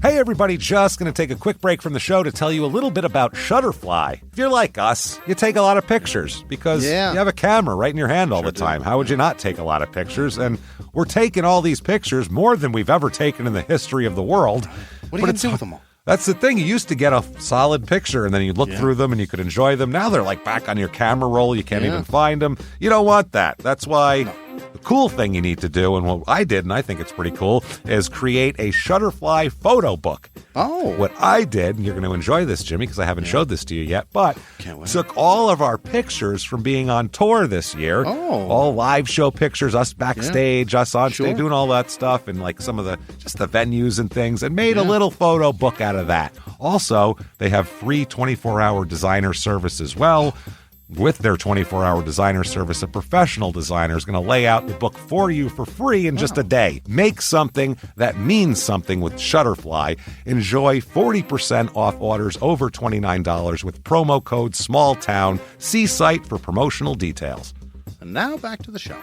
Hey everybody, just going to take a quick break from the show to tell you a little bit about Shutterfly. If you're like us, you take a lot of pictures because you have a camera right in your hand all the time. How would you not take a lot of pictures? And we're taking all these pictures, more than we've ever taken in the history of the world. What are you going to do with them all? That's the thing. You used to get a solid picture, and then you'd look through them, and you could enjoy them. Now they're like back on your camera roll. You can't even find them. You don't want that. That's why the cool thing you need to do, and what I did, and I think it's pretty cool, is create a Shutterfly photo book. Oh. What I did, and you're going to enjoy this, Jimmy, because I haven't showed this to you yet, but took all of our pictures from being on tour this year. Oh. All live show pictures, us backstage, us on stage, doing all that stuff, and like some of the, just the venues and things, and made a little photo book out of that. Also, they have free 24-hour designer service as well. With their 24-hour designer service, a professional designer is going to lay out the book for you for free in just a day. Make something that means something with Shutterfly. Enjoy 40% off orders over $29 with promo code SMALLTOWN. See site for promotional details. And now back to the show.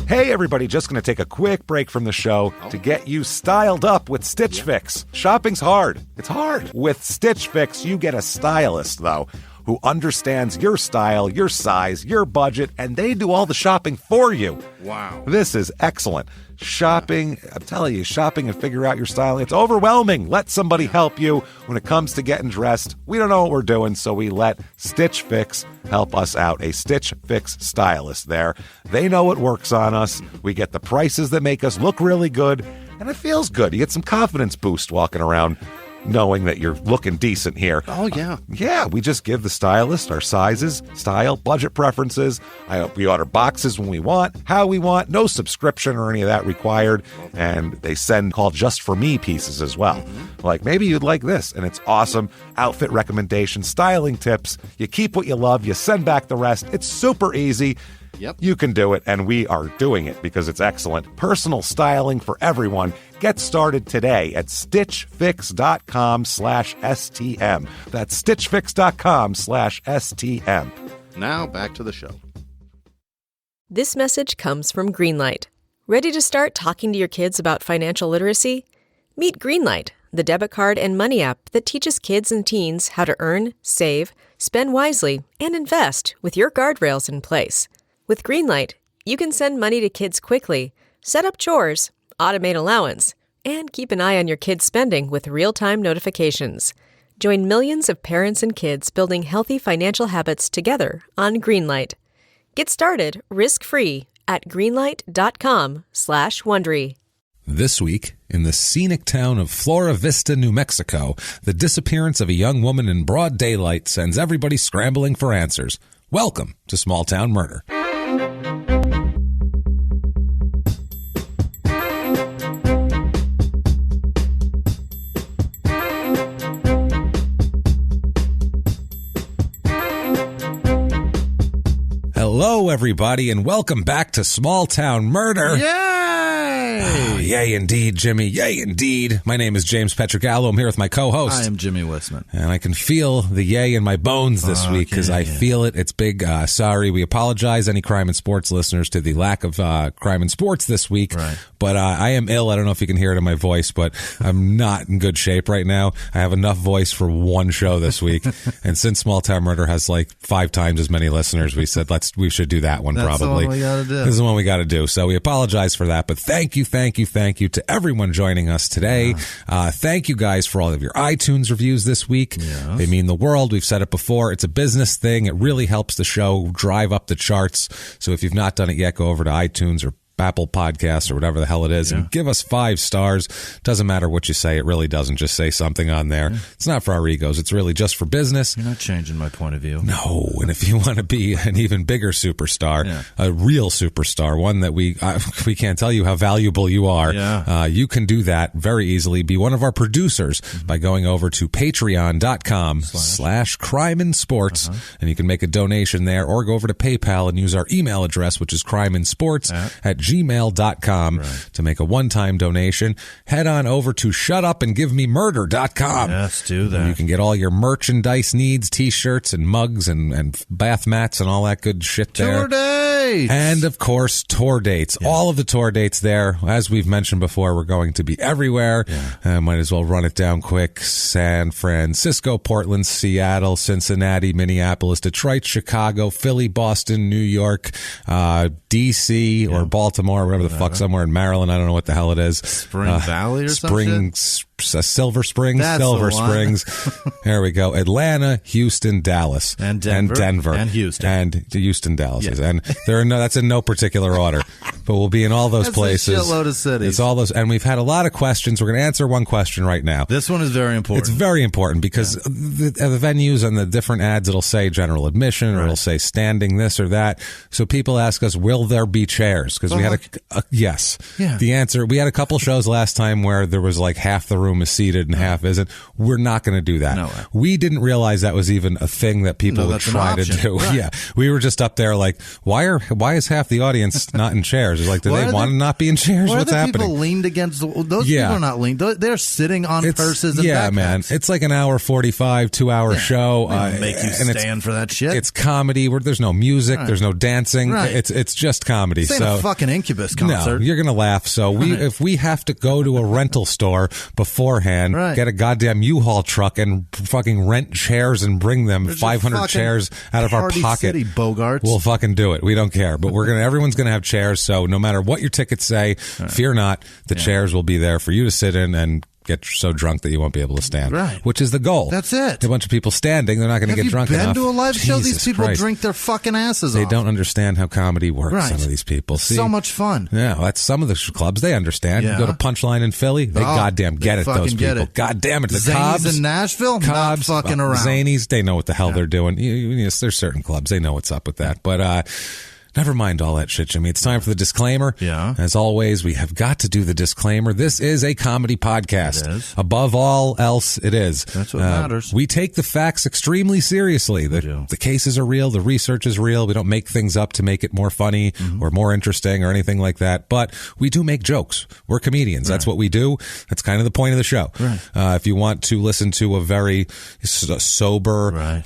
Hey everybody, just going to take a quick break from the show to get you styled up with Stitch Fix. Shopping's hard. It's hard. With Stitch Fix, you get a stylist, though, who understands your style, your size, your budget, and they do all the shopping for you. Wow. This is excellent. Shopping, I'm telling you, shopping and figure out your style, it's overwhelming. Let somebody help you when it comes to getting dressed. We don't know what we're doing, so we let Stitch Fix help us out. A Stitch Fix stylist there. They know what works on us. We get the prices that make us look really good, and it feels good. You get some confidence boost walking around knowing that you're looking decent here. Oh, yeah. Yeah, we just give the stylist our sizes, style, budget preferences. We order boxes when we want, how we want, no subscription or any of that required. And they send called Just For Me pieces as well. Like, maybe you'd like this, and it's awesome. Outfit recommendations, styling tips. You keep what you love, you send back the rest. It's super easy. Yep. You can do it, and we are doing it because it's excellent. Personal styling for everyone. Get started today at stitchfix.com/STM. That's stitchfix.com/STM. Now back to the show. This message comes from Greenlight. Ready to start talking to your kids about financial literacy? Meet Greenlight, the debit card and money app that teaches kids and teens how to earn, save, spend wisely, and invest with your guardrails in place. With Greenlight, you can send money to kids quickly, set up chores, automate allowance, and keep an eye on your kids' spending with real-time notifications. Join millions of parents and kids building healthy financial habits together on Greenlight. Get started risk-free at greenlight.com/Wondery. This week, in the scenic town of Flora Vista, New Mexico, the disappearance of a young woman in broad daylight sends everybody scrambling for answers. Welcome to Small Town Murder. Hello, everybody, and welcome back to Small Town Murder. Yay, indeed, Jimmy. Yay, indeed. My name is James Pietragallo. I'm here with my co-host. I am Jimmy Whisman. And I can feel the yay in my bones this week because I feel it. It's big. Sorry. We apologize, any crime and sports listeners, to the lack of crime and sports this week. Right. But I am ill. I don't know if you can hear it in my voice, but I'm not in good shape right now. I have enough voice for one show this week. And since Small Town Murder has like 5 times as many listeners, we said we should do that one. That's probably. The one we gotta do. This is the one we got to do. So we apologize for that. But thank you to everyone joining us today. Thank you guys for all of your iTunes reviews this week. Yes. They mean the world. We've said it before. It's a business thing. It really helps the show drive up the charts. So if you've not done it yet, go over to iTunes or Apple Podcasts or whatever the hell it is and give us 5 stars. Doesn't matter what you say. It really doesn't. Just say something on there. It's not for our egos. It's really just for business. You're not changing my point of view. No. And if you want to be an even bigger superstar, a real superstar, one that we can't tell you how valuable you are, you can do that very easily. Be one of our producers by going over to patreon.com/crimeinsports and you can make a donation there, or go over to PayPal and use our email address, which is crimeinsports at gmail.com to make a one-time donation. Head on over to shutupandgivememurder.com. Yes, do that. You can get all your merchandise needs, t-shirts and mugs and bath mats and all that good shit there. Tour dates! And, of course, tour dates. Yeah. All of the tour dates there. As we've mentioned before, we're going to be everywhere. Yeah. Might as well run it down quick. San Francisco, Portland, Seattle, Cincinnati, Minneapolis, Detroit, Chicago, Philly, Boston, New York, D.C. or Baltimore, wherever the fuck, somewhere in Maryland. I don't know what the hell it is. Spring Valley or something? Silver Springs. That's Silver Springs. There we go. Atlanta, Houston, Dallas. And Denver. And Houston. And Houston, Dallas. Yeah. And that's in no particular order. But we'll be in all those places. A shitload of cities. It's all those. And we've had a lot of questions. We're going to answer one question right now. This one is very important. It's very important because the venues and the different ads, it'll say general admission or it'll say standing this or that. So people ask us, will there be chairs? Because we had yes. Yeah. The answer, we had a couple shows last time where there was like half the room is seated and half isn't. We're not going to do that. No. We didn't realize that was even a thing that people would try to do. Right. Yeah. We were just up there like, why is half the audience not in chairs? It's like, do they want to not be in chairs? What's happening? People leaned against those people are not leaned. They're sitting on purses and backpacks. Man. It's like an hour 45, 2-hour show. Make you stand for that shit. It's comedy where there's no music, there's no dancing. Right. It's just comedy. This ain't a fucking Incubus concert. No, you're gonna laugh. So if we have to go to a rental store beforehand, get a goddamn U-Haul truck and fucking rent chairs and bring them 500 chairs out of our pocket. City, Bogarts. We'll fucking do it. We don't care. But everyone's gonna have chairs. So no matter what your tickets say, fear not. The chairs will be there for you to sit in and get so drunk that you won't be able to stand, which is the goal. That's it. A bunch of people standing, they're not going to get drunk enough. Have you been to a live show? These people drink their fucking asses off. They don't understand how comedy works, some of these people. See, so much fun. Yeah, that's some of the clubs, they understand. You go to Punchline in Philly, they goddamn get it, those people. God damn it. The Zanies Cobbs in Nashville, not fucking around. Zanies, they know what the hell they're doing. There's certain clubs, they know what's up with that. But, never mind all that shit, Jimmy. It's time for the disclaimer. Yeah. As always, we have got to do the disclaimer. This is a comedy podcast. It is. Above all else, it is. That's what matters. We take the facts extremely seriously. The cases are real. The research is real. We don't make things up to make it more funny or more interesting or anything like that. But we do make jokes. We're comedians. That's what we do. That's kind of the point of the show. Right. If you want to listen to a very sober,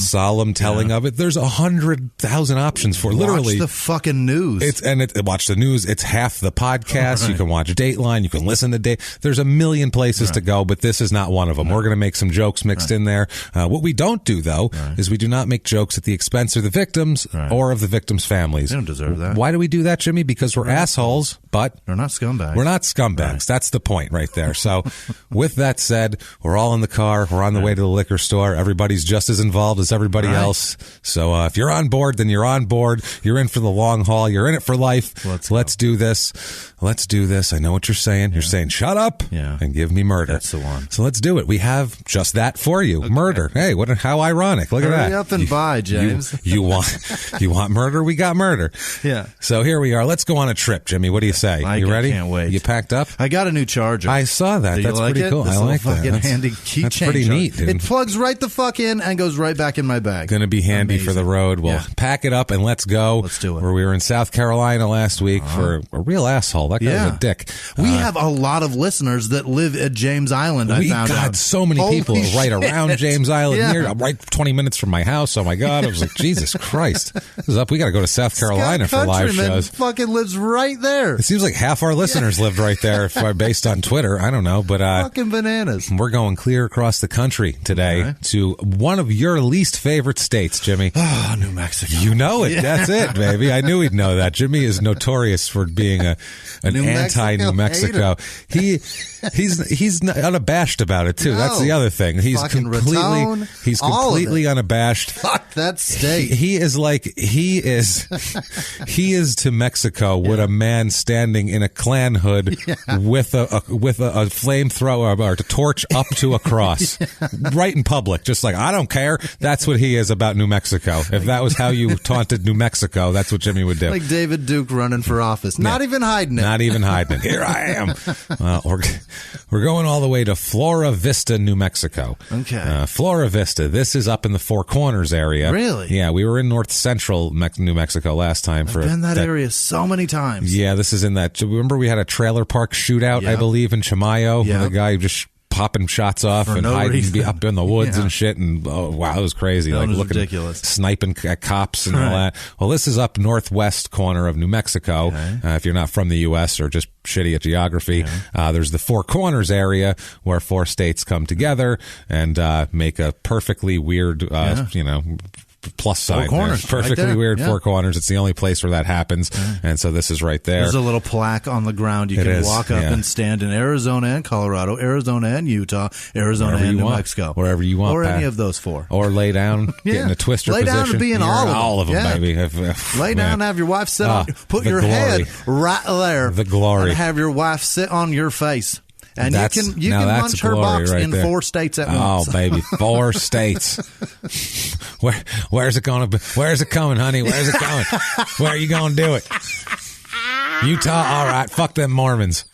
solemn telling of it, there's 100,000 options for literally watch the fucking news. Watch the news. It's half the podcast. You can watch Dateline. You can listen to There's a million places to go, but this is not one of them. We're going to make some jokes mixed in there. What we don't do though is we do not make jokes at the expense of the victims or of the victims' families. They don't deserve that. Why do we do that, Jimmy? Because we're assholes, but we're not scumbags. We're not scumbags. Right. That's the point right there. So with that said, we're all in the car. We're on the way to the liquor store. Everybody's just as involved as everybody else. So if you're on board, then you're on board. You're in for the long haul. You're in it for life. Let's do this. Let's do this. I know what you're saying. You're saying, shut up and give me murder. That's the one. So let's do it. We have just that for you. Okay. Murder. Hey, how ironic. Look at that. Hurry up and buy, James. You want murder? We got murder. Yeah. So here we are. Let's go on a trip, Jimmy. What do you say? You ready? I can't wait. You packed up? I got a new charger. I saw that. That's like pretty cool. This I like that. Fucking handy key That's changer. pretty neat, dude. It plugs right the fuck in and goes right back in my bag. Going to be handy for the road. Well, pack it up and let's go. Let's do it. Where we were in South Carolina last week for a real asshole. That guy was a dick. We have a lot of listeners that live at James Island. I found out. So many people right around James Island here. I'm right 20 minutes from my house. Oh my God. I was like, Jesus Christ. This is up. We got to go to South Carolina for live shows. Fucking lives right there. It seems like half our listeners lived right there based on Twitter. I don't know, but fucking bananas. We're going clear across the country today to one of your least favorite states, Jimmy. Oh, New Mexico. You know it. That's it, baby. I knew he'd know that. Jimmy is notorious for being an anti-New Mexico. He's unabashed about it too. No. That's the other thing. He's completely unabashed. Fuck that state. He is to Mexico what a man standing in a Klan hood with a flamethrower or a torch up to a cross, right in public, just like, I don't care. That's what he is about New Mexico. If that was how you taunted New Mexico. That's what Jimmy would do. Like David Duke running for office. Not even hiding it. Not even hiding it. Here I am. We're going all the way to Flora Vista, New Mexico. Okay. Flora Vista. This is up in the Four Corners area. Really? Yeah, we were in north central New Mexico last time. I've been in that area so many times. Yeah, this is in that. Remember we had a trailer park shootout, I believe, in Chimayo? Yeah. The guy just popping shots off and hiding up in the woods and shit. And oh, wow, it was crazy. That was looking, ridiculous. Sniping at cops and all that. Well, this is up northwest corner of New Mexico. Okay. If you're not from the U.S. or just shitty at geography, there's the Four Corners area where 4 states come together and make a perfectly weird, plus sign. Four corners, perfectly right there. weird 4 corners. It's the only place where that happens. And so this is right there. There's a little plaque on the ground. You can walk up and stand in Arizona and Colorado, Arizona and Utah, Arizona Wherever and you New want. Mexico. Wherever you want, Or Pat. any of those 4. Or lay down, get in a twister lay position. Lay down and be in all of them. baby. Lay down and have your wife sit on. Put your head right there. The glory. And have your wife sit on your face. And you can that's munch her glory box right in there. 4 states at once. Oh, baby, 4 states. Where's it going to be? Where's it coming, honey? Where's it coming? Where are you going to do it? Utah? All right. Fuck them Mormons.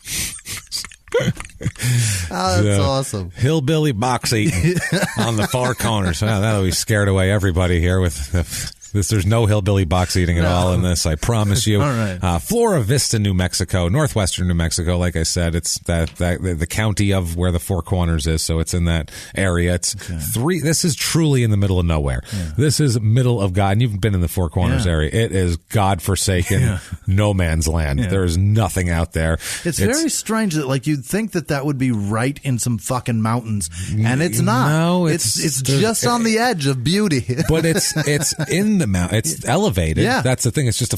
That's awesome. Hillbilly box eating on the 4 corners. Well, that'll be scared away everybody here with this. There's no hillbilly box eating at all in this, I promise you. All right. Flora Vista, New Mexico, northwestern New Mexico. Like I said, it's the county of where the 4 corners is, so it's in that area. It's 3. This is truly in the middle of nowhere. Yeah. This is middle of God. And you've been in the 4 corners area. It is God-forsaken, no man's land. Yeah. There is nothing out there. It's very strange that you'd think that would be right in some fucking mountains, and it's not. No, it's just on the edge of beauty. But it's in the mountain. It's elevated. Yeah. That's the thing. It's just a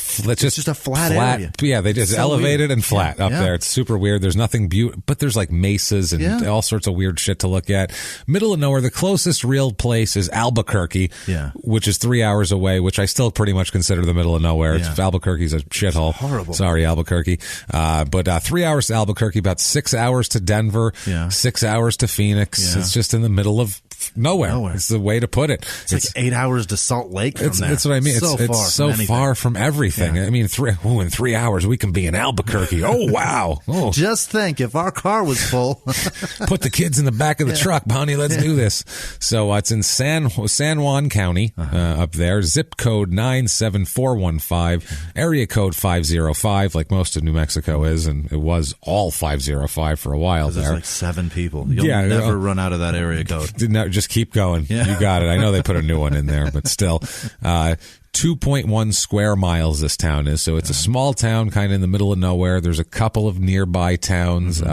flat area. Yeah, they just elevated and flat up there. It's super weird. There's nothing beautiful, but there's mesas and all sorts of weird shit to look at. Middle of nowhere. The closest real place is Albuquerque, which is 3 hours away, which I still pretty much consider the middle of nowhere. Albuquerque's a shithole. Horrible. Sorry, Albuquerque. But 3 hours to Albuquerque, about 6 hours to Denver, 6 hours to Phoenix. Yeah. It's just in the middle of nowhere. It's the way to put it. It's 8 hours to Salt Lake from there. That's what I mean. It's so far from everything. I mean, in 3 hours we can be in Albuquerque. Oh, wow. Oh. Just think, if our car was full. Put the kids in the back of the truck, honey. Let's do this. So it's in San Juan County up there. Zip code 97415. Area code 505, like most of New Mexico is, and it was all 505 for a while there. There's 7 people. You'll never run out of that area code. Just keep going. Yeah. You got it. I know they put a new one in there, but still. 2.1 square miles this town is, so it's a small town kind of in the middle of nowhere. There's a couple of nearby towns,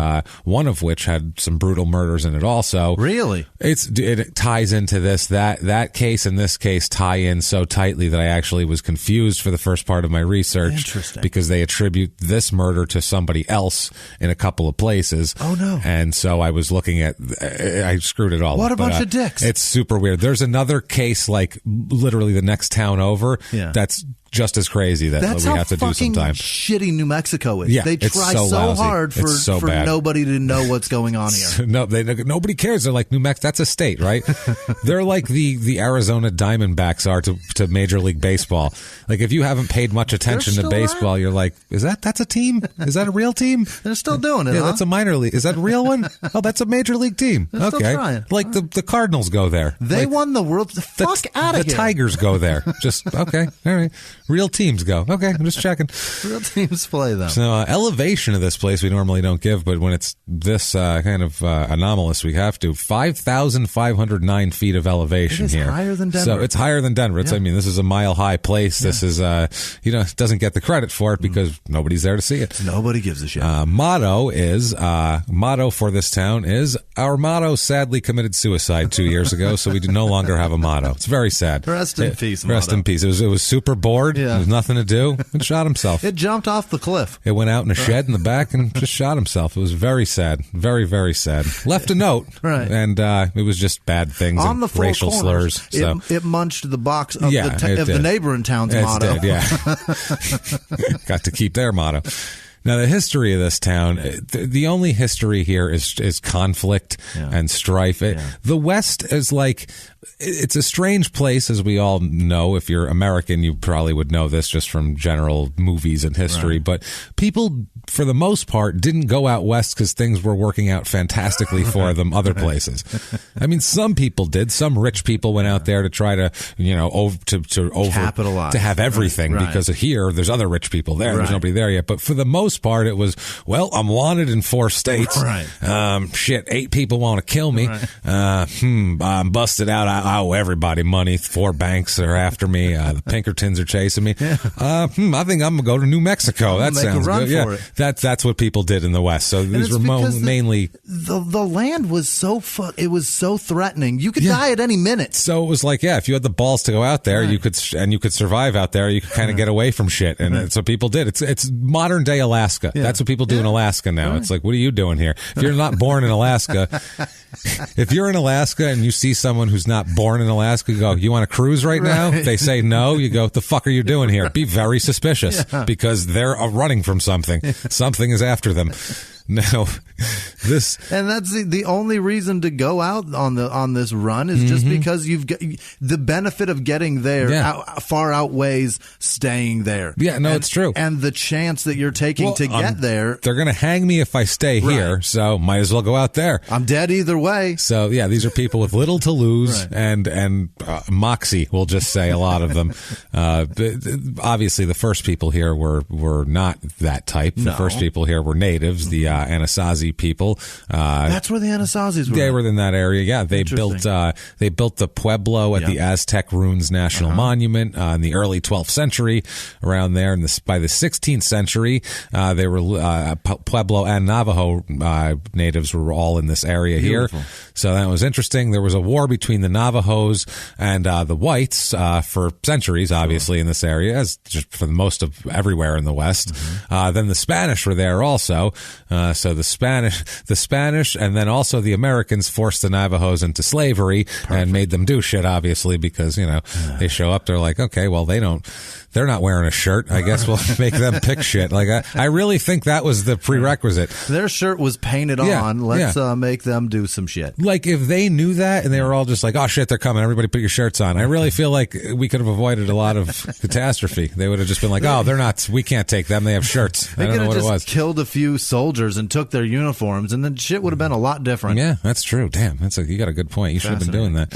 one of which had some brutal murders in it also. Really? It ties into this. That case and this case tie in so tightly that I actually was confused for the first part of my research. Interesting. Because they attribute this murder to somebody else in a couple of places. Oh, no. And so I was looking at, I screwed it all up. What a bunch of dicks. It's super weird. There's another case literally the next town over. Yeah. That's just as crazy that we have to do sometime. Shitty New Mexico is. Yeah, they try so hard for nobody to know what's going on here. Nobody cares. They're like, New Mexico, that's a state, right? They're like the Arizona Diamondbacks are to Major League Baseball. Like, if you haven't paid much attention to baseball, you're like, that's a team? Is that a real team? They're still doing it, that's a minor league. Is that a real one? Oh, that's a Major League team. They're still trying. Like, the Cardinals go there. They won the World. Fuck out of here. The Tigers go there. Just, okay, all right. Real teams go. Okay, I'm just checking. Real teams play them. So elevation of this place we normally don't give, but when it's this kind of anomalous, we have to. 5,509 feet of elevation here. It's higher than Denver. So it's higher than Denver. I mean, this is a mile-high place. Yeah. This is, it doesn't get the credit for it because nobody's there to see it. Nobody gives a shit. Motto for this town is, our motto sadly committed suicide 2 years ago, so we do no longer have a motto. It's very sad. Rest in peace, Rest in peace. It was super bored. Yeah. There was nothing to do. It shot himself. It jumped off the cliff. It went out in a shed in the back and just shot himself. It was very sad. Very, very sad. Left a note. Right. And it was just bad things on and the four racial corners, slurs. So. It munched the box of, the neighboring town's motto. It did, yeah. Got to keep their motto. Now, the history of this town, the only history here is conflict and strife. The West is like, it's a strange place, as we all know. If you're American, you probably would know this just from general movies and history. Right. But people, for the most part, didn't go out west because things were working out fantastically for them other places. I mean, some people did. Some rich people went out there to try to, capitalize, to have everything because here there's other rich people there. There's nobody there yet. But for the most part, it was, well, I'm wanted in 4 states. Right. 8 people want to kill me. I'm busted out. I owe everybody money. 4 banks are after me. The Pinkertons are chasing me. I think I'm gonna go to New Mexico. That sounds good. Yeah, that's what people did in the West. So these were mainly the land was it was so threatening. You could die at any minute. So it was like, if you had the balls to go out there, you could survive out there. You could kind of get away from shit, and so people did. It's modern day Alaska. That's what people do in Alaska now. It's like, what are you doing here? If you're not born in Alaska. If you're in Alaska and you see someone who's not born in Alaska, you go, you want to cruise right now? If they say no, you go, what the fuck are you doing here? Be very suspicious because they're running from something. Something is after them. Now, and that's the only reason to go out on this run is just because you've got the benefit of getting there far outweighs staying there. Yeah, no, it's true. And the chance that you're taking to get there, they're going to hang me if I stay here, so might as well go out there. I'm dead either way. So these are people with little to lose and moxie. We'll just say a lot of them. Obviously, the first people here were not that type. The first people here were natives. The Anasazi people. That's where the Anasazis were. They were in that area. Yeah, they built the Pueblo at the Aztec Ruins National Monument in the early 12th century. Around there, and by the 16th century, they were Pueblo and Navajo natives were all in this area here. So that was interesting. There was a war between the Navajos and the whites for centuries, obviously in this area, as just for the most of everywhere in the West. Then the Spanish were there also. So the Spanish, and then also the Americans forced the Navajos into slavery and made them do shit, obviously, because, they show up, they're like, okay, well, they're not wearing a shirt. I guess we'll make them pick shit. Like, I really think that was the prerequisite. Their shirt was painted on. Let's make them do some shit. Like, if they knew that and they were all just like, oh shit, they're coming, everybody put your shirts on. I really feel like we could have avoided a lot of catastrophe. They would have just been like, oh, they're not, we can't take them. They have shirts. I don't know what it was. Killed a few soldiers and took their uniforms, and then shit would have been a lot different. Yeah, that's true. Damn, you got a good point. You should have been doing that.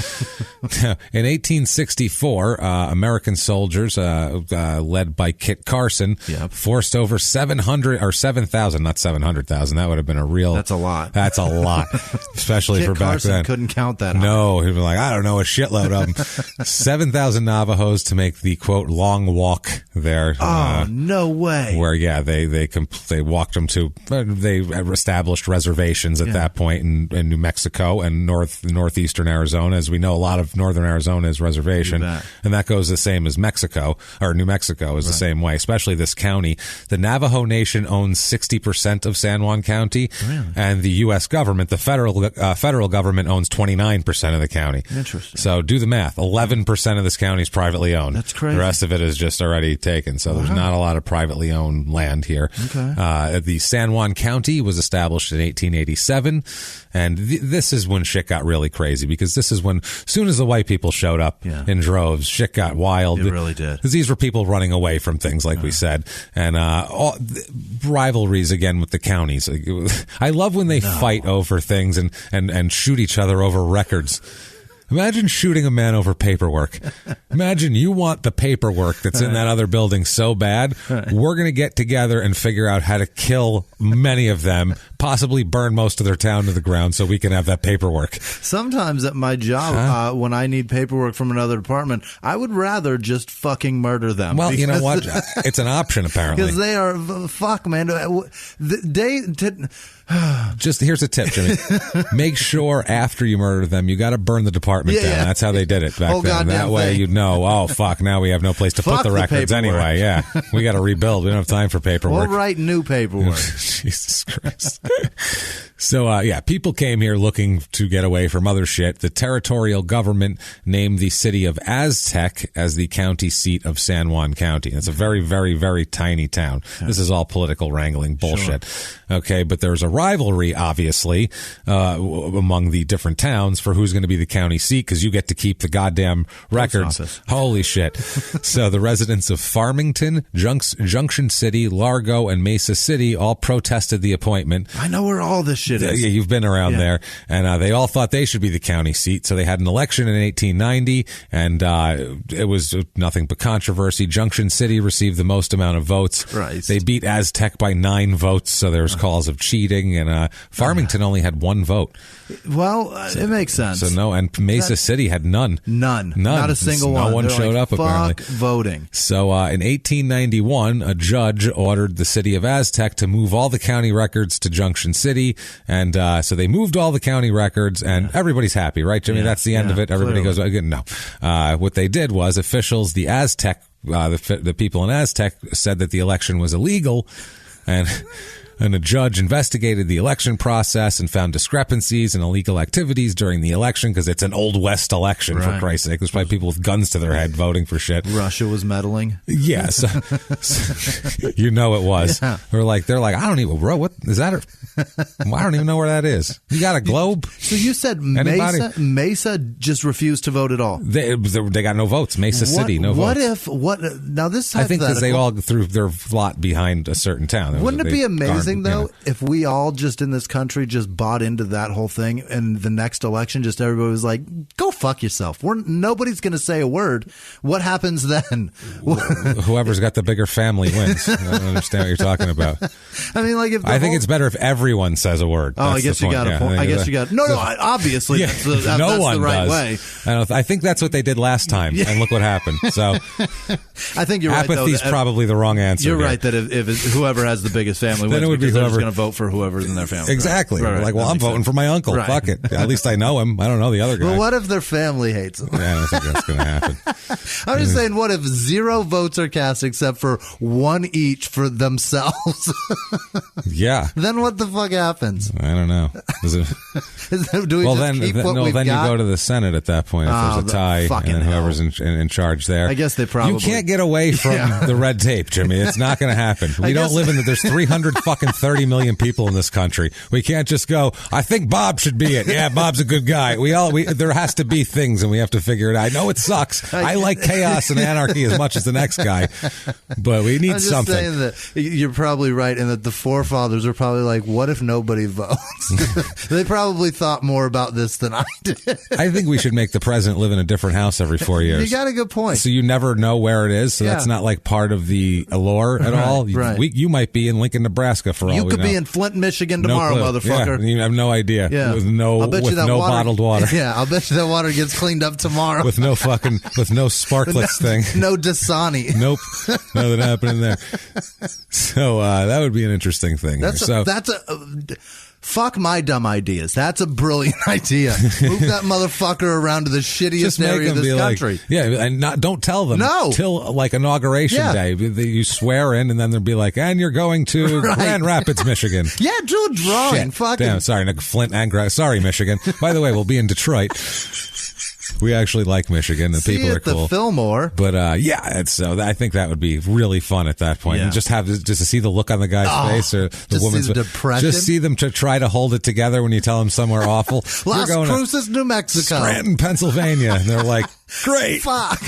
In 1864, American soldiers, led by Kit Carson, forced over 7,000, not 700,000. That would have been that's a lot. That's a lot, especially Kit for back Carson then. Couldn't count that. No, he'd be like, I don't know, a shitload of them. 7,000 Navajos to make the quote long walk there. Oh, no way. Where they walked them to. They established reservations at that point in New Mexico and northeastern Arizona. As we know, a lot of northern Arizona is reservation, and that goes the same as Mexico, or New Mexico is the same way, especially this county. The Navajo Nation owns 60% of San Juan County, and the U.S. government, the federal government, owns 29% of the county. Interesting. So do the math. 11% of this county is privately owned. That's crazy. The rest of it is just already taken. So there's not a lot of privately owned land here. Okay. The San Juan County was established in 1887, and this is when shit got really crazy, because this is when, as soon as the white people showed up in droves, shit got wild. It really did. Because these were people running away from things, like we said, and rivalries again with the counties. I love when they fight over things and shoot each other over records. Imagine shooting a man over paperwork. Imagine you want the paperwork that's in that other building so bad. We're going to get together and figure out how to kill many of them, possibly burn most of their town to the ground so we can have that paperwork. Sometimes at my job, when I need paperwork from another department, I would rather just fucking murder them. Well, you know what? It's an option, apparently. Because they are, fuck, man. Just here's a tip, Jimmy. Make sure after you murder them, you got to burn the department apartment down. That's how they did it back then. That way you'd know, oh, fuck, now we have no place to put the records anyway. Yeah, we got to rebuild. We don't have time for paperwork. We'll write new paperwork. Jesus Christ. So, people came here looking to get away from other shit. The territorial government named the city of Aztec as the county seat of San Juan County. It's a very, very, very tiny town. Yeah. This is all political wrangling bullshit. Sure. Okay, but there's a rivalry, obviously, among the different towns for who's going to be the county seat, because you get to keep the goddamn records. Holy shit. So the residents of Farmington, Junction City, Largo, and Mesa City all protested the appointment. I know where all this shit is. Yeah, you've been around there. And they all thought they should be the county seat. So they had an election in 1890, and it was nothing but controversy. Junction City received the most amount of votes. Christ. They beat Aztec by 9 votes, so there was calls of cheating, and Farmington only had 1 vote. Well, it makes sense. So no, and Mesa City had none. Not a single one. No one showed up, apparently. Voting. So in 1891, a judge ordered the city of Aztec to move all the county records to Junction City, and so they moved all the county records, and everybody's happy, right, Jimmy? That's the end of it. Everybody goes, no. What they did was officials, the Aztec, the people in Aztec said that the election was illegal, and a judge investigated the election process and found discrepancies and illegal activities during the election, because it's an Old West election, for Christ's sake. There's probably people with guns to their head voting for shit. Russia was meddling. Yes. You know it was. Yeah. They're like, I don't even, bro, what is that? I don't even know where that is. You got a globe? So you said Mesa just refused to vote at all? They got no votes. Mesa City, no votes. Now this I think because they all threw their lot behind a certain town. Wouldn't it be amazing, though, if we all just in this country just bought into that whole thing, and the next election just everybody was like, go fuck yourself. Nobody's going to say a word. What happens then? Whoever's got the bigger family wins. I don't understand what you're talking about. I mean, like, I think it's better if everyone says a word. I guess you got a point. I guess you got no. Obviously, that's the right way. I think that's what they did last time, and look what happened. So, I think you're right. Apathy's probably the wrong answer. You're right that if whoever has the biggest family wins, because they're just going to vote for whoever's in their family. Exactly. Right. Like, well, I'm voting for my uncle. Right. Fuck it. At least I know him. I don't know the other guy. Well, what if their family hates him? Yeah, I don't think that's going to happen. I'm just saying, what if 0 votes are cast except for 1 each for themselves? Yeah. Then what the fuck happens? I don't know. Do we keep what we've got? You go to the Senate at that point if there's a tie, and then whoever's in charge there. I guess they probably... You can't get away from the red tape, Jimmy. It's not going to happen. We don't live in there's 330 million people in this country. We can't just go, I think Bob should be it. Yeah, Bob's a good guy. There has to be things, and we have to figure it out. I know it sucks. I like chaos and anarchy as much as the next guy, but we need something. Saying that you're probably right, and that the forefathers are probably like, what if nobody votes? They probably thought more about this than I did. I think we should make the president live in a different house every 4 years. You got a good point. So you never know where it is, so that's not like part of the allure at all. Right. You might be in Lincoln, Nebraska for all we know. You could be in Flint, Michigan tomorrow, motherfucker. Yeah, you have no idea. Yeah. With no bottled water. Yeah, I'll bet you that water gets cleaned up tomorrow. with no sparklets thing. No Dasani. Nope. Nothing happening there. So that would be an interesting thing. Fuck my dumb ideas. That's a brilliant idea. Move that motherfucker around to the shittiest area of this country. And don't tell them. No. Till like inauguration day. You swear in, and then they'll be like, and you're going to Grand Rapids, Michigan. Yeah, do a drawing. Damn, sorry, Flint and sorry, Michigan. By the way, we'll be in Detroit. We actually like Michigan, and people are cool. The Fillmore. But I think that would be really fun at that point. And just to see the look on the guy's face or the woman's see the depression. Just see them to try to hold it together when you tell them somewhere awful. Las Cruces, New Mexico. Scranton, Pennsylvania. And they're like, great. Fuck.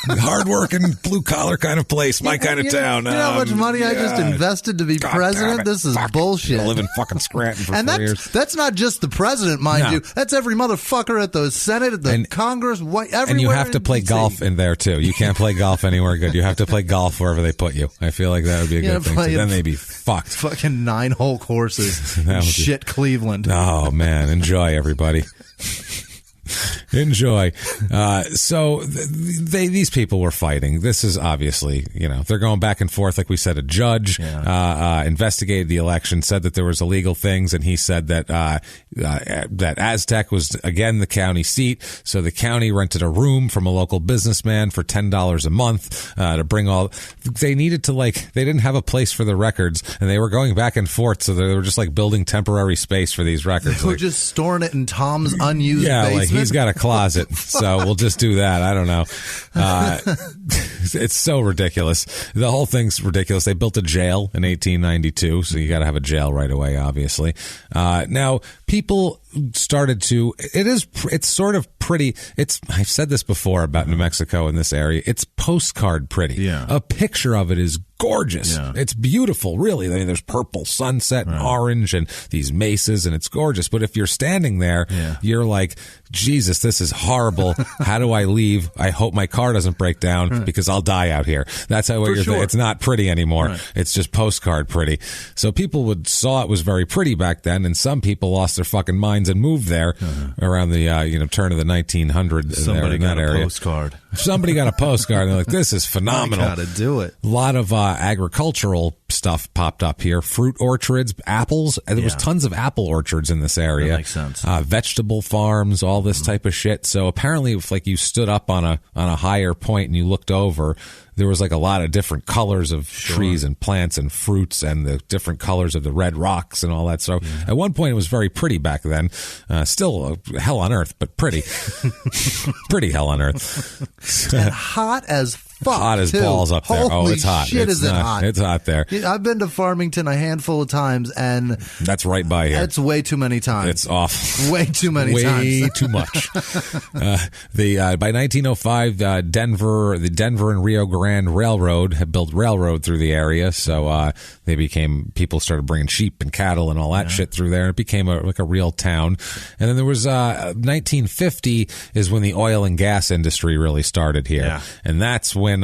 Hard-working, blue-collar kind of place, my kind of town. You know how much money I just invested to be president? This is bullshit. I live in fucking Scranton for 4 years. That's not just the president, mind you. That's every motherfucker at the Senate, at the Congress, everywhere. And you have to play golf in there, too. You can't play golf anywhere good. You have to play golf wherever they put you. I feel like that would be a good thing. Then they'd be fucked. Fucking 9-hole courses. Shit, Cleveland. Oh, man. Enjoy, everybody. Enjoy. So these people were fighting. This is obviously, they're going back and forth. Like we said, a judge investigated the election, said that there was illegal things, and he said that that Aztec was again the county seat. So the county rented a room from a local businessman for $10 a month to bring all. They needed to they didn't have a place for the records, and they were going back and forth. So they were just building temporary space for these records. They were just storing it in Tom's unused basement. He's got a closet, so we'll just do that. I don't know. It's so ridiculous. The whole thing's ridiculous. They built a jail in 1892, so you got to have a jail right away, obviously. Now, people started to, it's sort of pretty. I've said this before about New Mexico in this area. It's postcard pretty. Yeah. A picture of it is gorgeous. Yeah. It's beautiful, really. I mean, there's purple sunset and orange and these mesas, and it's gorgeous. But if you're standing there, you're like, Jesus, this is horrible. How do I leave? I hope my car doesn't break down because I'll die out here. That's how you're thinking. It's not pretty anymore. Right. It's just postcard pretty. So people saw it was very pretty back then, and some people lost their fucking minds and moved there around the turn of the 1900s. Somebody got a postcard. Somebody got a postcard, and they're like, this is phenomenal. I gotta do it. A lot of agricultural stuff popped up here. Fruit orchards, apples. There was tons of apple orchards in this area. That makes sense. Vegetable farms, all this type of shit. So apparently, if you stood up on a higher point and you looked over, there was a lot of different colors of trees and plants and fruits and the different colors of the red rocks and all that. So at one point it was very pretty back then. Still hell on earth, but pretty. Pretty hell on earth. And hot as fuck. Hot as balls up there. Holy it's hot. Shit, is it hot? It's hot there. I've been to Farmington a handful of times, and that's right by here. It's way too many times. It's off. Way too many times. Way too much. By 1905, the Denver and Rio Grande Railroad had built railroad through the area, so people started bringing sheep and cattle and all that shit through there, and it became a real town. And then there was 1950 is when the oil and gas industry really started here, and that's when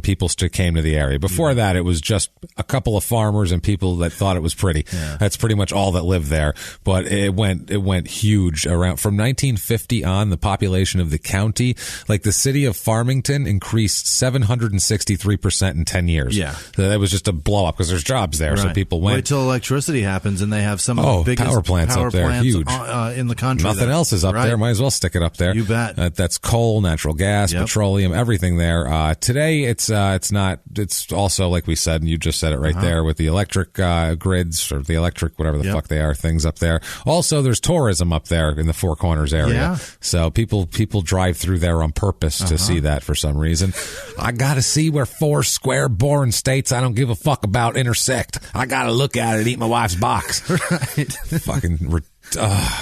people came to the area. Before that, it was just a couple of farmers and people that thought it was pretty. That's pretty much all that lived there. But it went huge around from 1950 on. The population of the county, the city of Farmington, increased 763% in 10 years. Yeah, that was just a blow up because there's jobs there, so people went. Wait till electricity happens and they have some of the biggest power plants up there, huge in the country. Nothing else is up there. Might as well stick it up there. You bet. That's coal, natural gas, petroleum, everything there. Today, it's not. It's also, like we said, and you just said it right there with the electric grids or the electric whatever the fuck they are, things up there. Also, there's tourism up there in the Four Corners area. So people drive through there on purpose to see that for some reason. I gotta see where 4 square boring states I don't give a fuck about intersect. I gotta look at it, eat my wife's box. Right. Fucking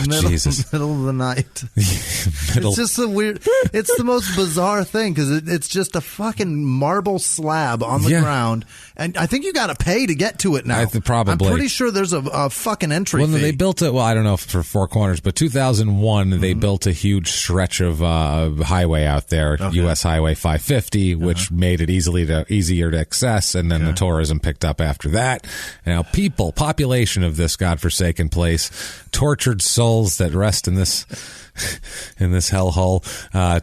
Jesus. Middle of the night. It's just a weird, it's the most bizarre thing because it's just a fucking marble slab on the ground. And I think you got to pay to get to it now. Probably. I'm pretty sure there's a fucking entry fee. They built it, I don't know if for Four Corners, but 2001, they built a huge stretch of highway out there, U.S. Highway 550, which made it easier to access, and then the tourism picked up after that. Now, population of this godforsaken place, tortured souls that rest in this hellhole.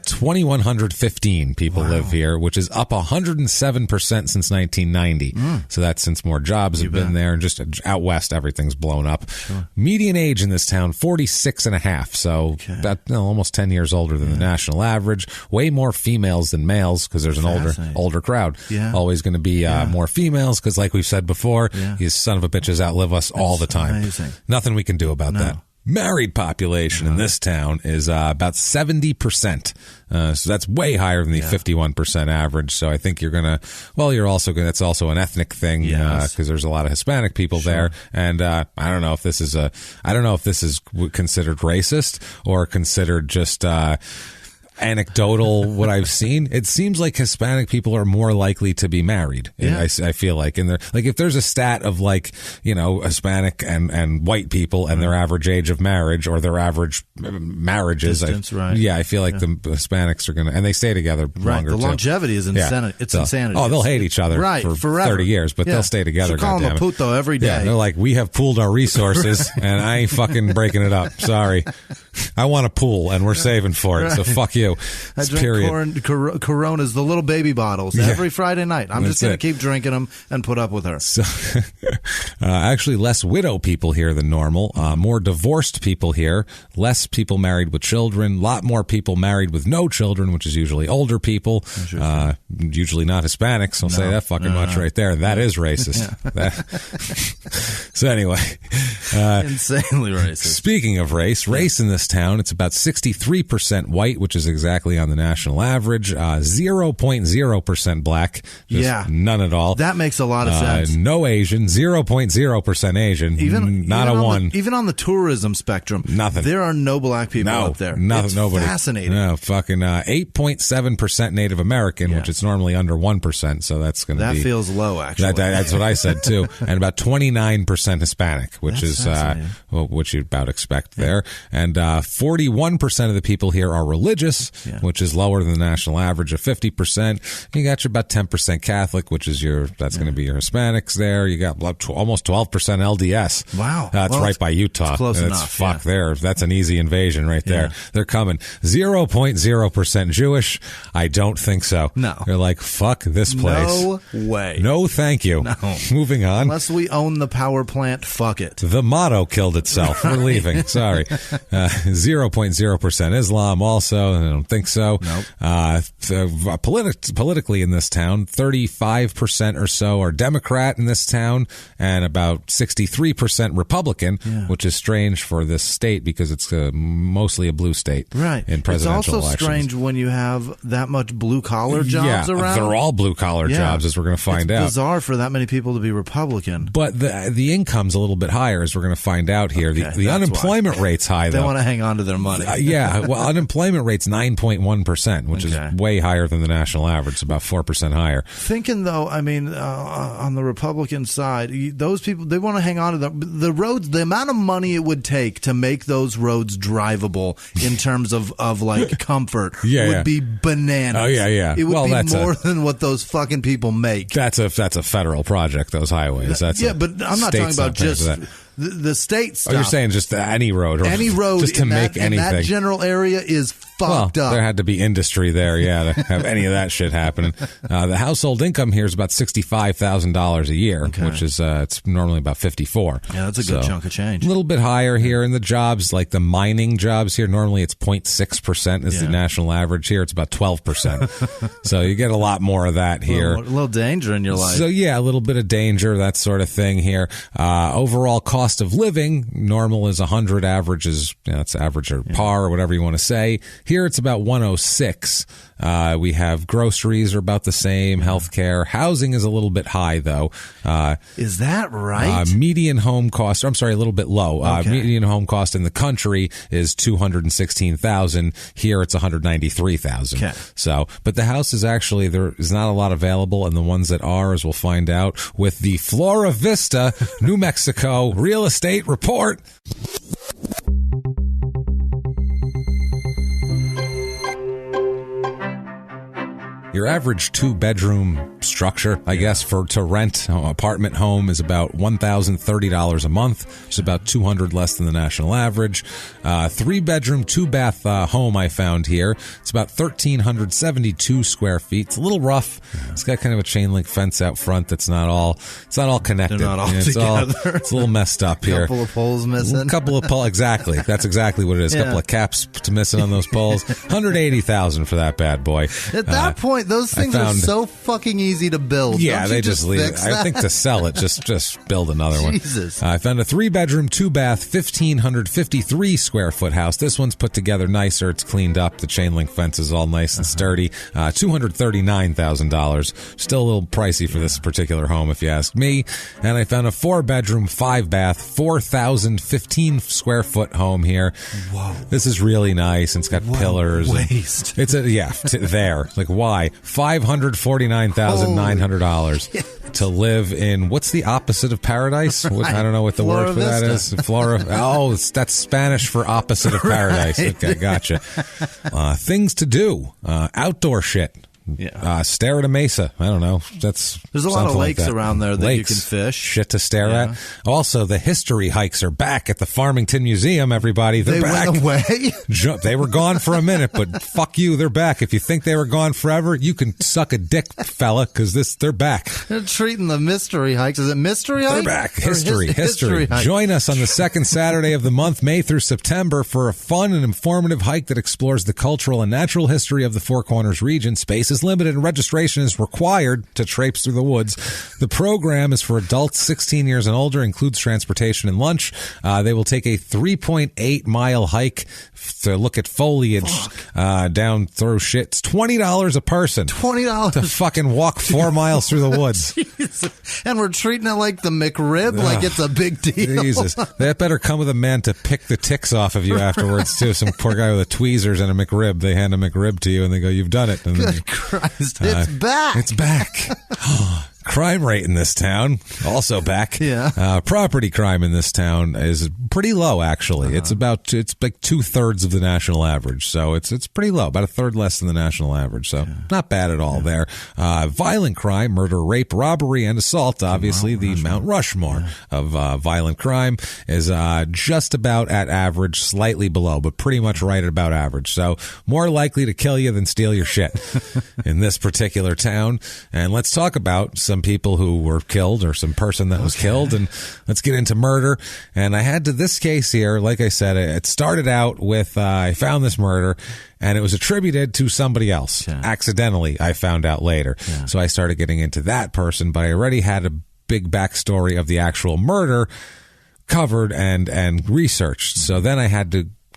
2,115 people live here, which is up 107% since 1990. So that's since more jobs have been there, and just out west, everything's blown up. Median age in this town, 46 and a half. So almost 10 years older than the national average. Way more females than males because there's an older crowd. Always going to be more females because, like we've said before, these son of a bitches outlive us all the time. Amazing. Nothing we can do about that. Married population in this town is about 70%. So that's way higher than the 51% average. So I think you're going to, that's also an ethnic thing because there's a lot of Hispanic people there. And I don't know if this is considered racist or considered just anecdotal what I've seen, it seems like Hispanic people are more likely to be married. Yeah. I feel like, and like if there's a stat of like, Hispanic and white people and their average age of marriage or their average marriages, distance, right? Yeah, I feel like the Hispanics are gonna, and they stay together longer. The too. longevity is insanity. It's insanity. Oh, they'll hate each other for forever. 30 years, but they'll stay together. Should call him a puto every day. Yeah, they're like, we have pooled our resources, and I ain't fucking breaking it up. Sorry, I want a pool, and we're saving for it. So fuck you. I drink Coronas, the little baby bottles, every Friday night. I'm just going to keep drinking them and put up with her. So, actually, less widow people here than normal. More divorced people here. Less people married with children. A lot more people married with no children, which is usually older people. Usually not Hispanics. I'll say that fucking much right there. That is racist. So anyway. Insanely racist. Speaking of race in this town, it's about 63% white, which is exactly on the national average. 0.0% black. None at all. That makes a lot of sense. No Asian. 0.0% Asian. Even a 1. Even on the tourism spectrum. Nothing. There are no black people up there. It's nobody. Fascinating. No, fucking 8.7% Native American, which is normally under 1%. So that's going to be. That feels low, actually. That's what I said too. And about 29% Hispanic, which is what you'd about expect there. And 41% of the people here are religious, which is lower than the national average of 50%. You got your about 10% Catholic, which is that's going to be your Hispanics there. You got almost 12% LDS. Wow. That's right by Utah. Close enough. Fuck there. That's an easy invasion right there. They're coming. 0.0% Jewish. I don't think so. No. They're like, fuck this place. No way. No, thank you. No. Moving on. Unless we own the power plant, fuck it. The motto killed itself. We're leaving. Sorry. 0.0% Islam also. I don't think so. Nope. Politically in this town, 35% or so are Democrat in this town and about 63% Republican, which is strange for this state because it's mostly a blue state. Right. In presidential it's also elections. Strange when you have that much blue-collar jobs around. They're all blue-collar jobs, as we're going to find out. It's bizarre for that many people to be Republican. But the income's a little bit higher, as we're going to find out here. Okay, the unemployment rate's high, though. They want to hang on to their money. Well, unemployment rate's 9.1%, which is way higher than the national average. It's about 4% higher. Thinking, though, I mean, on the Republican side, those people, they want to hang on to the roads. The amount of money it would take to make those roads drivable in terms of like comfort would be bananas. Oh, yeah. It would be more than what those fucking people make. That's a federal project, those highways. But I'm not talking about just the state stuff. Oh, you're saying just any road. Any road just to make anything. In that general area is fucked up. There had to be industry there, to have any of that shit happening. The household income here is about $65,000 a year, which is it's normally about $54,000. Yeah, that's a good chunk of change. A little bit higher here in the jobs, like the mining jobs here. Normally it's 0.6% is the national average. Here it's about 12%. So you get a lot more of that here. A little danger in your life. So a little bit of danger, that sort of thing here. Overall cost of living, normal is 100, average is that's average or par or whatever you want to say. Here it's about 106. We have groceries are about the same, healthcare. Housing is a little bit high, though. Is that right? Median home cost, a little bit low. Median home cost in the country is $216,000. Here it's $193,000. Okay. So, but the house is actually, there is not a lot available, and the ones that are, as we'll find out, with the Flora Vista, New Mexico real estate report. Your average 2-bedroom structure, I guess, to rent an apartment home is about $1,030 a month, which is about $200 less than the national average. 3-bedroom, 2-bath home I found here. It's about 1,372 square feet. It's a little rough. It's got kind of a chain link fence out front that's not all connected. They're not all together. It's a little messed up here. A couple of poles missing. A couple of poles, exactly. That's exactly what it is. A couple of caps missing on those poles. $180,000 for that bad boy. At that point, those things are so fucking easy to build. Yeah, Don't they you just leave it. fix I that? think to sell it, just build another one. Jesus. I found a 3-bedroom, 2-bath, 1,553 square foot house. This one's put together nicer. It's cleaned up. The chain link fence is all nice and sturdy. $239,000. Still a little pricey for this particular home, if you ask me. And I found a 4-bedroom, 5-bath, 4,015 square foot home here. Whoa. This is really nice. It's got pillars. Waste. It's there. Like, why? $549,900 to live in, what's the opposite of paradise? I don't know what the Flora word for that Vista. is. Flora. Oh, that's Spanish for opposite of paradise. Right. Okay, gotcha. Things to do. Outdoor shit. Yeah. Stare at a mesa. I don't know. There's a lot of lakes around there that you can fish. Shit to stare at. Also, the history hikes are back at the Farmington Museum, everybody. They're back. Went away? They were gone for a minute, but fuck you, they're back. If you think they were gone forever, you can suck a dick, fella, because they're back. They're treating the mystery hikes. Is it mystery hike? They're back. Or History. hike? Join us on the second Saturday of the month, May through September, for a fun and informative hike that explores the cultural and natural history of the Four Corners region. Space is limited and registration is required to traipse through the woods. The program is for adults 16 years and older, includes transportation and lunch. They will take a 3.8-mile hike to look at foliage down through shit. It's $20 a person. $20 to fucking walk 4 miles through the woods. Jesus. And we're treating it like the McRib, like it's a big deal. Jesus. That better come with a man to pick the ticks off of you afterwards, too. Some poor guy with a tweezers and a McRib. They hand a McRib to you and they go, "You've done it." And Good Christ. It's back. It's back. Crime rate in this town also back. Yeah. Property crime in this town is pretty low, actually. It's like 2/3 of the national average, so it's pretty low, about a third less than the national average. So not bad at all there. Violent crime, murder, rape, robbery, and assault. Obviously, the Mount Rushmore of violent crime is just about at average, slightly below, but pretty much right at about average. So more likely to kill you than steal your shit in this particular town. And let's talk about some people who were killed, or some person that was killed, and let's get into murder. And I had to this case here, like I said, it started out with I found this murder and it was attributed to somebody else. Accidentally, I found out later. So I started getting into that person, but I already had a big backstory of the actual murder covered and researched. So then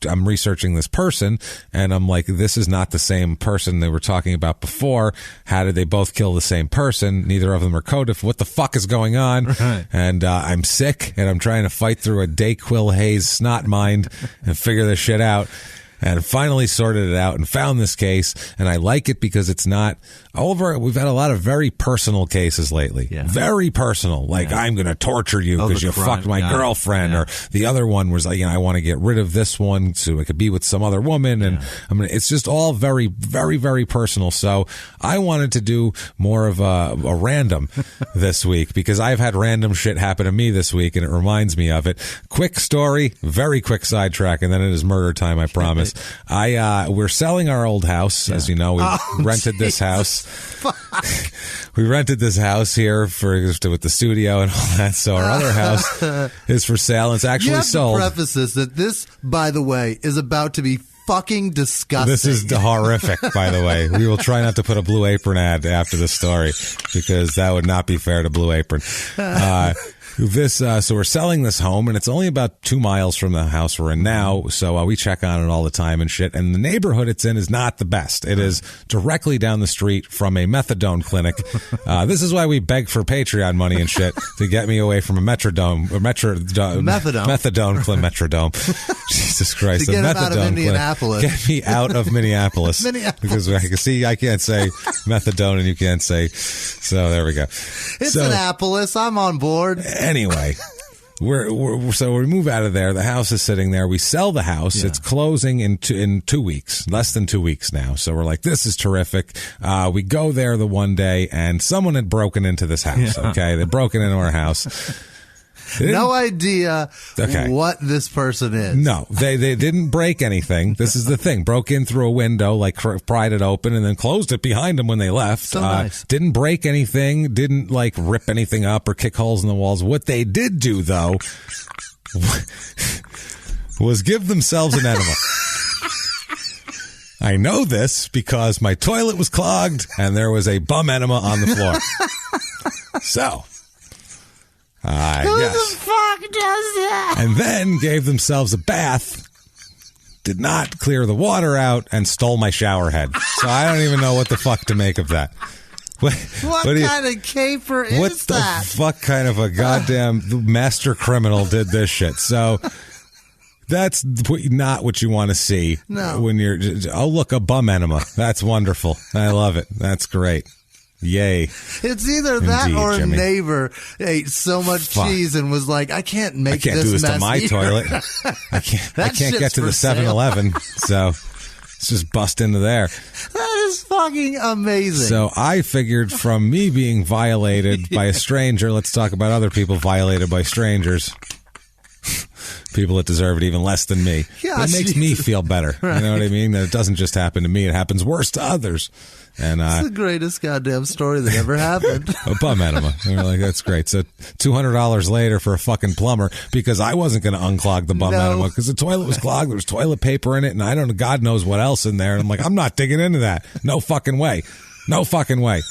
I'm researching this person, and I'm like, this is not the same person they were talking about before. How did they both kill the same person? Neither of them are coded. What the fuck is going on? Right. And I'm sick, and I'm trying to fight through a Dayquil haze snot mind and figure this shit out. And finally sorted it out and found this case, and I like it because it's not over. We've had a lot of very personal cases lately. Very personal. Like, I'm going to torture you because you fucked my girlfriend. Or the other one was like, I want to get rid of this one so it could be with some other woman. And it's just all very, very, very personal. So I wanted to do more of a random this week, because I've had random shit happen to me this week, and it reminds me of it. Quick story, very quick sidetrack, and then it is murder time, I promise. We're selling our old house. As you know, we rented this house. We rented this house here with the studio and all that. So our other house is for sale. It's actually sold. You have to preface this that this, by the way, is about to be fucking disgusting. This is horrific, by the way. We will try not to put a Blue Apron ad after this story, because that would not be fair to Blue Apron. So we're selling this home, and it's only about 2 miles from the house we're in now. So we check on it all the time and shit. And the neighborhood it's in is not the best. It is directly down the street from a methadone clinic. This is why we beg for Patreon money and shit to get me away from a methadone Jesus Christ. To get him out of Indianapolis. Get me out of Minneapolis. Because I can see I can't say methadone and you can't say. So there we go. It's Annapolis. I'm on board. Anyway, so we move out of there. The house is sitting there. We sell the house. It's closing in 2 weeks, less than 2 weeks now. So we're like, this is terrific. We go there the one day, and someone had broken into this house. Okay, they'd broken into our house. No idea what this person is. No, they didn't break anything. This is the thing. Broke in through a window, like pried it open, and then closed it behind them when they left. So nice. Didn't break anything. Didn't like rip anything up or kick holes in the walls. What they did do, though, was give themselves an enema. I know this because my toilet was clogged and there was a bum enema on the floor. So, Who the fuck does that? And then gave themselves a bath, did not clear the water out, and stole my shower head. So I don't even know what the fuck to make of that. What kind of caper is that? What the fuck kind of a goddamn master criminal did this shit? So that's not what you want to see. No. When you're, oh, look, a bum enema. That's wonderful. I love it. That's great. Yay. It's either that Indeed, or Jimmy. a neighbor ate so much cheese and was like, I can't I can't this do this mess to my either. toilet. I can't get to the 7-Eleven. So let's just bust into there. That is fucking amazing. So I figured from me being violated by a stranger, let's talk about other people violated by strangers. People that deserve it even less than me. Yeah, that makes me feel better. Right. You know what I mean? That it doesn't just happen to me. It happens worse to others. And it's the greatest goddamn story that ever happened. a bum enema. And we're like, that's great. So $200 later for a fucking plumber because I wasn't going to unclog the bum enema because the toilet was clogged. There was toilet paper in it, and I don't know, God knows what else in there. And I'm like, I'm not digging into that. No fucking way. No fucking way.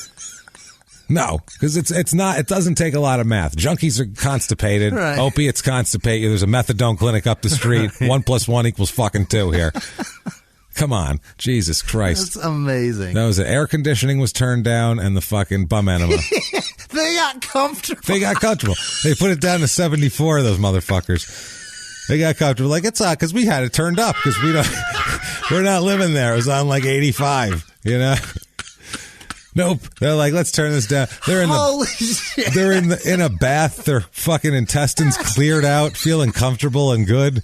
No, because it's not. It doesn't take a lot of math. Junkies are constipated. Right. Opiates constipate you. There's a methadone clinic up the street. 1 + 1 = fucking 2 here. Come on, Jesus Christ! That's amazing. That was it. Air conditioning was turned down, and the fucking bum enema. They got comfortable. They got comfortable. They put it down to 74. Those motherfuckers. They got comfortable. Like it's on because we had it turned up because we don't. We're not living there. It was on like 85. You know. Nope. They're like, let's turn this down. They're in Holy shit. They're in a bath. Their fucking intestines cleared out, feeling comfortable and good.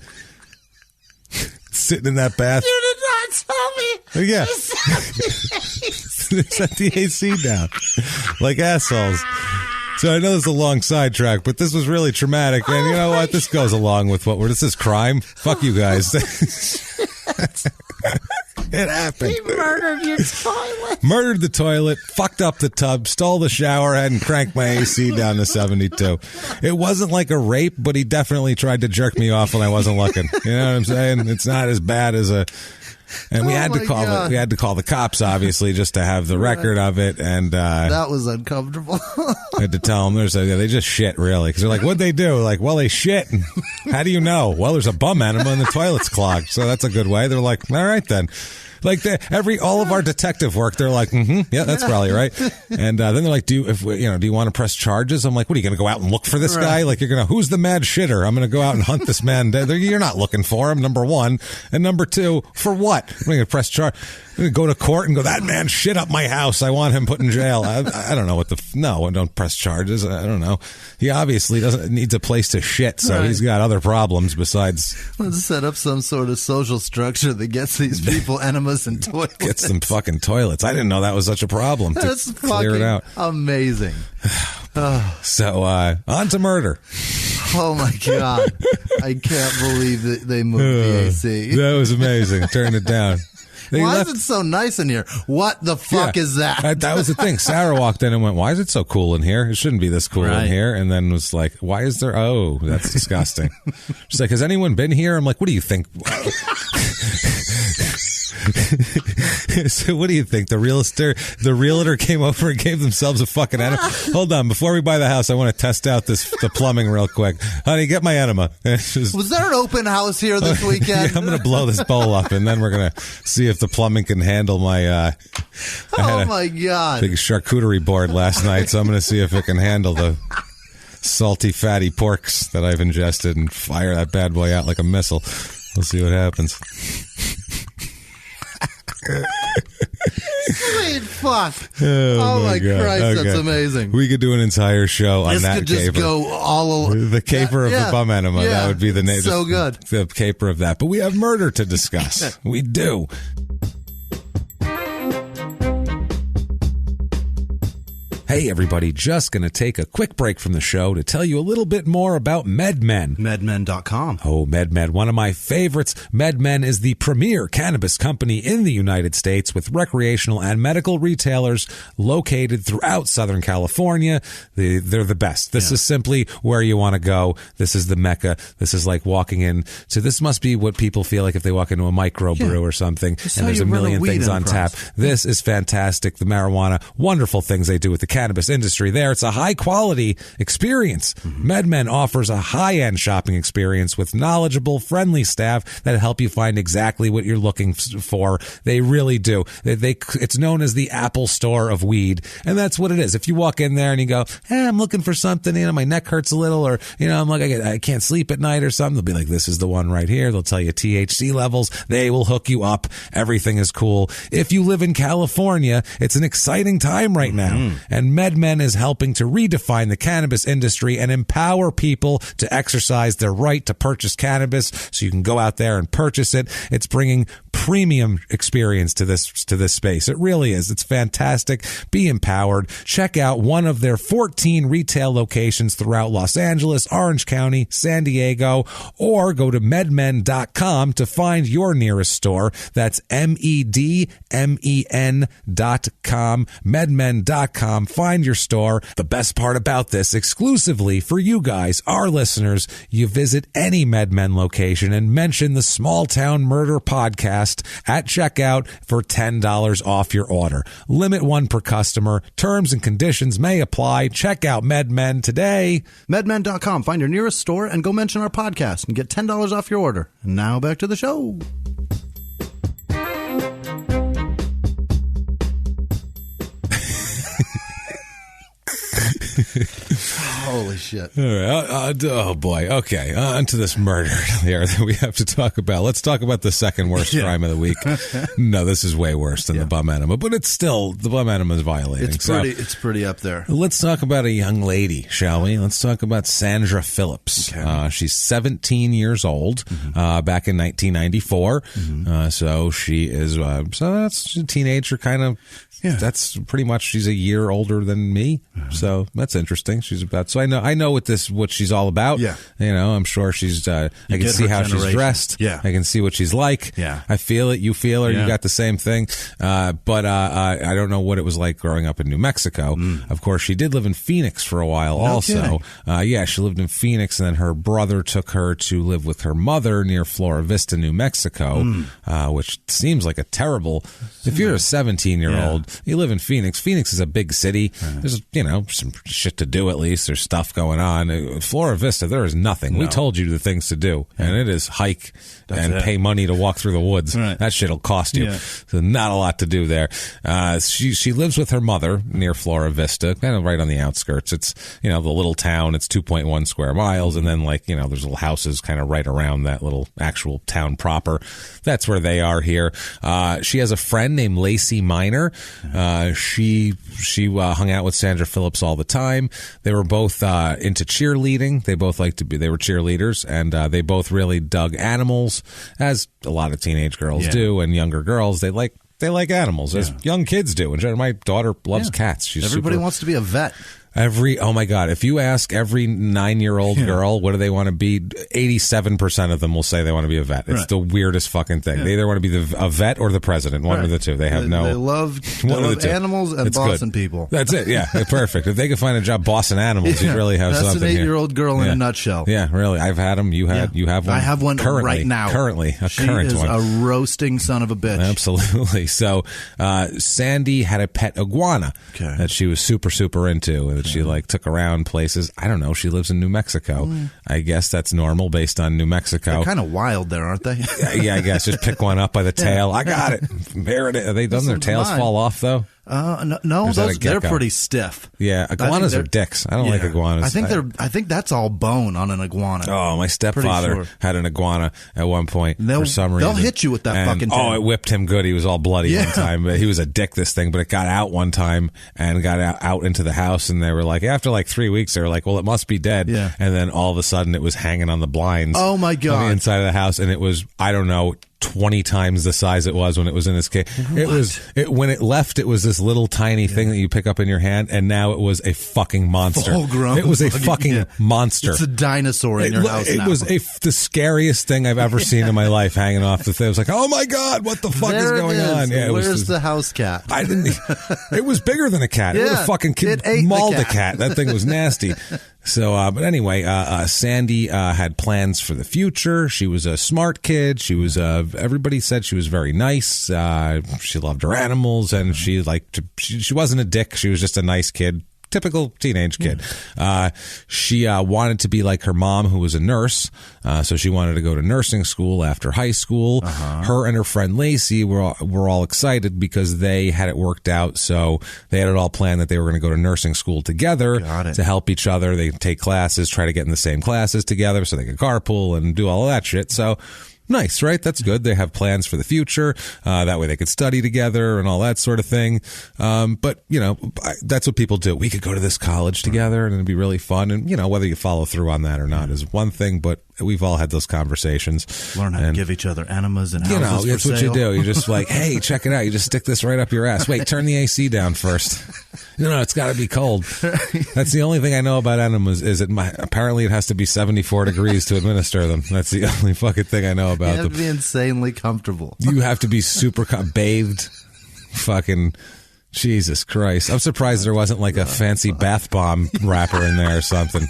Sitting in that bath. You did not tell me. Yeah. They set the AC down like assholes. So I know this is a long sidetrack, but this was really traumatic. And you know what? This goes along with what this is crime. Fuck you guys. It happened. He murdered your toilet. Murdered the toilet, fucked up the tub, stole the shower head, and cranked my AC down to 72. It wasn't like a rape, but he definitely tried to jerk me off when I wasn't looking. You know what I'm saying? It's not as bad as a... And we had to call the cops, obviously, just to have the record of it. And that was uncomfortable. I had to tell them, they just shit, really. Because they're like, what'd they do? Like, well, they shit. And how do you know? Well, there's a bum enema and the toilet's clogged. So that's a good way. They're like, all right, then. Like all of our detective work, they're like, yeah, that's probably right. And then they're like, do you want to press charges? I'm like, what are you going to go out and look for this guy? Like who's the mad shitter? I'm going to go out and hunt this man. You're not looking for him, number one. And number two, for what? I'm going to press charge. I'm going to go to court and go, that man shit up my house. I want him put in jail. I don't know what no, don't press charges. I don't know. He obviously needs a place to shit. So he's got other problems besides. Let's set up some sort of social structure that gets these people enemas and toilets. Gets them fucking toilets. I didn't know that was such a problem. That's clear it out. Amazing. So, on to murder. Oh my God. I can't believe that they moved the AC. That was amazing. Turn it down. Why is it so nice in here? What the fuck is that? That was the thing. Sarah walked in and went, why is it so cool in here? It shouldn't be this cool in here. And then was like, why is there? Oh, that's disgusting. She's like, has anyone been here? I'm like, what do you think? So what do you think? The realtor came over and gave themselves a fucking enema. Hold on, before we buy the house, I want to test out the plumbing real quick. Honey, get my enema. Was there an open house here this weekend? Yeah, I'm going to blow this bowl up, and then we're going to see if the plumbing can handle my. Oh my God! Big charcuterie board last night, so I'm going to see if it can handle the salty, fatty porks that I've ingested and fire that bad boy out like a missile. We'll see what happens. Sweet fuck. Oh my God. Christ, Okay. that's amazing. We could do an entire show on this that could just caper. go all over. The caper of the bum enema. Yeah, that would be the name. so good. The caper of that. But we have murder to discuss. We do. Hey, everybody, just going to take a quick break from the show to tell you a little bit more about MedMen. MedMen.com. Oh, MedMen, one of my favorites. MedMen is the premier cannabis company in the United States with recreational and medical retailers located throughout Southern California. They're the best. This is simply where you want to go. This is the Mecca. This is like walking in to, this must be what people feel like if they walk into a microbrew or something, and there's a million things on tap. This is fantastic. The marijuana, wonderful things they do with the cannabis industry there. It's a high quality experience. MedMen offers a high-end shopping experience with knowledgeable, friendly staff that help you find exactly what you're looking for. They really do. It's known as the Apple Store of weed, and that's what it is. If you walk in there and you go, hey, I'm looking for something, my neck hurts a little, or, I'm like, I can't sleep at night or something, they'll be like, this is the one right here. They'll tell you THC levels. They will hook you up. Everything is cool. If you live in California, it's an exciting time right now. And MedMen is helping to redefine the cannabis industry and empower people to exercise their right to purchase cannabis so you can go out there and purchase it. It's bringing premium experience to this space. It really is. It's fantastic. Be empowered. Check out one of their 14 retail locations throughout Los Angeles, Orange County, San Diego, or go to medmen.com to find your nearest store. That's medmen.com, medmen.com. Find your store. The best part about this, exclusively for you guys, our listeners, you visit any MedMen location and mention the Small Town Murder Podcast at checkout for $10 off your order. Limit one per customer. Terms and conditions may apply. Check out MedMen today. MedMen.com. Find your nearest store and go mention our podcast and get $10 off your order. And now back to the show. Holy shit. All right. Oh, boy. Okay. On to this murder here that we have to talk about. Let's talk about the second worst crime of the week. No, this is way worse than the bum enema, but it's still, the bum enema is violating. It's pretty up there. Let's talk about a young lady, shall we? Let's talk about Sandra Phillips. Okay. She's 17 years old, back in 1994. So she is, so that's a teenager kind of. Yeah. That's pretty much, she's a year older than me. So that's interesting. She's about, so I know what she's all about. Yeah. I'm sure she's, I can see how she's dressed. Yeah. I can see what she's like. Yeah. I feel it. You feel her. Yeah. You got the same thing. But I don't know what it was like growing up in New Mexico. Of course, she did live in Phoenix for a while also. Yeah, she lived in Phoenix, and then her brother took her to live with her mother near Flora Vista, New Mexico, which seems like a terrible, if you're a 17-year-old, you live in Phoenix. Phoenix is a big city. There's, some shit to do at least. There's stuff going on. Flora Vista, there is nothing. No. We told you the things to do, and it is hike and pay money to walk through the woods. Right. That shit'll cost you. Yeah. So not a lot to do there. She lives with her mother near Flora Vista, kind of right on the outskirts. It's, the little town. It's 2.1 square miles, and then there's little houses kind of right around that little actual town proper. That's where they are here. She has a friend named Lacey Minor. She hung out with Sandra Phillips all the time. They were both into cheerleading. They both they were cheerleaders, and they both really dug animals, as a lot of teenage girls do, and younger girls. They like animals, as young kids do. And my daughter loves cats. Everybody wants to be a vet. Oh my God, if you ask every 9-year-old girl what do they want to be, 87% of them will say they want to be a vet. It's the weirdest fucking thing. They either want to be a vet or the president, one of the two. They have They love animals and bossing people. That's it, yeah, perfect. If they could find a job bossing animals, you'd really have something here. That's an 8-year-old girl in a nutshell. Yeah, really. I've had them. You have one. I have one right now. Currently, she is a roasting son of a bitch. Absolutely. So, Sandy had a pet iguana that she was super, super into, and that she took around places. I don't know. She lives in New Mexico. I guess that's normal based on New Mexico. They're kind of wild there, aren't they? Yeah, I guess. Just pick one up by the tail. I got it. There it is. Are they done? Their tails fall off though? No, they're pretty stiff. Yeah, iguanas are dicks. I don't like iguanas. I think that's all bone on an iguana. Oh, my stepfather had an iguana at one point for some reason. They'll hit you with that fucking tail. Oh, it whipped him good. He was all bloody one time. He was a dick, this thing, but it got out one time and got out into the house, and they were like, after 3 weeks, they were like, well, it must be dead. Yeah. And then all of a sudden it was hanging on the blinds. Oh my God. On the inside of the house, and it was, I don't know, 20 times the size it was when it was in its cage. When it left, it was this little tiny thing that you pick up in your hand, and now it was a fucking monster. Full-grown. It was a fucking monster. It's a dinosaur in your house now. It was the scariest thing I've ever seen in my life hanging off the thing. I was like, oh my God, what the fuck is going on? Yeah, Where's the house cat? I didn't. It was bigger than a cat. It was a fucking kid mauled a cat. That thing was nasty. So, but anyway, Sandy had plans for the future. She was a smart kid. She was everybody said she was very nice. She loved her animals, and she wasn't a dick. She was just a nice kid. Typical teenage kid. She wanted to be like her mom, who was a nurse. So she wanted to go to nursing school after high school. Her and her friend Lacey were all excited because they had it worked out. So they had it all planned that they were going to go to nursing school together to help each other. They take classes, try to get in the same classes together so they could carpool and do all of that shit. So nice, right? That's good. They have plans for the future. That way they could study together and all that sort of thing. But, that's what people do. We could go to this college together and it'd be really fun. And, whether you follow through on that or not is one thing, but we've all had those conversations. Learn how to give each other enemas and houses for that's sale. What you do. You're just like, hey, check it out. You just stick this right up your ass. Wait, turn the AC down first. No, it's got to be cold. That's the only thing I know about enemas is apparently it has to be 74 degrees to administer them. That's the only fucking thing I know about them. You have to be insanely comfortable. You have to be super bathed. Fucking Jesus Christ. I'm surprised there wasn't like a fancy bath bomb wrapper in there or something.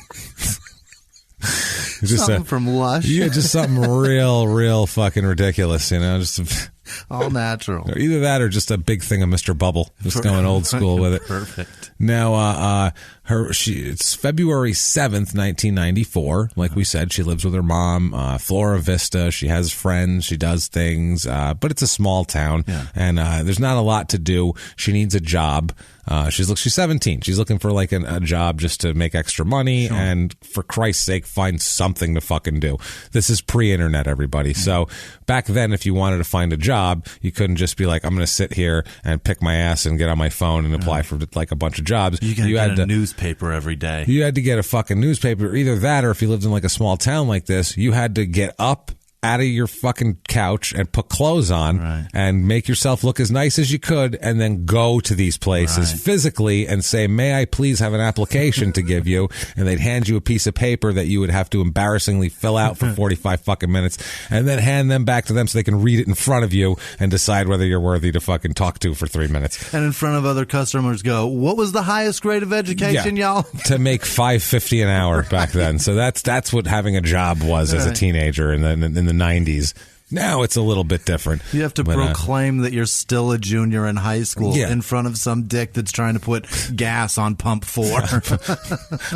Just something from Lush. Yeah, just something real fucking ridiculous, just all natural. Either that or just a big thing of Mr. Bubble. Just going old school with it. Perfect. Now, it's February 7th, 1994. Like we said, she lives with her mom, Flora Vista. She has friends. She does things, but it's a small town, and there's not a lot to do. She needs a job. She's 17. She's looking for like a job just to make extra money, and for Christ's sake, find something to fucking do. This is pre-internet, everybody. So back then, if you wanted to find a job, you couldn't just be like, I'm going to sit here and pick my ass and get on my phone and apply for like a bunch of jobs. You had a newspaper every day. You had to get a fucking newspaper. Either that, or if you lived in like a small town like this, you had to get up out of your fucking couch and put clothes on and make yourself look as nice as you could, and then go to these places physically and say, may I please have an application to give you? And they'd hand you a piece of paper that you would have to embarrassingly fill out for 45 fucking minutes, and then hand them back to them so they can read it in front of you and decide whether you're worthy to fucking talk to for 3 minutes. And in front of other customers go, what was the highest grade of education, y'all? To make $5.50 an hour back then. So that's what having a job was as a teenager in the 90s. Now it's a little bit different. You have to proclaim that you're still a junior in high school in front of some dick that's trying to put gas on pump 4.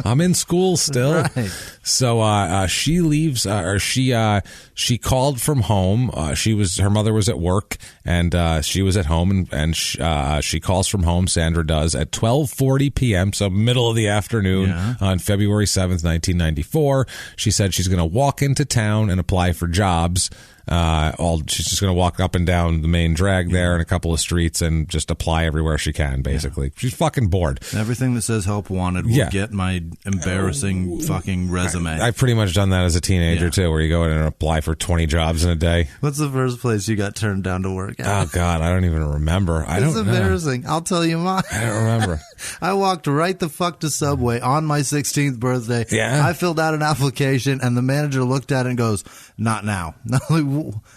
I'm in school still. Right. So she leaves, she called from home. Her mother was at work, and she was at home, and she calls from home, Sandra does, at 12:40 p.m., so middle of the afternoon on February 7th, 1994. She said she's going to walk into town and apply for jobs. She's just going to walk up and down the main drag there and a couple of streets and just apply everywhere she can, basically. She's fucking bored. Everything that says help wanted will get my embarrassing fucking resume. I've pretty much done that as a teenager, too, where you go in and apply for 20 jobs in a day. What's the first place you got turned down to work at? Oh, God, I don't even remember. It's embarrassing. I'll tell you mine. I don't remember. I walked right the fuck to Subway on my 16th birthday. Yeah. I filled out an application, and the manager looked at it and goes, not now.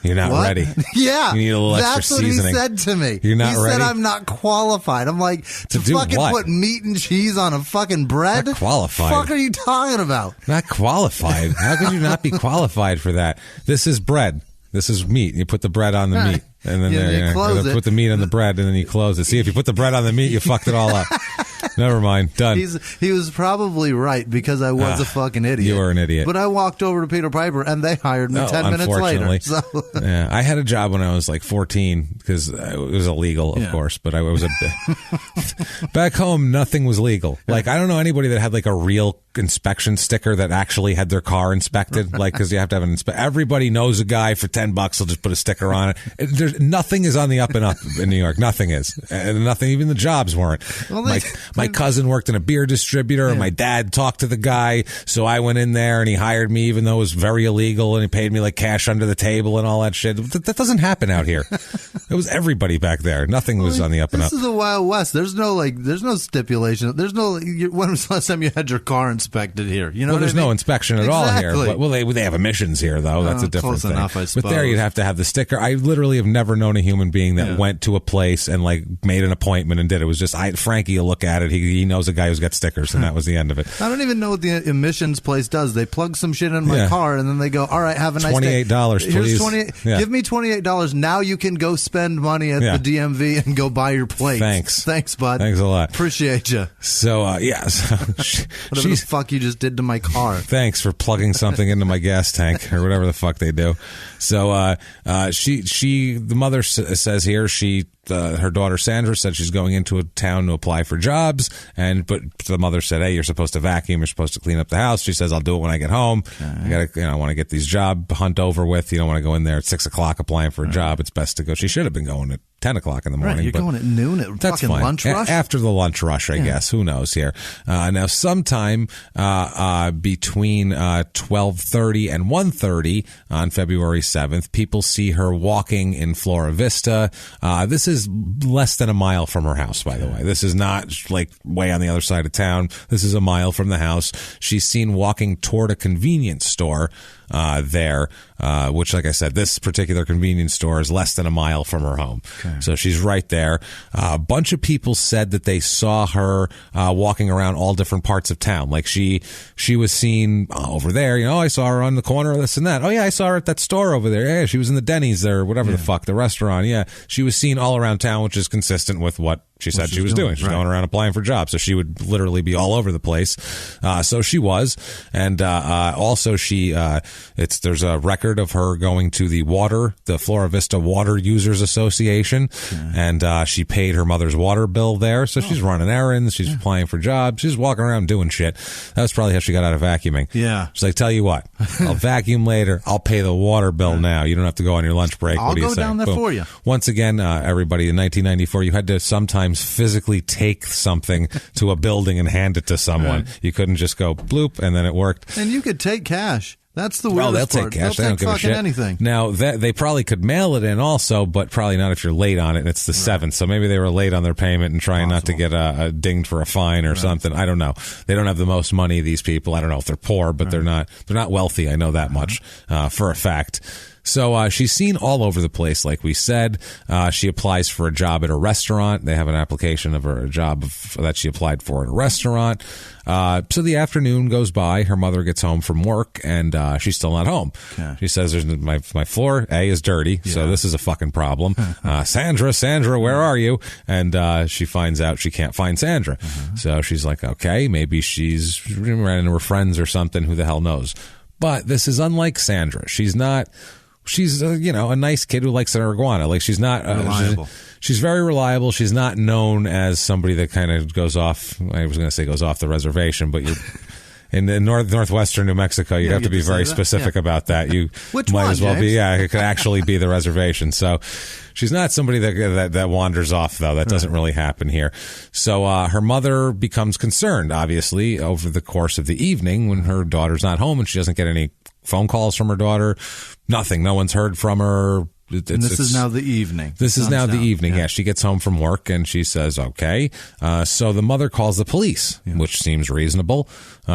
You're not ready. Yeah. You need a little extra seasoning. That's what he said to me. You're not ready? He said I'm not qualified. I'm like, to fucking put meat and cheese on a fucking bread? Not qualified. What the fuck are you talking about? Not qualified. How could you not be qualified for that? This is bread. This is meat. You put the bread on the meat. And then you put the meat on the bread, and then you close it. See, if you put the bread on the meat, you fucked it all up. Never mind. Done. He was probably right, because I was a fucking idiot. You were an idiot. But I walked over to Peter Piper, and they hired me 10 minutes later. So. Yeah, I had a job when I was like 14, because it was illegal, of course. But I was back home. Nothing was legal. Like, I don't know anybody that had like a real inspection sticker that actually had their car inspected, like, because you have to have an everybody knows a guy for $10 will just put a sticker on it. There's nothing is on the up and up in New York. Nothing is, and nothing. Even the jobs weren't. Well, my cousin worked in a beer distributor, and my dad talked to the guy, so I went in there and he hired me, even though it was very illegal, and he paid me like cash under the table and all that shit. That doesn't happen out here. It was everybody back there. Nothing was on the up and up. This is the Wild West. There's no stipulation. There's no. When was the last time you had your car inspected here? You know, well, there's no inspection at all here. But, well, they have emissions here though. That's a different thing. Enough, I suppose. But there you'd have to have the sticker. I literally have never known a human being that went to a place and like made an appointment and did it. It was just Frankie will look at it. He knows a guy who's got stickers, and that was the end of it. I don't even know what the emissions place does. They plug some shit in my car, and then they go, "All right, have a nice day. $28, please. Give me $28. Now you can go spend money at the DMV and go buy your plates. Thanks, bud. Thanks a lot. Appreciate you. So whatever the fuck you just did to my car. Thanks for plugging something into my gas tank or whatever the fuck they do. So the mother says here her daughter Sandra said she's going into a town to apply for jobs, but the mother said, "Hey, you're supposed to vacuum. You're supposed to clean up the house." She says, "I'll do it when I get home. I want to get these job hunt over with. You don't want to go in there at 6:00 applying for a job. It's best to go." She should have been going at 10:00 in the morning. Right, you're going at noon at that's fucking fine. lunch rush? After the lunch rush, I guess. Who knows here? Now, sometime between 12:30 and 1:30 on February 7th, people see her walking in Flora Vista. This is less than a mile from her house, by the way. This is not like way on the other side of town. This is a mile from the house. She's seen walking toward a convenience store there, which, like I said, this particular convenience store is less than a mile from her home. Okay. So she's right there. A bunch of people said that they saw her walking around all different parts of town. Like she was seen over there. I saw her on the corner of this and that. Oh, yeah, I saw her at that store over there. Yeah, she was in the Denny's there, or whatever the fuck, the restaurant. Yeah, she was seen all around town, which is consistent with what she said she was doing. She's going around applying for jobs, so she would literally be all over the place. So she was, and also there's a record of her going to the Flora Vista Water Users Association, and she paid her mother's water bill there. So she's running errands, she's applying for jobs, she's walking around doing shit. That's probably how she got out of vacuuming. Yeah, she's like, "Tell you what, I'll vacuum later. I'll pay the water bill now. You don't have to go on your lunch break. I'll go down there for you." Once again, everybody, in 1994, you had to sometimes physically take something to a building and hand it to someone. Right. You couldn't just go bloop and then it worked. And you could take cash. That's the weirdest they'll part. Take cash. They'll they don't take give a shit. Anything. Now, they probably could mail it in also, but probably not if you're late on it. And it's the 7th, so maybe they were late on their payment and trying not to get dinged for a fine or something. I don't know. They don't have the most money, these people. I don't know if they're poor, but they're not wealthy. I know that much for a fact. So she's seen all over the place, like we said. She applies for a job at a restaurant. They have an application of a job that she applied for at a restaurant. So the afternoon goes by. Her mother gets home from work, and she's still not home. Okay. She says, my floor, A, is dirty, so this is a fucking problem. Sandra, where are you? And she finds out she can't find Sandra. So she's like, okay, maybe she's ran into her friends or something. Who the hell knows? But this is unlike Sandra. She's a nice kid who likes an iguana. Like, she's not reliable. She's very reliable. She's not known as somebody that kind of goes off. I was going to say goes off the reservation, but you're in the northwestern New Mexico. You have to be very specific about that. You might as well be. Yeah, it could actually be the reservation. So she's not somebody that wanders off, though. That doesn't really happen here. So her mother becomes concerned, obviously, over the course of the evening when her daughter's not home and she doesn't get any phone calls from her daughter. Nothing. No one's heard from her. This is now the evening. This is now the evening. Yeah, she gets home from work and she says, okay. So the mother calls the police, which seems reasonable.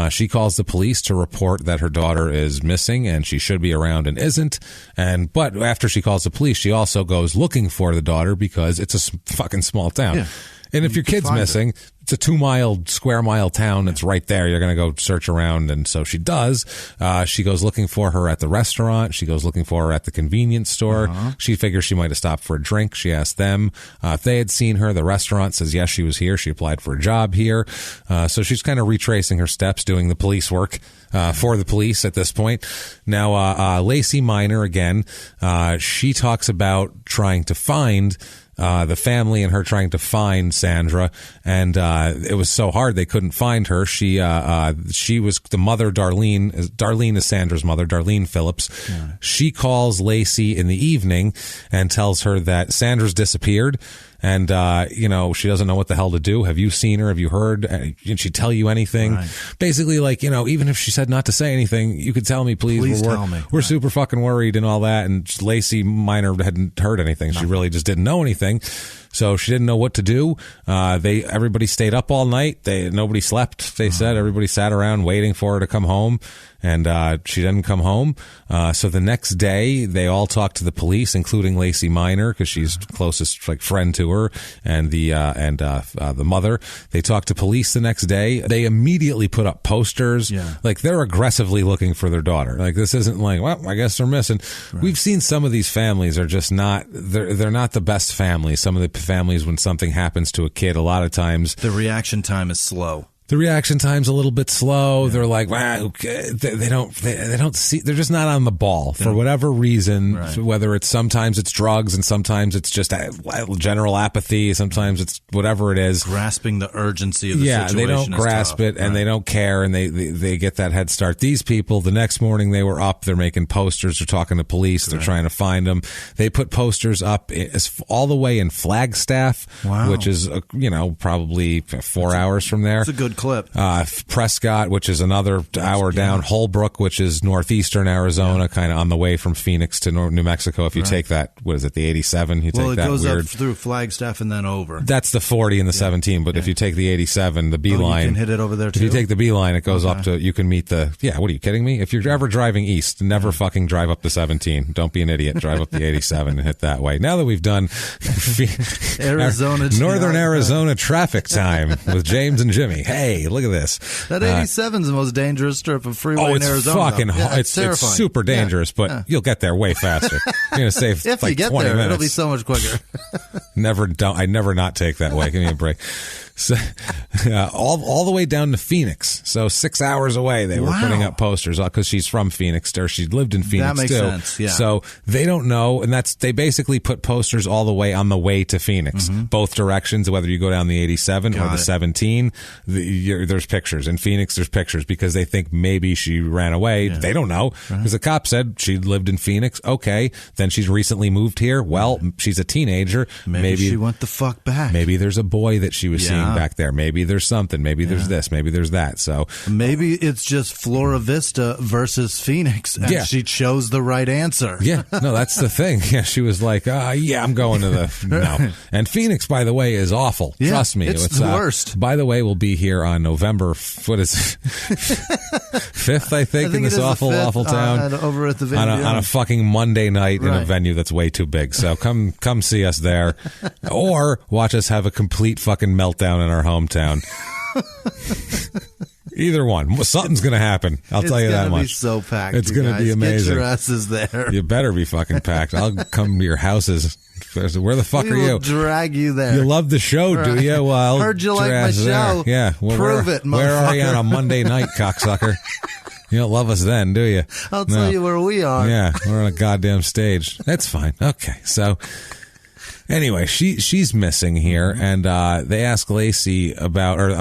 She calls the police to report that her daughter is missing and she should be around and isn't. But after she calls the police, she also goes looking for the daughter because it's a fucking small town. Yeah. And if your kid's missing, it's a 2 square mile town. It's right there. You're going to go search around. And so she does. She goes looking for her at the restaurant. She goes looking for her at the convenience store. She figures she might have stopped for a drink. She asked them if they had seen her. The restaurant says, yes, she was here. She applied for a job here. So she's kind of retracing her steps, doing the police work for the police at this point. Now, Lacey Minor, again, she talks about trying to find the family and her trying to find Sandra. And it was so hard they couldn't find her. She was the mother, Darlene is Sandra's mother, Darlene Phillips. Yeah. She calls Lacey in the evening and tells her that Sandra's disappeared. And, she doesn't know what the hell to do. Have you seen her? Have you heard? Did she tell you anything? Right. Basically, like, even if she said not to say anything, you could tell me, please. Please tell me. We're super fucking worried and all that. And Lacey Minor hadn't heard anything. Nothing. She really just didn't know anything. So she didn't know what to do. Everybody stayed up all night. Nobody slept. They said everybody sat around waiting for her to come home, and she didn't come home. So the next day, they all talked to the police, including Lacey Minor, because she's closest friend to her, and the mother. They talked to police the next day. They immediately put up posters. Yeah. Like, they're aggressively looking for their daughter. Like, this isn't like, well, I guess they're missing. Right. We've seen some of these families are just not. They're not the best families. Some of the families, when something happens to a kid, a lot of times the reaction time is slow. The reaction time's a little bit slow. Yeah. They're like, wow, they don't see, they're just not on the ball for whatever reason, right. Whether it's sometimes it's drugs and sometimes it's just general apathy. Sometimes it's whatever it is. Grasping the urgency of the situation. Yeah, they don't grasp it and they don't care and they get that head start. These people, the next morning they were up, they're making posters, they're talking to police, they're trying to find them. They put posters up all the way in Flagstaff, which is, probably 4 hours from there. It's a good clip. Prescott, which is another hour down. Holbrook, which is northeastern Arizona, kind of on the way from Phoenix to New Mexico. If you take that, what is it, the 87? You take that goes up through Flagstaff and then over. That's the 40 and the 17, but if you take the 87, the B line. You can hit it over there too? If you take the B line, it goes up to, you can meet what are you kidding me? If you're ever driving east, never fucking drive up the 17. Don't be an idiot. Drive up the 87 and hit that way. Now that we've done Northern Arizona traffic time with James and Jimmie. Hey, look at this. That 87 is the most dangerous strip of freeway in Arizona. It's super dangerous, but you'll get there way faster. You're going to save if you get 20 there, minutes. It'll be so much quicker. I never not take that way. Give me a break. So, all the way down to Phoenix. So 6 hours away, they were putting up posters because she's from Phoenix, or she lived in Phoenix. That makes too. sense. Yeah. So they don't know, and they basically put posters all the way on the way to Phoenix, both directions. Whether you go down the 87 or the 17, there's pictures. In Phoenix, there's pictures because they think maybe she ran away. Yeah. They don't know because the cop said she lived in Phoenix. Okay, then she's recently moved here. Well, she's a teenager. Maybe she went the fuck back. Maybe there's a boy that she was seeing back there. Maybe there's something. Maybe there's this. Maybe there's that. So maybe it's just Flora Vista versus Phoenix, and she chose the right answer. Yeah, no, that's the thing. Yeah, she was like, I'm going to the no. And Phoenix, by the way, is awful. Yeah, trust me, it's the worst. By the way, we'll be here on November 5th, I think in this awful town over at the venue on a fucking Monday night in a venue that's way too big. So come see us there, or watch us have a complete fucking meltdown in our hometown. Either one. Something's going to happen. I'll tell you that much. It's going to be so packed. It's going to be amazing. Get your asses there. You better be fucking packed. I'll come to your houses. Where the fuck are you? We'll drag you there. You love the show, do you? Well, heard you like my show. There. Yeah. Well, prove it, motherfucker. Where are you on a Monday night, cocksucker? You don't love us then, do you? I'll tell you where we are. Yeah, we're on a goddamn stage. That's fine. Okay, so anyway, she's missing here, and they ask Lacey about,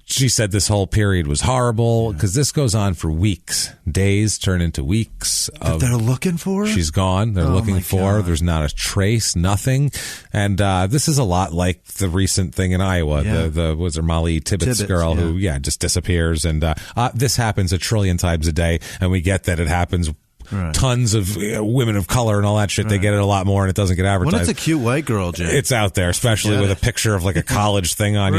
she said this whole period was horrible because this goes on for weeks. Days turn into weeks. They're looking for her? She's gone. They're looking for her. There's not a trace, nothing. And this is a lot like the recent thing in Iowa. The was there Molly Tibbetts girl who just disappears. And this happens a trillion times a day, and we get that it happens. Right. Tons of women of color and all that shit. They get it a lot more, and it doesn't get advertised. When it's a cute white girl, Jay, it's out there, especially with a picture of like a college thing on.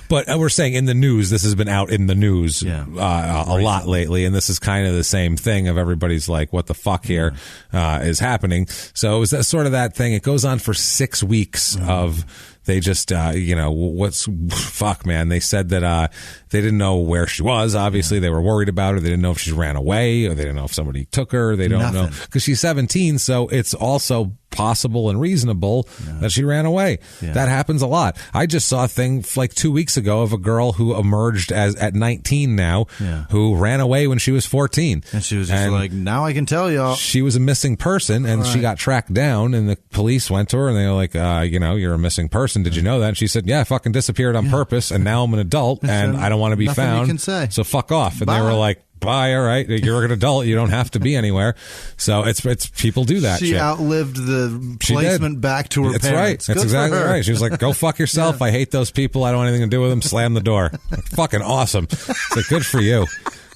But we're saying in the news, this has been out in the news a lot lately, and this is kind of the same thing. Of everybody's like, "What the fuck here is happening?" So it was sort of that thing. It goes on for 6 weeks of. They just, fuck, man. They said that they didn't know where she was. Obviously, they were worried about her. They didn't know if she ran away, or they didn't know if somebody took her. They don't know because she's 17. So it's also possible and reasonable that she ran away. That happens a lot. I just saw a thing like 2 weeks ago of a girl who emerged as at 19 now, who ran away when she was 14. And she was just like, now I can tell y'all. She was a missing person, and she got tracked down, and the police went to her, and they were like, you're a missing person. Did you know that? And she said, yeah, I fucking disappeared on purpose, and now I'm an adult, and I don't want to be found. You can say. So fuck off. And Bye. they were like, bye, all right, you're an adult, you don't have to be anywhere. So it's people do that. She outlived the placement back to her That's parents. Right. That's exactly right. She was like, go fuck yourself. I hate those people. I don't want anything to do with them. Slam the door. Fucking awesome. It's like, good for you.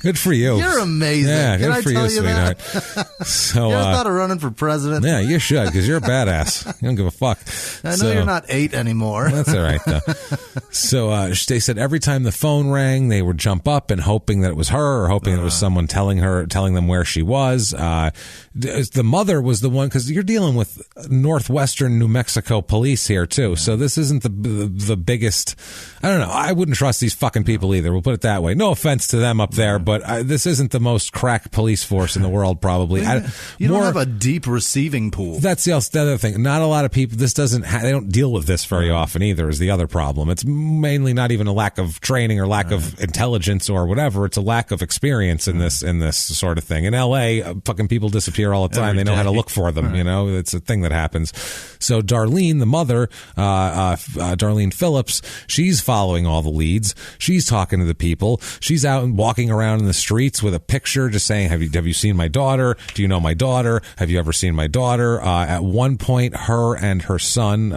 Good for you. You're amazing. Yeah, Can good I for tell you, sweetheart? So, you ever thought of running for president? Yeah, you should, because you're a badass. You don't give a fuck. I know you're not 8 anymore. That's all right, though. So they said every time the phone rang, they would jump up and hoping that it was her or hoping it was someone telling them where she was. The mother was the one, because you're dealing with northwestern New Mexico police here, too. So this isn't the biggest. I don't know. I wouldn't trust these fucking people either. We'll put it that way. No offense to them up there, but this isn't the most crack police force in the world, probably. You don't have a deep receiving pool. That's the other thing. Not a lot of people. This doesn't. They don't deal with this very often either. Is the other problem. It's mainly not even a lack of training or lack of intelligence or whatever. It's a lack of experience in this sort of thing. In L.A., fucking people disappear all the time. They know how to look for them. You know, it's a thing that happens. So Darlene, the mother, Darlene Phillips, she's following all the leads. She's talking to the people. She's out and walking around in the streets with a picture, just saying, "Have you seen my daughter? Do you know my daughter? Have you ever seen my daughter?" At one point, her and her son,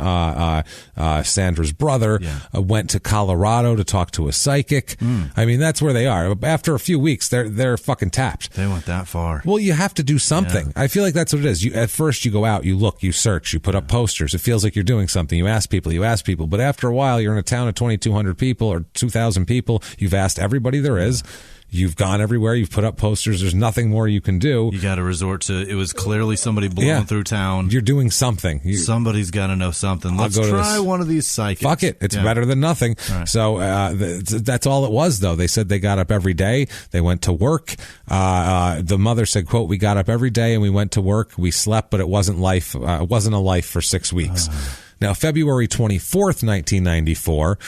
Sandra's brother, went to Colorado to talk to a psychic. I mean, that's where they are. After a few weeks, they're fucking tapped. They went that far. Well, you have to do something. Yeah. I feel like that's what it is. At first, you go out, you look, you search, you put up posters. It feels like you're doing something. You ask people. But after a while, you're in a town of 2,200 people or 2,000 people. You've asked everybody there is. You've gone everywhere. You've put up posters. There's nothing more you can do. You got to resort to, it was clearly somebody blowing through town. You're doing something. Somebody's got to know something. Let's try one of these psychics. Fuck it. It's better than nothing. Right. So that's all it was, though. They said they got up every day. They went to work. The mother said, quote, "We got up every day and we went to work. We slept, but it wasn't life. It wasn't a life for 6 weeks." Now, February 24th, 1994,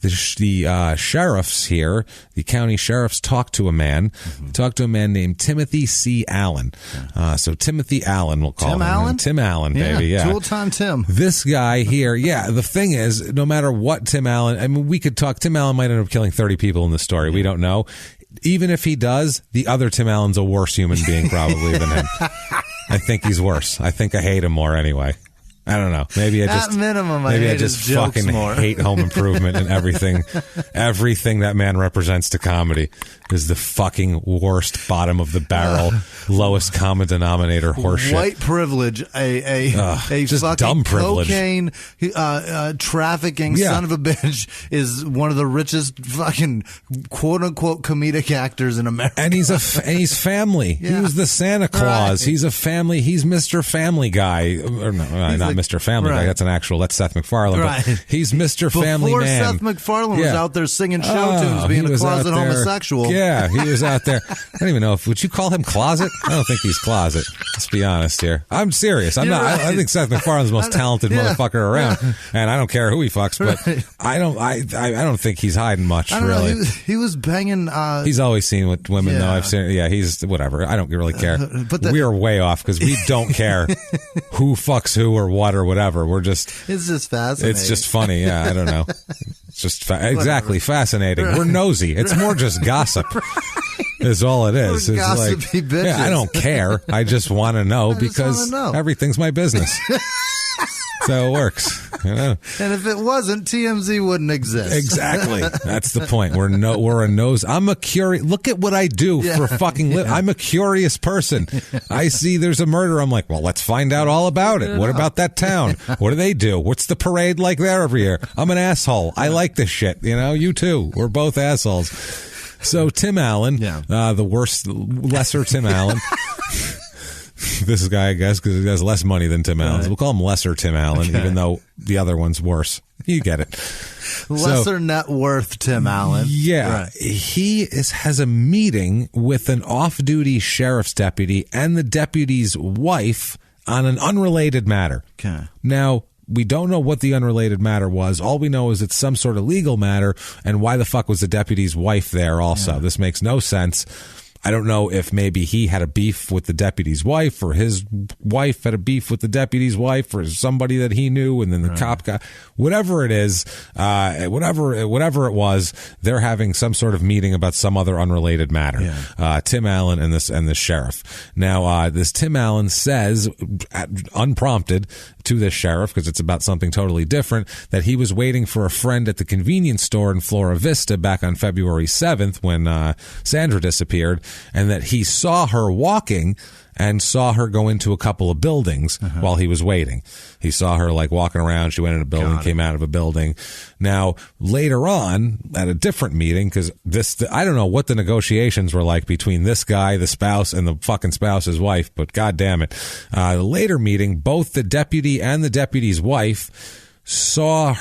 the sheriffs here, the county sheriffs, talked to a man named Timothy C. Allen. So Timothy Allen, we'll call him. Allen? Tim Allen, baby. Yeah. Tool-time Tim. This guy here, the thing is, no matter what Tim Allen, I mean, we could talk, Tim Allen might end up killing 30 people in the story. We don't know. Even if he does, the other Tim Allen's a worse human being probably than him. I think he's worse. I think I hate him more anyway. I don't know. Maybe I just fucking hate Home Improvement and everything that man represents to comedy is the fucking worst bottom of the barrel, lowest common denominator horseshit. White privilege, a just fucking dumb privilege. Cocaine trafficking son of a bitch is one of the richest fucking quote unquote comedic actors in America. And he's family. He was the Santa Claus. Right. He's a family. He's Mr. Family Guy. Or no, not Mr. Family Guy. That's That's Seth MacFarlane. Right. But he's Mr. Family Before Man. Seth MacFarlane was out there singing show tunes, being a closet homosexual. Yeah, he was out there. I don't even know would you call him closet? I don't think he's closet. Let's be honest here. I'm serious. I'm not. Right. I think Seth MacFarlane's the most talented motherfucker around, and I don't care who he fucks. But I don't think he's hiding much. Really, he was banging. He's always seen with women though. I've seen. Yeah, he's whatever. I don't really care. But we're way off because we don't care who fucks who or what or whatever. We're just. It's just fascinating. It's just funny. Yeah, I don't know. It's just exactly fascinating. Right. We're nosy. It's more just gossip. Is all it is. It's gossipy bitches. Yeah, I don't care. I just want to know because everything's my business. So it works. You know? And if it wasn't, TMZ wouldn't exist. Exactly. That's the point. We're a nose. I'm a curious. Look at what I do for fucking I'm a curious person. I see there's a murder. I'm like, well, let's find out all about it. What about that town? What do they do? What's the parade like there every year? I'm an asshole. I like this shit. You know, you too. We're both assholes. So Tim Allen, the lesser Tim Allen. This guy, I guess, because he has less money than Tim Allen. So we'll call him lesser Tim Allen, even though the other one's worse. You get it. Lesser net worth Tim Allen. Yeah. Right. He has a meeting with an off-duty sheriff's deputy and the deputy's wife on an unrelated matter. Okay. Now, we don't know what the unrelated matter was. All we know is it's some sort of legal matter, and why the fuck was the deputy's wife there also? Yeah. This makes no sense. I don't know if maybe he had a beef with the deputy's wife, or his wife had a beef with the deputy's wife, or somebody that he knew, and then the cop got whatever it is, whatever it was. They're having some sort of meeting about some other unrelated matter. Yeah. Tim Allen and the sheriff. Now, this Tim Allen says, unprompted, to this sheriff, because it's about something totally different, that he was waiting for a friend at the convenience store in Flora Vista back on February 7th when Sandra disappeared, and that he saw her walking and saw her go into a couple of buildings while he was waiting. He saw her like walking around. She went in a building, came out of a building. Now, later on, at a different meeting, because I don't know what the negotiations were like between this guy, the spouse, and the fucking spouse's wife, but god damn it. The later meeting, both the deputy and the deputy's wife saw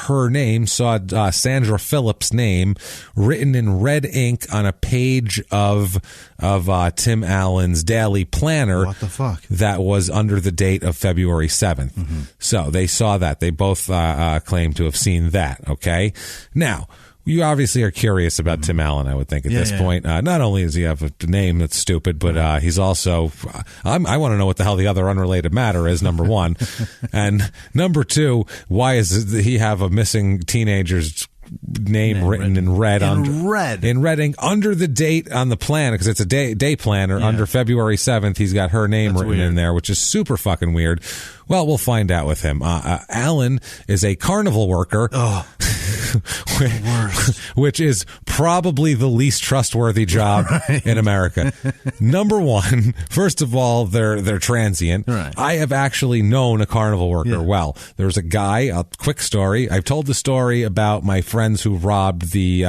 Sandra Phillips' name written in red ink on a page of Tim Allen's daily planner. What the fuck? That was under the date of February 7th. Mm-hmm. So they saw that. They both claim to have seen that. Okay. Now, you obviously are curious about Tim Allen, I would think, at this point. Not only does he have a name that's stupid, but he's also... I want to know what the hell the other unrelated matter is, number one. And number two, why does he have a missing teenager's name written in red ink under the date on the plan, because it's a day planner. Under February 7th, he's got her name written in there, which is super fucking weird. Well, we'll find out with him. Allen is a carnival worker. Oh. Which is probably the least trustworthy job in America. Number one, first of all, they're transient. Right. I have actually known a carnival worker well. There's a guy, a quick story. I've told the story about my friends who robbed the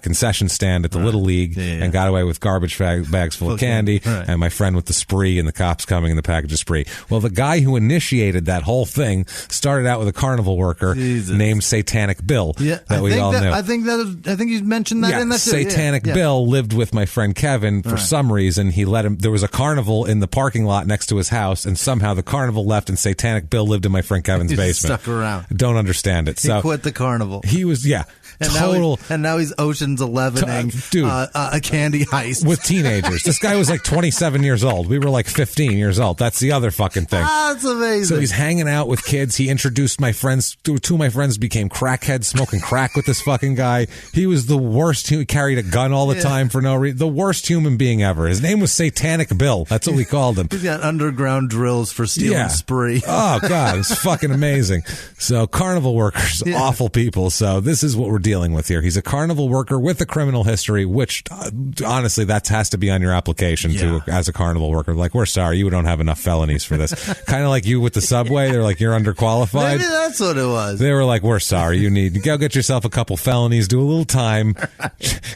concession stand at the Little League and got away with garbage bags full of candy, and my friend with the spree and the cops coming in the package of spree. Well, the guy who initiated that whole thing started out with a carnival worker named Satanic Bill that we all knew. I think you mentioned that in that too. Satanic Bill lived with my friend Kevin for some reason. He let him. There was a carnival in the parking lot next to his house, and somehow the carnival left, and Satanic Bill lived in my friend Kevin's basement. Stuck around. Don't understand it. He quit the carnival. He was And total. Now he's Ocean's 11ing dude, a candy heist with teenagers. This guy was like 27 years old. We were like 15 years old. That's the other fucking thing. That's amazing. So he's hanging out with kids. He introduced my friends. Two of my friends became crackheads, smoking crack with this fucking guy. He was the worst. He carried a gun all the time for no reason. The worst human being ever. His name was Satanic Bill. That's what we called him. He's got underground drills for stealing spree. Oh, God. It's fucking amazing. So carnival workers, awful people. So this is what we're dealing with here. He's a carnival worker with a criminal history, which honestly, that has to be on your application too, as a carnival worker. Like, we're sorry, you don't have enough felonies for this. Kind of like you with the subway. They're like, you're underqualified. Maybe that's what it was. They were like, we're sorry, you need to go get yourself a couple felonies, do a little time,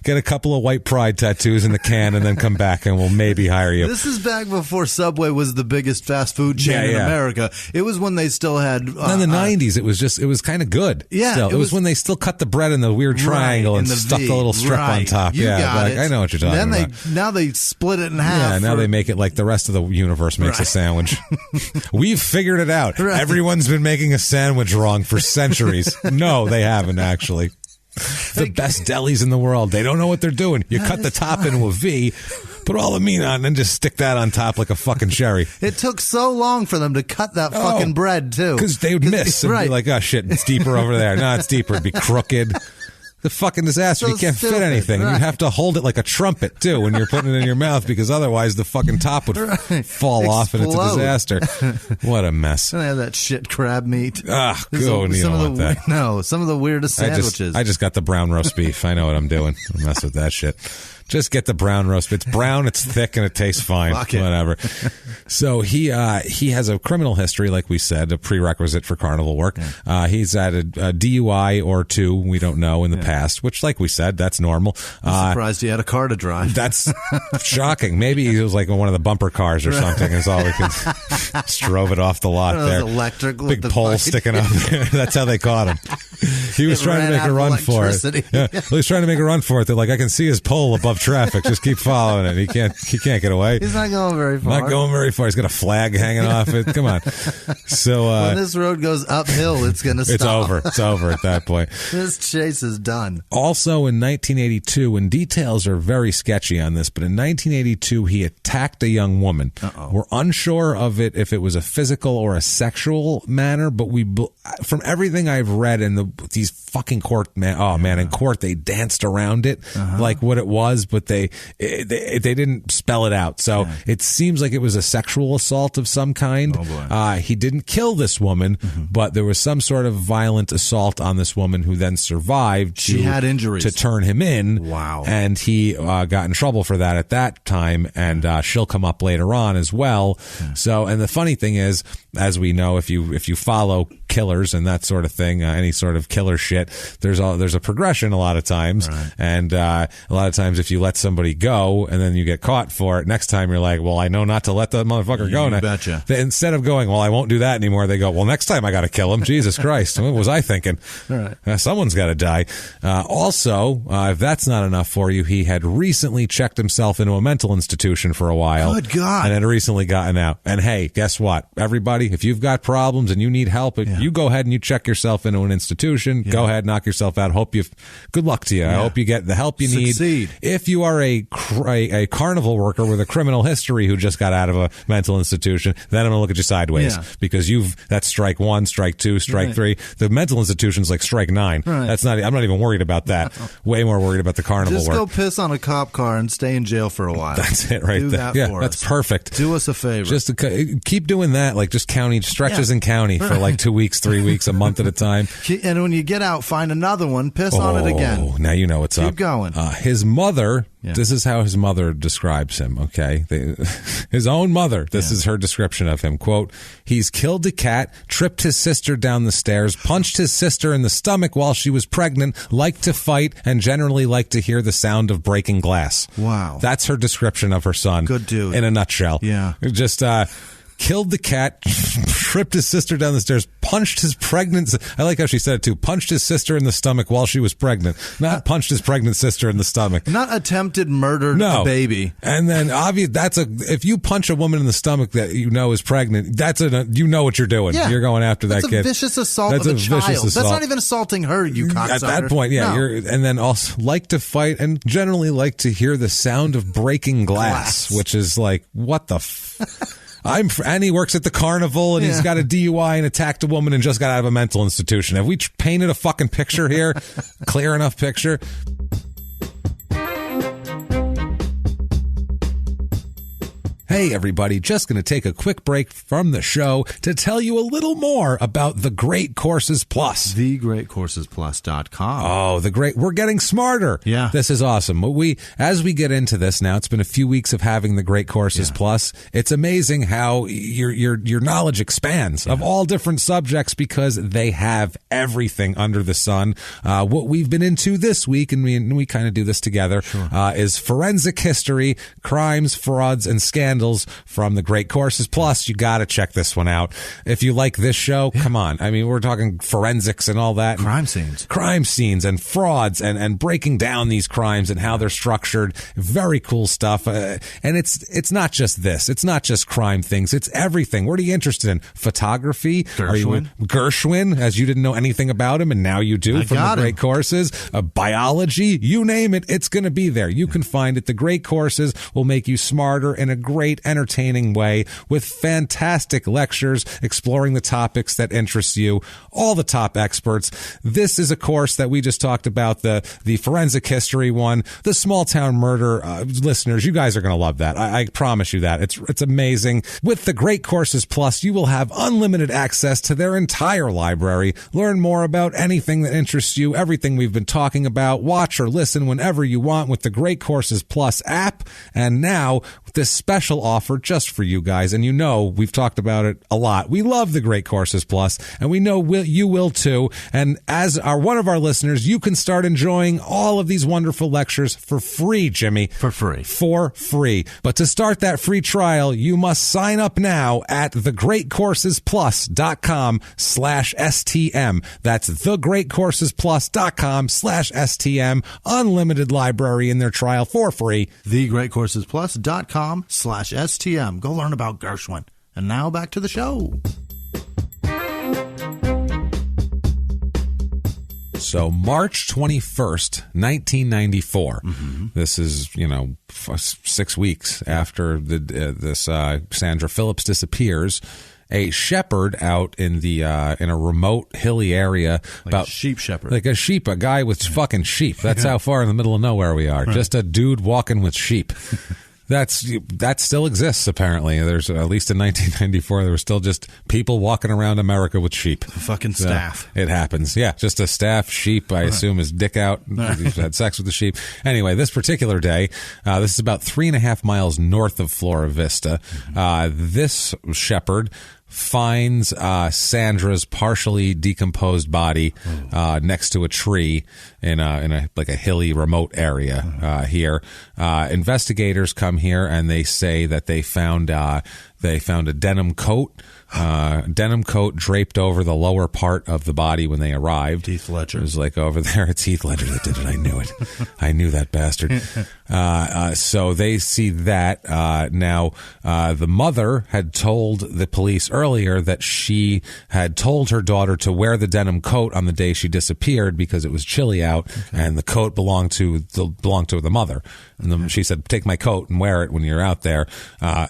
get a couple of white pride tattoos in the can, and then come back and we'll maybe hire you. This is back before Subway was the biggest fast food chain in America. It was when they still had... in the 90s, it was kind of good. Yeah. Still. It was when they still cut the bread in the weird triangle and stuck the little strip on top. You got it. I know what you're talking about. Now they split it in half. Yeah, now they make it like the rest of the universe makes a sandwich. We've figured it out. Right. Everyone's been making a sandwich wrong for centuries. No, they haven't actually. The best delis in the world. They don't know what they're doing. You cut the top into a V, put all the meat on, and then just stick that on top like a fucking cherry. It took so long for them to cut that fucking bread, too. Because they would miss and be like, oh, shit, it's deeper over there. No, it's deeper. It'd be crooked. The fucking disaster. You can't fit anything. Right. You have to hold it like a trumpet, too, when you're putting it in your mouth, because otherwise the fucking top would fall off and it's a disaster. What a mess. And they have that shit crab meat. Ah, good. You don't want that. No, some of the weirdest sandwiches. I just got the brown roast beef. I know what I'm doing. I mess with that shit. Just get the brown roast. It's brown, it's thick, and it tastes fine. Whatever. So he has a criminal history, like we said, a prerequisite for carnival work. Yeah. He's had a DUI or two, we don't know, in the past, which, like we said, that's normal. I'm surprised he had a car to drive. That's shocking. Maybe he was like in one of the bumper cars or something. Is all we can. Just drove it off the lot there. Electric big pole sticking up there. That's how they caught him. He was trying to make a run for it. Yeah, he was trying to make a run for it. They're like, I can see his pole above traffic. Just keep following it. He can't get away. He's not going very far. Not going very far. He's got a flag hanging off it. Come on. So when this road goes uphill, it's going to stop. It's over. It's over at that point. This chase is done. Also in 1982, and details are very sketchy on this, but in 1982, he attacked a young woman. We're unsure of it if it was a physical or a sexual manner, but from everything I've read in these fucking court, in court they danced around it like what it was, but they didn't spell it out. So it seems like it was a sexual assault of some kind. Oh boy. He didn't kill this woman, but there was some sort of violent assault on this woman who then survived. She had injuries to turn him in. Wow. And he got in trouble for that at that time, and she'll come up later on as well. So, and the funny thing is, as we know, if you follow killers and that sort of thing, any sort of killer shit, there's a progression a lot of times, and a lot of times if you let somebody go and then you get caught for it, next time you're like, well, I know not to let the motherfucker go. You betcha. Instead of going, well, I won't do that anymore, they go, well, next time I got to kill him. Jesus Christ, what was I thinking? Someone's got to die. Also, if that's not enough for you, he had recently checked himself into a mental institution for a while. Good God. And had recently gotten out. And hey, guess what? Everybody, if you've got problems and you need help, you go ahead and you check yourself into an institution. Go ahead, knock yourself out. Good luck to you. I hope you get the help you need. If you are a carnival worker with a criminal history who just got out of a mental institution, then I'm going to look at you sideways because that's strike 1, strike 2, strike 3. The mental institution's like strike 9. That's not. I'm not even worried about that. Way more worried about the carnival Just work. go piss on a cop car and stay in jail for a while. That's it right there. That's perfect. Do us a favor. Just keep doing that, like just county stretches and county for like 2 weeks, 3 weeks, a month at a time. And when you get out, find another one, piss on it again. Now you know what's up. Keep going. His mother, this is how his mother describes him, okay? His own mother, this is her description of him. Quote, he's killed a cat, tripped his sister down the stairs, punched his sister in the stomach while she was pregnant, liked to fight, and generally liked to hear the sound of breaking glass. Wow. That's her description of her son. Good dude. In a nutshell. Yeah. Just, killed the cat, tripped his sister down the stairs, punched his pregnant... I like how she said it, too. Punched his sister in the stomach while she was pregnant. Not punched his pregnant sister in the stomach. Not attempted murder a baby. And then, if you punch a woman in the stomach that you know is pregnant, you know what you're doing. Yeah. You're going after that kid. That's a vicious assault of a child. That's not even assaulting her, you cocksucker. At that point, and then also like to fight and generally like to hear the sound of breaking glass. Which is like, what the and he works at the carnival, and he's got a DUI and attacked a woman and just got out of a mental institution. Have we painted a fucking picture here? Clear enough picture? Hey everybody, just going to take a quick break from the show to tell you a little more about the Great Courses Plus. TheGreatCoursesPlus.com. Oh, we're getting smarter. Yeah. This is awesome. As we get into this now, it's been a few weeks of having the Great Courses Plus. It's amazing how your knowledge expands of all different subjects because they have everything under the sun. What we've been into this week, and we kind of do this together, is forensic history, crimes, frauds, and scandals from the Great Courses Plus. You got to check this one out. If you like this show, come on. I mean, we're talking forensics and all that. Crime scenes and frauds and breaking down these crimes and how they're structured. Very cool stuff. And it's not just this. It's not just crime things. It's everything. What are you interested in? Photography? Gershwin, as you didn't know anything about him, and now you do from the Great Courses. Biology, you name it, it's going to be there. You can find it. The Great Courses will make you smarter in a great, entertaining way with fantastic lectures exploring the topics that interest you, all the top experts. This is a course that we just talked about, the forensic history one, the small town murder. Listeners, you guys are going to love that. I promise you that. It's amazing. With the Great Courses Plus, you will have unlimited access to their entire library. Learn more about anything that interests you, everything we've been talking about. Watch or listen whenever you want with the Great Courses Plus app. And now, this special special offer just for you guys. And you know, we've talked about it a lot. We love the Great Courses Plus, and we know you will too. And as one of our listeners, you can start enjoying all of these wonderful lectures for free, Jimmy. For free. For free. But to start that free trial, you must sign up now at thegreatcoursesplus.com/STM. That's thegreatcoursesplus.com/STM. Unlimited library in their trial for free. thegreatcoursesplus.com/STM. Go learn about Gershwin. And now back to the show. So March 21st, 1994. This is, 6 weeks after this Sandra Phillips disappears. A shepherd out in in a remote hilly area, like a sheep shepherd, a guy with fucking sheep. That's how far in the middle of nowhere we are. Right. Just a dude walking with sheep. That still exists, apparently. There's, at least in 1994, there were still just people walking around America with sheep. Fucking staff. It happens. Yeah, just a staff sheep, I assume, his dick out. He's had sex with the sheep. Anyway, this particular day, this is about 3.5 miles north of Flora Vista. This shepherd finds Sandra's partially decomposed body next to a tree in a hilly remote area here. Investigators come here and they say that they found a denim coat draped over the lower part of the body when they arrived. Heath Ledger. It was like over there. It's Heath Ledger that did it. I knew it. I knew that bastard. So they see that. Now, the mother had told the police earlier that she had told her daughter to wear the denim coat on the day she disappeared because it was chilly out, and the coat belonged to the mother. And she said, "Take my coat and wear it when you're out there."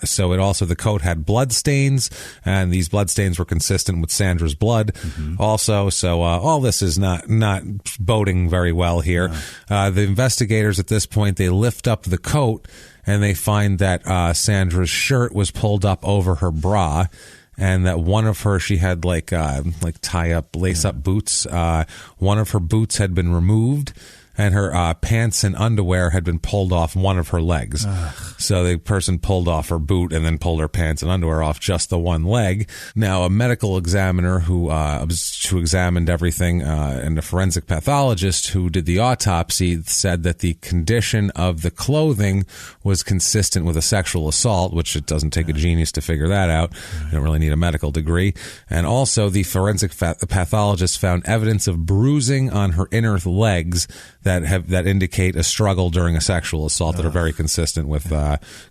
So the coat had blood stains, and these blood stains were consistent with Sandra's blood also. So all this is not boding very well here. The investigators at this point, they lift up the coat and they find that Sandra's shirt was pulled up over her bra, and that one of her, she had lace up boots. One of her boots had been removed, and her pants and underwear had been pulled off one of her legs. So the person pulled off her boot and then pulled her pants and underwear off just the one leg. Now, a medical examiner who examined everything and a forensic pathologist who did the autopsy said that the condition of the clothing was consistent with a sexual assault, which it doesn't take a genius to figure that out. You don't really need a medical degree. And also, the forensic pathologist found evidence of bruising on her inner legs that indicate a struggle during a sexual assault that are very consistent with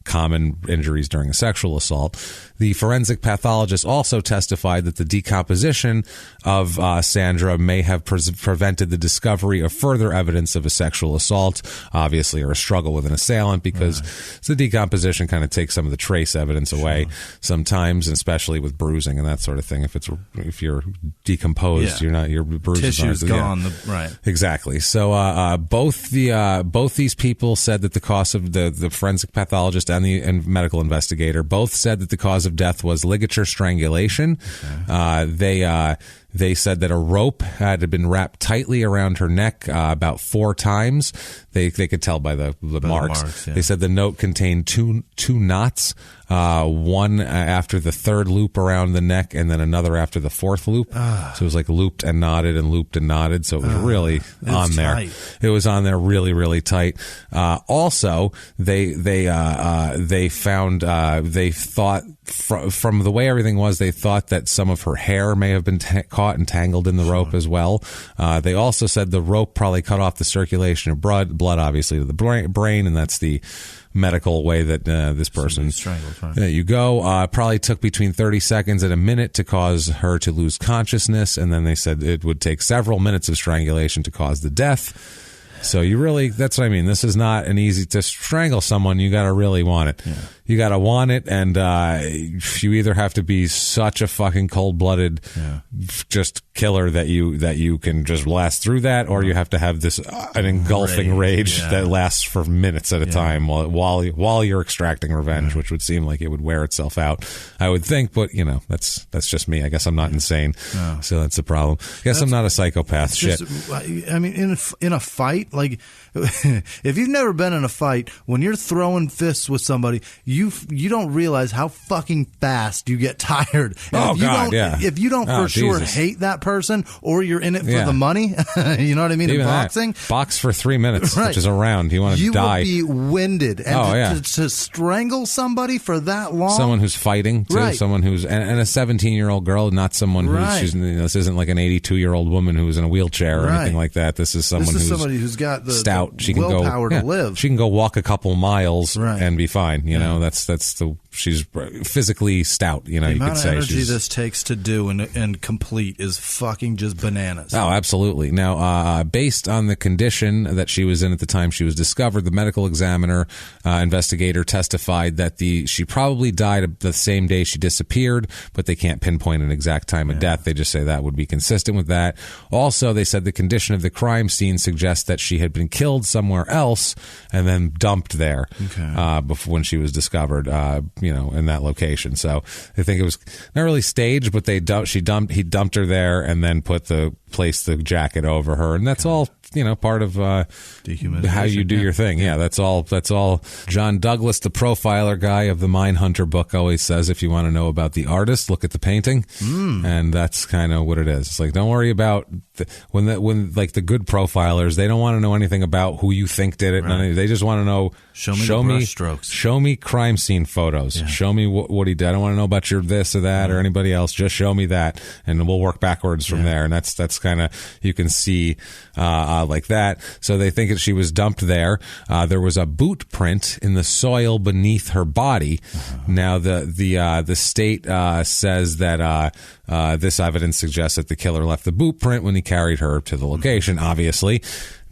common injuries during a sexual assault. The forensic pathologist also testified that the decomposition of Sandra may have prevented the discovery of further evidence of a sexual assault, obviously, or a struggle with an assailant, because the decomposition kind of takes some of the trace evidence away sometimes, especially with bruising and that sort of thing. If you're decomposed, your bruises tissue's gone. Right. Exactly. So both these people said that the cause of the forensic pathologist and the medical investigator both said that the cause of death was ligature strangulation. They said that a rope had been wrapped tightly around her neck about 4 times. They could tell by the marks. They said the note contained two knots, one after the 3rd loop around the neck and then another after the 4th loop. So it was like looped and knotted and looped and knotted. So it was really on there. Tight. It was on there really, really tight. Also, they found they thought from the way everything was, they thought that some of her hair may have been caught and tangled in the rope as well. They also said the rope probably cut off the circulation of blood obviously to the brain, and that's the medical way that this person strangled. There you go. Probably took between 30 seconds and a minute to cause her to lose consciousness, and then they said it would take several minutes of strangulation to cause the death. So that's what I mean. This is not an easy to strangle someone. You got to really want it. Yeah. You got to want it, and you either have to be such a fucking cold-blooded just killer that you can just last through that, or you have to have an engulfing rage that lasts for minutes at a time while you're extracting revenge, which would seem like it would wear itself out, I would think. But that's just me. I guess I'm not insane, so that's the problem. I guess I'm not a psychopath. Shit. I mean, in a fight, like if you've never been in a fight, when you're throwing fists with somebody, you you don't realize how fucking fast you get tired. And if you don't for sure hate that person, or you're in it for the money, you know what I mean? Even in boxing, box for 3 minutes, which is a round. You want to die. You will be winded. And to strangle somebody for that long, someone who's fighting, too, someone who's and a 17-year-old girl, not someone who's this isn't like an 82-year-old woman who's in a wheelchair or anything like that. This is somebody who's got the stout. She can willpower to live. She can go walk a couple miles and be fine. You know, she's physically stout. You know, the you could say energy this takes to do and complete is fucking just bananas. Oh, absolutely. Now, based on the condition that she was in at the time she was discovered, the medical examiner investigator testified that she probably died the same day she disappeared, but they can't pinpoint an exact time of death. They just say that would be consistent with that. Also, they said the condition of the crime scene suggests that she had been killed somewhere else and then dumped there before when she was discovered, in that location. So I think it was not really staged, but he dumped her there and then placed the jacket over her, and that's all. Part of how you do your thing. Yeah, that's all. John Douglas, the profiler guy of the Mindhunter book, always says, if you want to know about the artist, look at the painting. And that's kind of what it is. It's like, don't worry about when the good profilers, they don't want to know anything about who you think did it. Right. They just want to know, show me strokes. Show me crime scene photos. Yeah. Show me what he did. I don't want to know about your this or that or anybody else. Just show me that, and we'll work backwards from there. And that's kind of, you can see like that. So they think that she was dumped there. There was a boot print in the soil beneath her body. Now the state says that this evidence suggests that the killer left the boot print when he carried her to the location, obviously.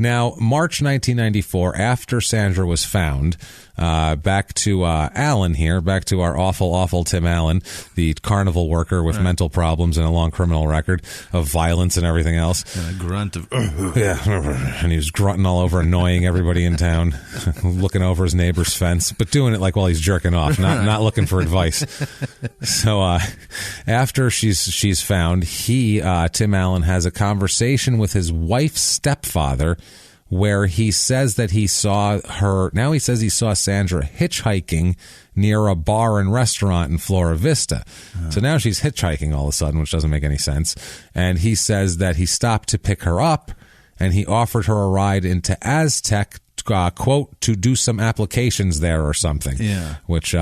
Now, March 1994, after Sandra was found, back to Allen here, back to our awful Tim Allen, the carnival worker with mental problems and a long criminal record of violence and everything else. And a grunt of... and he was grunting all over, annoying everybody in town, looking over his neighbor's fence, but doing it like while he's jerking off, not looking for advice. So after she's found, Tim Allen, has a conversation with his wife's stepfather, where he says that he saw her. Now he says he saw Sandra hitchhiking near a bar and restaurant in Flora Vista. So now she's hitchhiking all of a sudden, which doesn't make any sense. And he says that he stopped to pick her up, and he offered her a ride into Aztec, quote, to do some applications there or something. Yeah. Which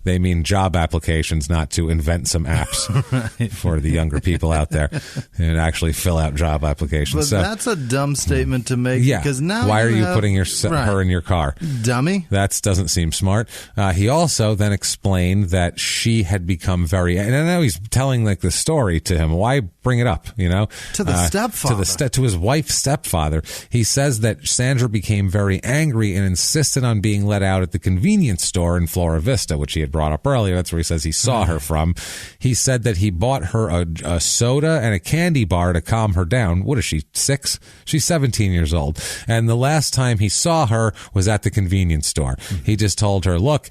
they mean job applications, not to invent some apps for the younger people out there and actually fill out job applications. But that's a dumb statement to make. Yeah. Because now why are you putting her in your car? Dummy. That doesn't seem smart. He also then explained that she had become and I know he's telling like the story to him. Why bring it up? To the stepfather. To his wife's stepfather. He says that Sandra became very angry and insisted on being let out at the convenience store in Flora Vista, which he had brought up earlier. That's where he says he saw her from. He said that he bought her a soda and a candy bar to calm her down. What is she, 6? She's 17 years old. And the last time he saw her was at the convenience store. He just told her, look,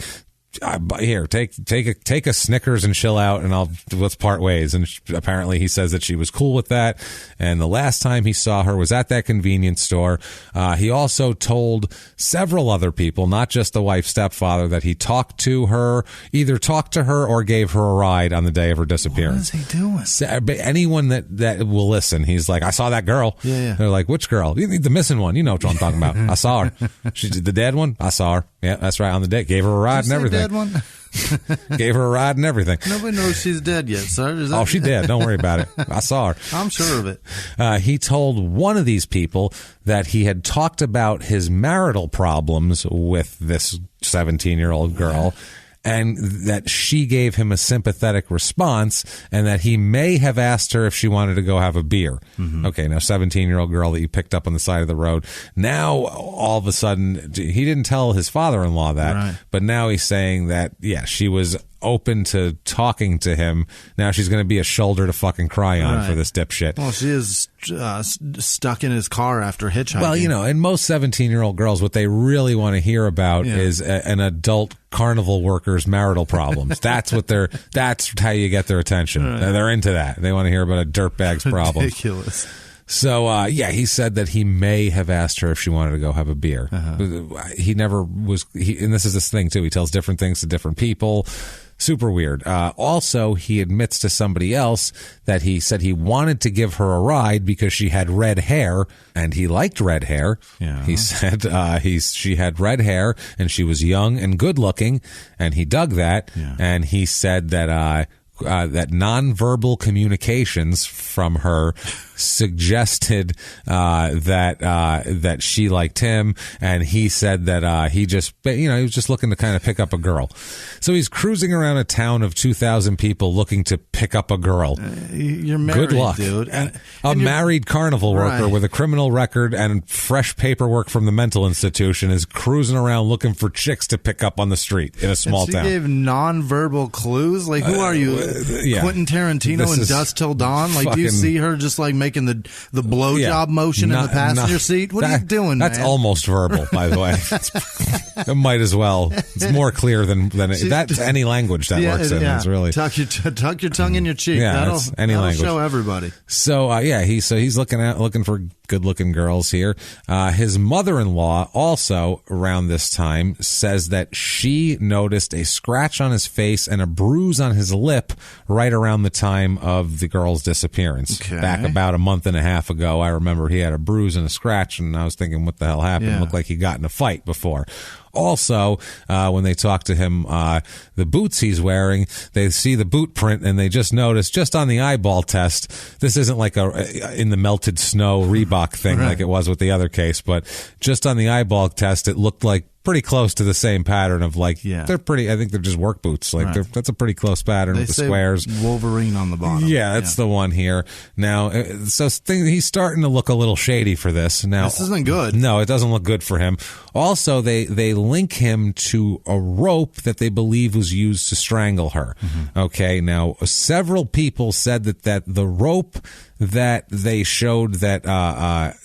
here, take a Snickers and chill out, and let's part ways. And apparently he says that she was cool with that. And the last time he saw her was at that convenience store. He also told several other people, not just the wife's stepfather, that he either talked to her or gave her a ride on the day of her disappearance. What is he doing? Anyone that will listen, he's like, I saw that girl. Yeah. They're like, which girl? The missing one. You know what I'm talking about. I saw her. She's the dead one. I saw her. Yeah, that's right. On the day, gave her a ride and everything. Dead one? Gave her a ride and everything. Nobody knows she's dead yet, sir. Oh, she's dead. Don't worry about it. I saw her. I'm sure of it. He told one of these people that he had talked about his marital problems with this 17-year-old girl, and that she gave him a sympathetic response, and that he may have asked her if she wanted to go have a beer. Mm-hmm. Okay, now 17-year-old girl that you picked up on the side of the road. Now, all of a sudden, he didn't tell his father-in-law that, but now he's saying that, she was open to talking to him. Now she's going to be a shoulder to fucking cry on for this dipshit. Well, she is stuck in his car after hitchhiking. Well, and most 17-year-old girls, what they really want to hear about is an adult carnival worker's marital problems. That's how you get their attention. They're into that. They want to hear about a dirtbag's problem. Ridiculous. So, he said that he may have asked her if she wanted to go have a beer. He never was, and this is this thing too, he tells different things to different people. Super weird. Also, he admits to somebody else that he said he wanted to give her a ride because she had red hair, and he liked red hair. Yeah. He said she had red hair, and she was young and good looking, and he dug that. Yeah. And he said that that nonverbal communications from her suggested that she liked him, and he said that he was just looking to kind of pick up a girl. So he's cruising around a town of 2,000 people looking to pick up a girl. You're married, good luck, dude. A married carnival worker Right. with a criminal record and fresh paperwork from the mental institution is cruising around looking for chicks to pick up on the street in a small she town. gave nonverbal clues. Like, who are you, yeah. Quentin Tarantino This in is Dusk Till Dawn? Like, do you fucking- see her just like making the blowjob motion in the passenger seat? What are you doing, That's man? almost verbal, by the way. It might as well. It's more clear than that's any language that works in. It's really tuck your tongue in your cheek. Yeah, that'll that's any language. show everybody. So he's looking for good-looking girls here. His mother-in-law also around this time says that she noticed a scratch on his face and a bruise on his lip right around the time of the girl's disappearance. Okay. Back about a month and a half ago, I remember he had a bruise and a scratch, and I was thinking, what the hell happened? Yeah. Looked like he got in a fight before. Also, when they talk to him, the boots he's wearing, they see the boot print, and they just notice, just on the eyeball test, this isn't like in the melted snow Reebok thing like it was with the other case, but just on the eyeball test, it looked like pretty close to the same pattern of they're pretty, I think they're just work boots. That's a pretty close pattern They with the say squares. Wolverine on the bottom. Yeah, that's the one here. Now, he's starting to look a little shady for this. Now, This isn't good. No, it doesn't look good for him. Also, they link him to a rope that they believe was used to strangle her. Mm-hmm. Okay, now several people said that the rope that they showed that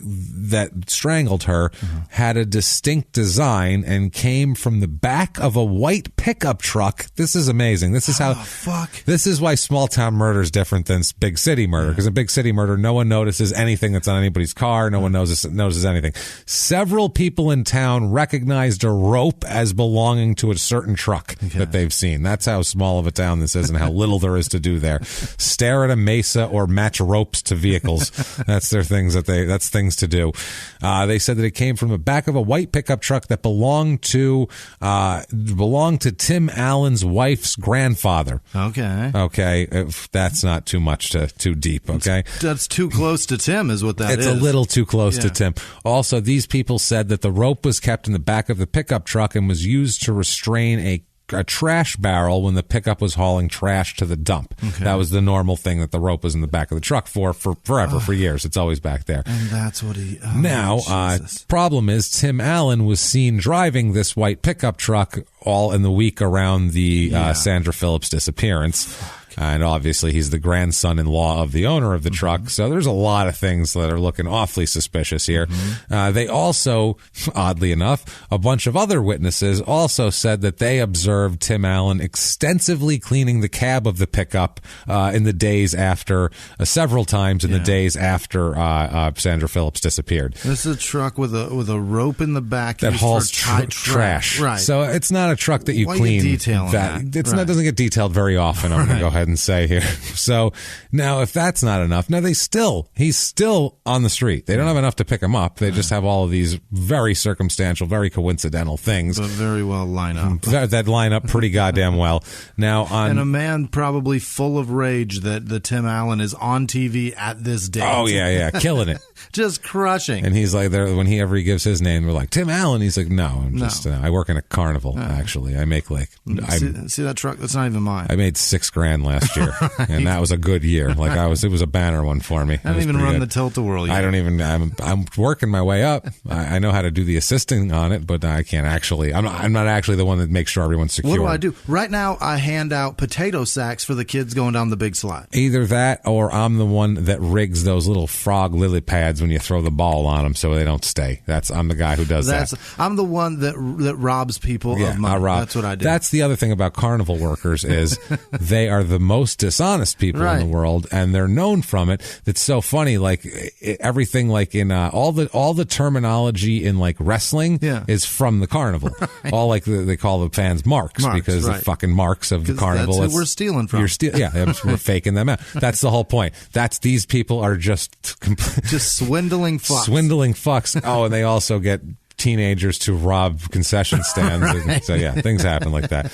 strangled her had a distinct design and came from the back of a white pickup truck. This is amazing. This is how This is why small town murder is different than big city murder, because in big city murder no one notices anything that's on anybody's car, no one notices anything. Several people in town recognized a rope as belonging to a certain truck that they've seen. That's how small of a town this is and how little there is to do there. Stare at a mesa or match ropes to vehicles. That's their things that's things to do. They said that it came from the back of a white pickup truck that belonged to Tim Allen's wife's grandfather. Okay. If that's not too much too deep. Okay. That's too close to Tim is what that is. It's a little too close to Tim. Also, these people said that the rope was kept in the back of the pickup truck and was used to restrain a trash barrel when the pickup was hauling trash to the dump. That was the normal thing that the rope was in the back of the truck for forever, for years. It's always back there. And that's what he... Problem is, Tim Allen was seen driving this white pickup truck all in the week around the Sandra Phillips disappearance. And obviously, he's the grandson-in-law of the owner of the truck. So there's a lot of things that are looking awfully suspicious here. They also, oddly enough, a bunch of other witnesses also said that they observed Tim Allen extensively cleaning the cab of the pickup in the days after, several times in the days after Sandra Phillips disappeared. This is a truck with a rope in the back that used hauls for trash. Right. So it's not a truck that you Why clean. you detailing that? It doesn't get detailed very often, I'm going to go ahead and say here. So now if that's not enough, now he's still on the street. They don't have enough to pick him up. They just have all of these very circumstantial, very coincidental things. But very well line up. That line up pretty goddamn well. Now and a man probably full of rage that the Tim Allen is on TV at this date. Oh yeah, killing it. Just crushing. And he's like, whenever he gives his name, we're like, Tim Allen. He's like, no, I work in a carnival, actually. I make see that truck? That's not even mine. I made $6,000 last year, and that was a good year. It was a banner one for me. I don't even run the tilt-a-whirl yet. I don't even, I'm working my way up. I know how to do the assisting on it, but I can't actually, I'm not actually the one that makes sure everyone's secure. What do? Right now, I hand out potato sacks for the kids going down the big slide. Either that, or I'm the one that rigs those little frog lily pads when you throw the ball on them so they don't stay. I'm the guy who does that. I'm the one that robs people of money. That's what I do. That's the other thing about carnival workers is they are the most dishonest people in the world, and they're known from it. It's so funny, like everything, like in all the terminology in like wrestling is from the carnival. Right. All like they call the fans marks because the fucking marks of the carnival. That's who we're stealing from. We're faking them out. That's the whole point. These people are just swindling fucks. Swindling fucks. Oh, and they also get teenagers to rob concession stands. So things happen like that.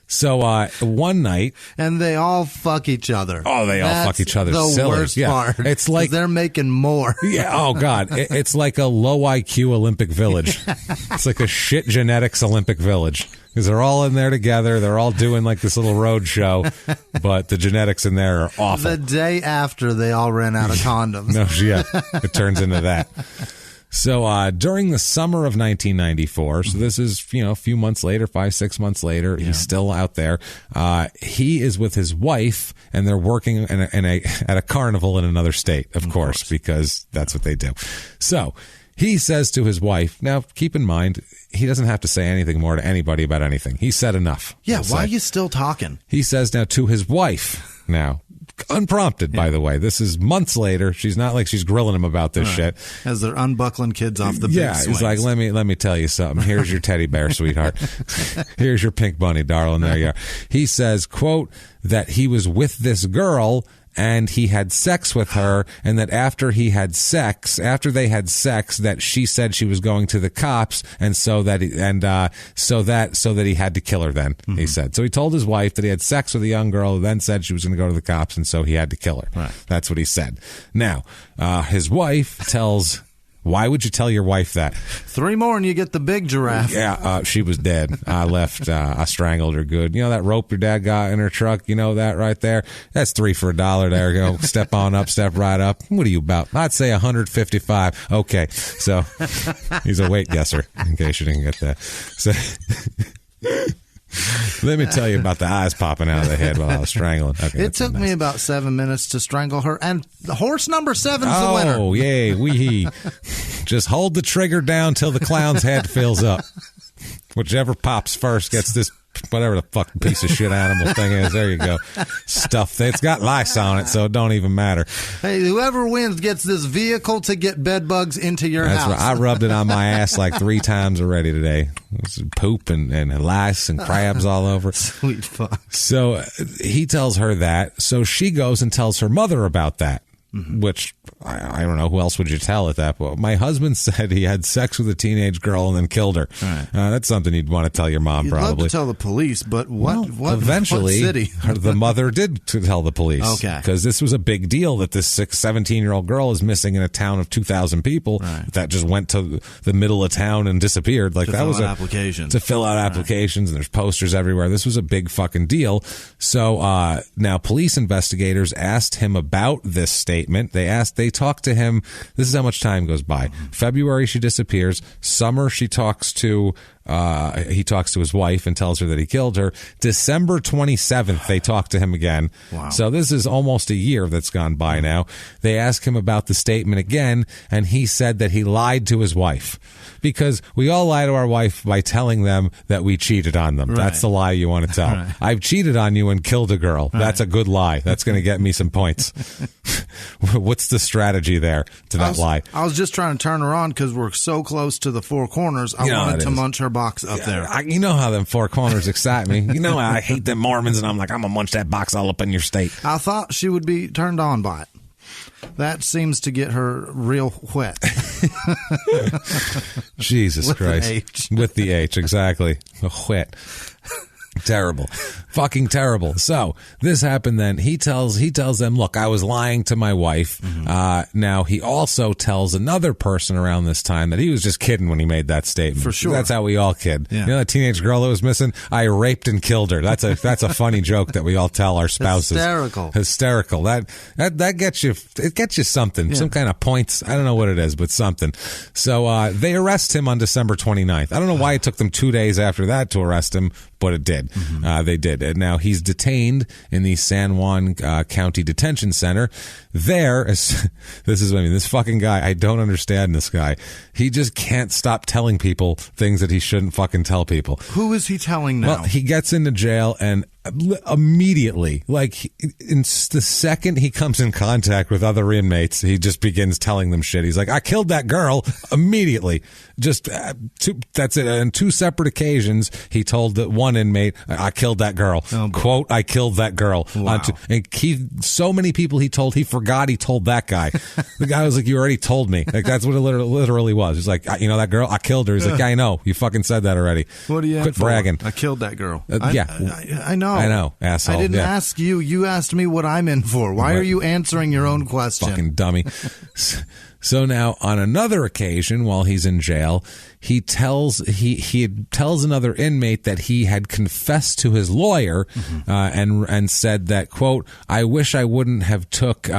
So one night, and they all fuck each other. Oh, they all fuck each other. The silly. worst part. It's like they're making more. Yeah. Oh God, it's like a low IQ Olympic village. It's like a shit genetics Olympic village because they're all in there together. They're all doing like this little road show, but the genetics in there are awful. The day after, they all ran out of condoms. It turns into that. So during the summer of 1994, so this is, a few months later, 5-6 months later, he's still out there. He is with his wife, and they're working at a carnival in another state, of course, because that's what they do. So he says to his wife, now keep in mind, he doesn't have to say anything more to anybody about anything. He said enough. Yeah, why are you still talking? He says now to his wife, unprompted, by the way. This is months later. She's not like she's grilling him about this shit. As they're unbuckling kids off the big swings. He's like, let me tell you something. Here's your teddy bear, sweetheart. Here's your pink bunny, darling. There you are. He says, quote, that he was with this girl and he had sex with her, and that after they had sex, that she said she was going to the cops, and so that he had to kill her. Then he said, so he told his wife that he had sex with a young girl, who then said she was going to go to the cops, and so he had to kill her. Right. That's what he said. Now, his wife tells. Why would you tell your wife that? 3 more and you get the big giraffe. Yeah, she was dead. I strangled her good. You know that rope your dad got in her truck? You know that right there? That's 3 for $1. There you go. Step on up, step right up. What are you about? I'd say 155. Okay, so he's a weight guesser, in case you didn't get that. So let me tell you about the eyes popping out of the head while I was strangling. Okay, it took me about 7 minutes to strangle her, and the horse number 7's the winner. Oh, yay, wee-hee. Just hold the trigger down till the clown's head fills up. Whichever pops first gets this, whatever the fucking piece of shit animal thing is. There you go. Stuff. It's got lice on it, so it don't even matter. Hey, whoever wins gets this vehicle to get bed bugs into your house. Right. I rubbed it on my ass like 3 times already today. It's poop and lice and crabs all over. Sweet fuck. So he tells her that. So she goes and tells her mother about that. Which, I don't know, who else would you tell at that point? My husband said he had sex with a teenage girl and then killed her. Right. That's something you'd want to tell your mom, probably. You'd love to tell the police, but what eventually, what city? The mother did tell the police. Okay. Because this was a big deal that this 17-year-old girl is missing in a town of 2,000 people that just went to the middle of town and disappeared. Like, that was applications. To fill out applications, and there's posters everywhere. This was a big fucking deal. So now police investigators asked him about this statement. They talked to him. This is how much time goes by. February, she disappears. Summer, he talks to his wife and tells her that he killed her. December 27th, they talk to him again. Wow. So this is almost a year that's gone by now. They ask him about the statement again, and he said that he lied to his wife. Because we all lie to our wife by telling them that we cheated on them. Right. That's the lie you want to tell. Right. I've cheated on you and killed a girl. Right. That's a good lie. That's going to get me some points. What's the strategy there to not lie? I was just trying to turn her on because we're so close to the Four Corners. I wanted to munch her box up there. You know how them Four Corners excite me. You know I hate them Mormons, and I'm like, I'm going to munch that box all up in your state. I thought she would be turned on by it. That seems to get her real wet. Jesus Christ. With the H, exactly. Wet. Terrible. Fucking terrible. So this happened then. He tells them, look, I was lying to my wife. Now he also tells another person around this time that he was just kidding when he made that statement. For sure. That's how we all kid. Yeah. You know that teenage girl that was missing? I raped and killed her. That's a funny joke that we all tell our spouses. Hysterical. That gets you, it gets you something, some kind of points. I don't know what it is, but something. So they arrest him on December 29th. I don't know why it took them 2 days after that to arrest him, but it did. They did. And now he's detained in the San Juan County Detention Center. This fucking guy, I don't understand this guy. He just can't stop telling people things that he shouldn't fucking tell people. Who is he telling now? Well, he gets into jail, and immediately, like in the second he comes in contact with other inmates, he just begins telling them shit. He's like, I killed that girl immediately. Just that's it. On 2 separate occasions, he told the one inmate, I killed that girl. Quote, I killed that girl. Wow. And so many people he told, he forgot he told that guy. The guy was like, you already told me. Like, that's what it literally was. He's like, you know that girl? I killed her. He's like, yeah, I know. You fucking said that already. What do you Quit bragging. I killed that girl. Yeah. I know. I know, asshole. I didn't ask you. You asked me what I'm in for. Why are you answering your own question? Fucking dummy. So now, on another occasion, while he's in jail, he tells another inmate that he had confessed to his lawyer, and said that, quote, I wish I wouldn't have taken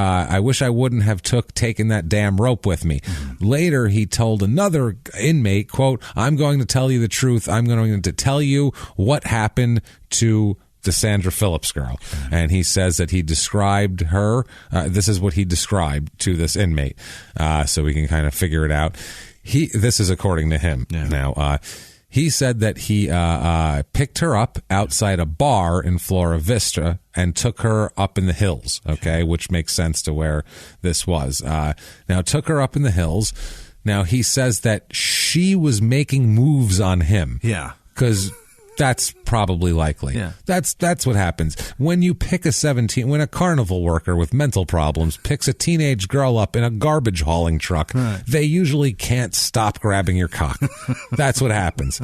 that damn rope with me. Later, he told another inmate, quote, I'm going to tell you the truth. I'm going to tell you what happened to the Sandra Phillips girl. And he says that he described her, this is what he described to this inmate, so we can kind of figure it out. This is according to him. Now, he said that he picked her up outside a bar in Flora Vista and took her up in the hills, okay, which makes sense to where this was. Now, took her up in the hills. Now, he says that she was making moves on him. Yeah. Because that's probably likely. Yeah. That's what happens. When you pick when a carnival worker with mental problems picks a teenage girl up in a garbage hauling truck, right, they usually can't stop grabbing your cock. That's what happens.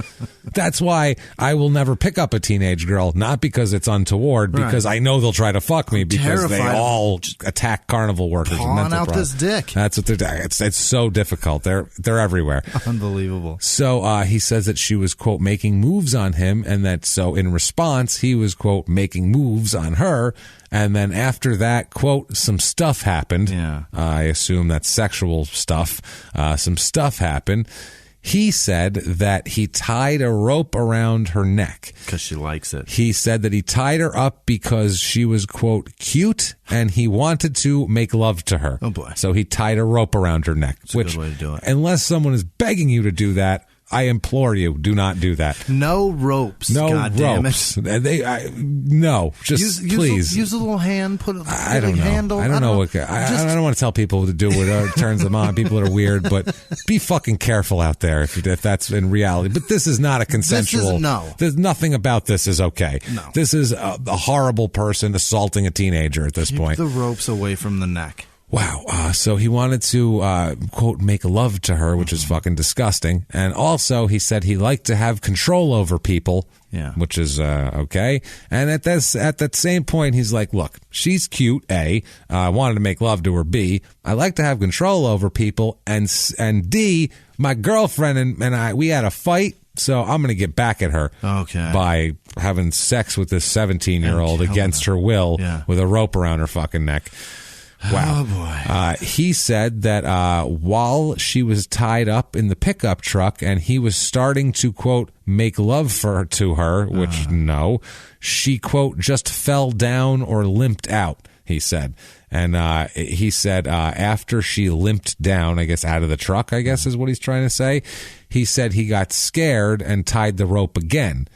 That's why I will never pick up a teenage girl, not because it's untoward, because I know they'll try to fuck me, because they all attack carnival workers with mental out problems. this dick. That's what they're doing. It's so difficult. They're everywhere. Unbelievable. So he says that she was, quote, making moves on him, and that so in response he was, quote, making moves on her, and then after that, quote, some stuff happened. Yeah. I assume that's sexual stuff. Some stuff happened. He said that he tied a rope around her neck. Because she likes it. He said that he tied her up because she was, quote, cute, and he wanted to make love to her. Oh, boy. So he tied a rope around her neck. That's a good way to do it. Unless someone is begging you to do that, I implore you, do not do that. No ropes. No God ropes. No, please. Use a little hand. Put a I don't know. handle. I don't know. I don't want to tell people what to do what turns them on. People that are weird, but be fucking careful out there if that's in reality. But this is not a consensual. There's nothing about this is okay. No. This is a horrible person assaulting a teenager at this point. Keep the ropes away from the neck. Wow. So he wanted to, quote, make love to her, which is fucking disgusting. And also he said he liked to have control over people, which is okay. And at that same point, he's like, look, she's cute, A. I wanted to make love to her, B. I like to have control over people, and D, my girlfriend and I, we had a fight. So I'm going to get back at her by having sex with this 17-year-old against her will with a rope around her fucking neck. Wow. Oh, boy. He said that while she was tied up in the pickup truck and he was starting to, quote, make love to her, which no, she, quote, just fell down or limped out, he said. And he said after she limped down, I guess out of the truck, I guess is what he's trying to say, he said he got scared and tied the rope again.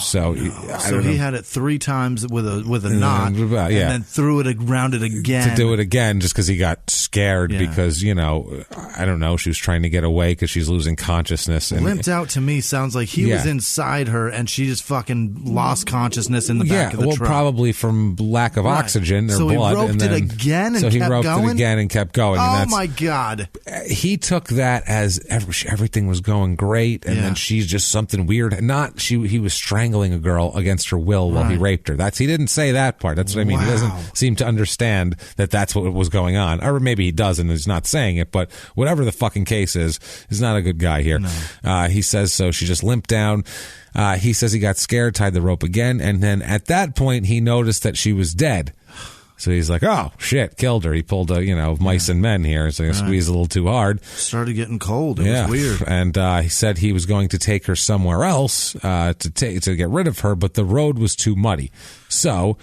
So he had it 3 times with a knot, and then threw it around it again to do it again, just because he got scared because I don't know, she was trying to get away because she's losing consciousness. And limped out to me sounds like he was inside her and she just fucking lost consciousness in the back of the truck. Probably from lack of oxygen or so blood. So he roped it again and so kept going? he roped it again and kept going. Oh my God! He took that as everything was going great, and then she's just something weird. He was strangling a girl against her will while he raped her. He didn't say that part. That's what I mean. He doesn't seem to understand that that's what was going on. Or maybe he does and he's not saying it, but whatever the fucking case is, he's not a good guy here. No. He says so. She just limped down. He says he got scared, tied the rope again, and then at that point he noticed that she was dead. So he's like, oh, shit, killed her. He pulled mice and men here, so he squeezed a little too hard. Started getting cold. It was weird. And he said he was going to take her somewhere else to get rid of her, but the road was too muddy. So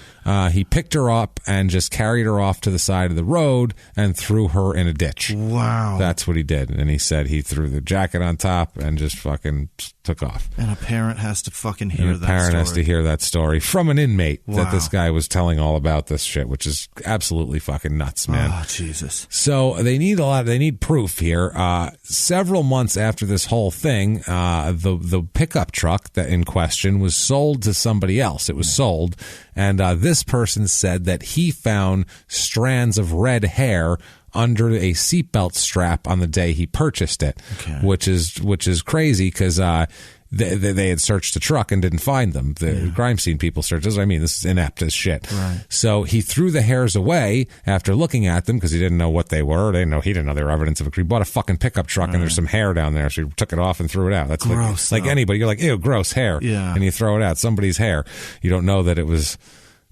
he picked her up and just carried her off to the side of the road and threw her in a ditch. Wow. That's what he did. And he said he threw the jacket on top and just fucking took off. And a parent has to fucking hear that story. A parent has to hear that story from an inmate that this guy was telling all about this shit, which is absolutely fucking nuts, man. Oh, Jesus. So they need proof here. Several months after this whole thing, the pickup truck that in question was sold to somebody else. It was sold. And this person said that he found strands of red hair under a seatbelt strap on the day he purchased it, which is crazy because they had searched the truck and didn't find them. The crime scene people searched. That's what I mean. This is inept as shit. Right. So he threw the hairs away after looking at them because he didn't know what they were. He didn't know they were evidence of a crime. He bought a fucking pickup truck and there's some hair down there, so he took it off and threw it out. That's gross, like anybody. You're like, ew, gross hair. Yeah. And you throw it out. Somebody's hair. You don't know that it was...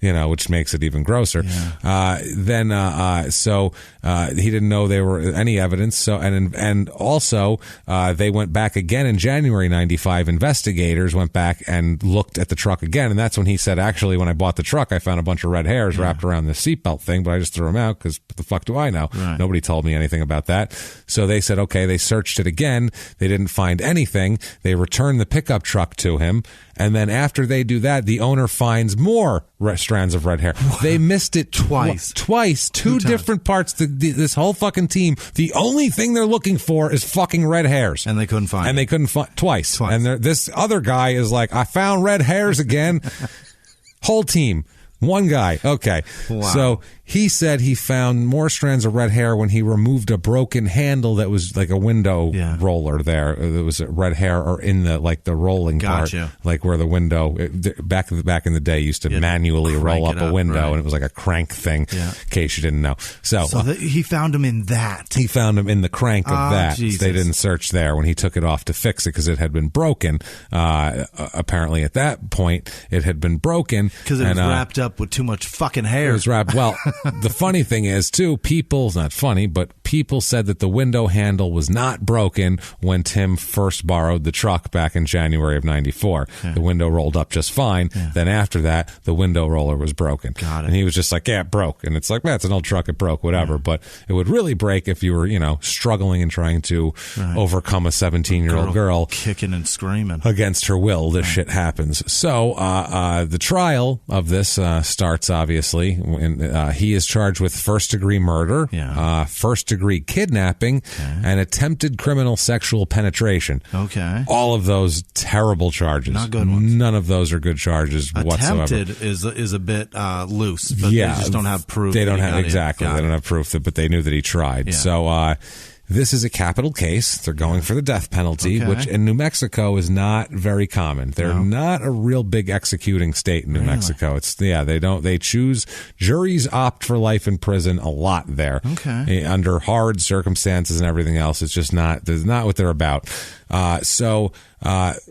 which makes it even grosser. Yeah. So he didn't know there were any evidence. So, and also, they went back again in January 95. Investigators went back and looked at the truck again. And that's when he said, actually, when I bought the truck, I found a bunch of red hairs wrapped around the seatbelt thing, but I just threw them out because what the fuck do I know? Right. Nobody told me anything about that. So they said, okay, they searched it again. They didn't find anything. They returned the pickup truck to him. And then after they do that, the owner finds more strands of red hair. They missed it twice. Two different parts. This whole fucking team, the only thing they're looking for is fucking red hairs. And they couldn't find it. And they couldn't find twice. And this other guy is like, I found red hairs again. Whole team. One guy. Okay. Wow. So he said he found more strands of red hair when he removed a broken handle that was like a window roller there. There was red hair or in the rolling part, like where the window back in the day used to manually roll up a window, and it was like a crank thing. In case you didn't know. So he found him in that. He found him in the crank of that. Jesus. They didn't search there when he took it off to fix it because it had been broken. Apparently, at that point, it had been broken because it was wrapped up with too much fucking hair. It was wrapped. Well, the funny thing is, too, not funny, but people said that the window handle was not broken when Tim first borrowed the truck back in January of 94. The window rolled up just fine. Then after that, the window roller was broken. Got it. And he was just like, yeah, it broke. And it's like, it's an old truck, it broke, whatever. But it would really break if you were, struggling and trying to overcome a 17-year-old girl kicking and screaming against her will. This shit happens. So the trial of this starts, obviously. He is charged with first-degree murder, first-degree kidnapping, and attempted criminal sexual penetration. Okay. All of those terrible charges. Not good ones. None of those are good charges whatsoever. Attempted is a bit loose, but they just don't have proof. They don't have, exactly. They don't have proof, but they knew that he tried. Yeah. So, this is a capital case. They're going for the death penalty, which in New Mexico is not very common. They're not a real big executing state in New Mexico. They choose, juries opt for life in prison a lot there. Okay. Under hard circumstances and everything else. It's just not what they're about. So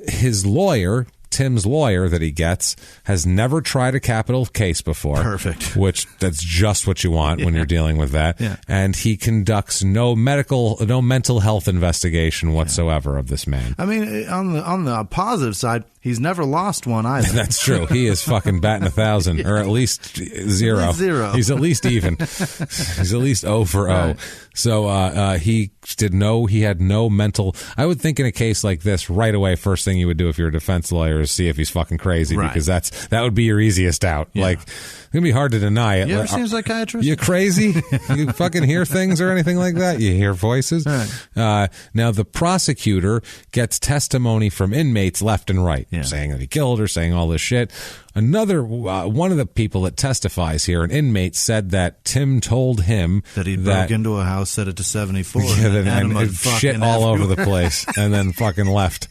his lawyer, Tim's lawyer that he gets, has never tried a capital case before. Perfect. Which that's just what you want when you're dealing with that. Yeah. And he conducts no mental health investigation whatsoever of this man. I mean, on the positive side, he's never lost one either. That's true. He is fucking batting 1,000, or at least zero. He's at least even. He's at least 0 for 0. So he had no mental. I would think in a case like this, right away, first thing you would do if you're a defense lawyer is see if he's fucking crazy, because that would be your easiest out. Yeah. Like, it's gonna be hard to deny it. You ever seen a psychiatrist? You crazy? You fucking hear things or anything like that? You hear voices? Right. Now the prosecutor gets testimony from inmates left and right, saying that he killed her, saying all this shit. Another one of the people that testifies here, an inmate, said that Tim told him that he broke into a house, set it to 74, and shit all over the place, and then fucking left.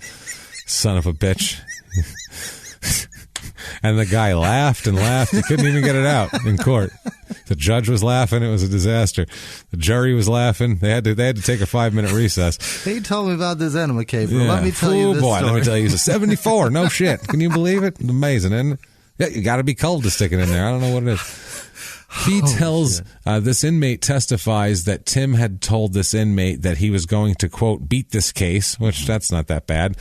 Son of a bitch. And the guy laughed and laughed. He couldn't even get it out in court. The judge was laughing. It was a disaster. The jury was laughing. They had to take a 5-minute recess. He told me about this enema cave. Let me tell you this story. Let me tell you. He's a 74. No shit. Can you believe it? Amazing, isn't it? Yeah, you got to be cold to stick it in there. I don't know what it is. He tells this inmate testifies that Tim had told this inmate that he was going to, quote, beat this case, which that's not that bad.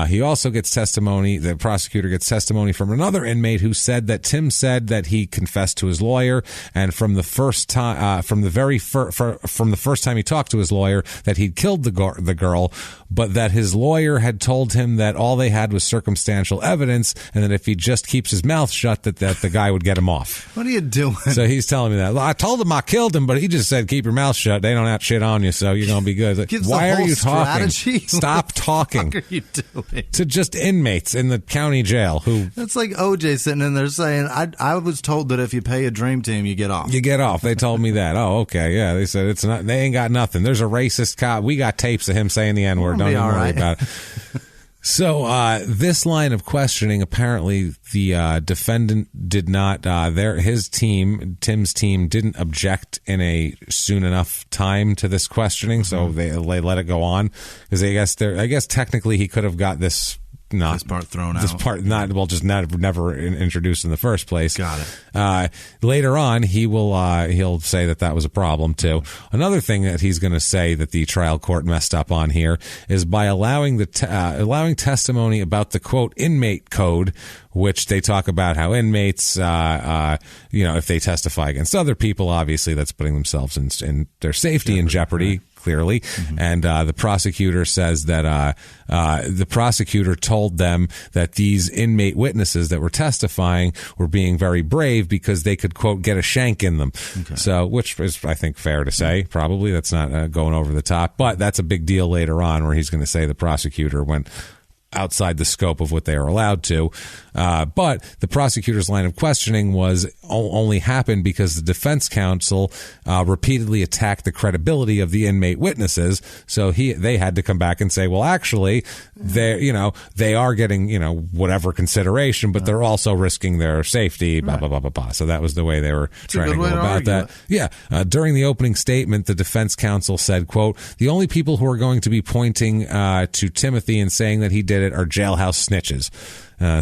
He also gets testimony, the prosecutor gets testimony from another inmate who said that Tim said that he confessed to his lawyer, and from the first time, from the first time he talked to his lawyer, that he'd killed the girl, but that his lawyer had told him that all they had was circumstantial evidence, and that if he just keeps his mouth shut, that the guy would get him off. What are you doing? So he's telling me that. I told him I killed him, but he just said, keep your mouth shut. They don't have shit on you, so you're going to be good. Why are you talking? Stop talking. What are you doing? To just inmates in the county jail who... That's like OJ sitting in there saying, I was told that if you pay a dream team, you get off. You get off. They told me that. Oh, okay. Yeah, they said it's not. They ain't got nothing. There's a racist cop. We got tapes of him saying the N-word. Don't even worry about it. So this line of questioning, apparently the defendant did not, Tim's team didn't object in a soon enough time to this questioning, so they let it go on, because I guess technically he could have got this part thrown out. This part never introduced in the first place. Got it. Later on, he'll say that was a problem too. Another thing that he's going to say that the trial court messed up on here is by allowing testimony about the, quote, inmate code, which they talk about how inmates, if they testify against other people, obviously that's putting themselves in their safety in jeopardy. Right. Clearly. Mm-hmm. And the prosecutor says that the prosecutor told them that these inmate witnesses that were testifying were being very brave because they could, quote, get a shank in them. Okay. So, which is, I think, fair to say. Probably that's not going over the top, but that's a big deal later on where he's going to say the prosecutor went outside the scope of what they are allowed to. But the prosecutor's line of questioning only happened because the defense counsel repeatedly attacked the credibility of the inmate witnesses. So they had to come back and say, well, actually, they are getting, whatever consideration, but they're also risking their safety, blah, blah, blah, blah, blah. So that was the way they were trying to go about that. Yeah. During the opening statement, the defense counsel said, quote, the only people who are going to be pointing to Timothy and saying that he did it are jailhouse snitches.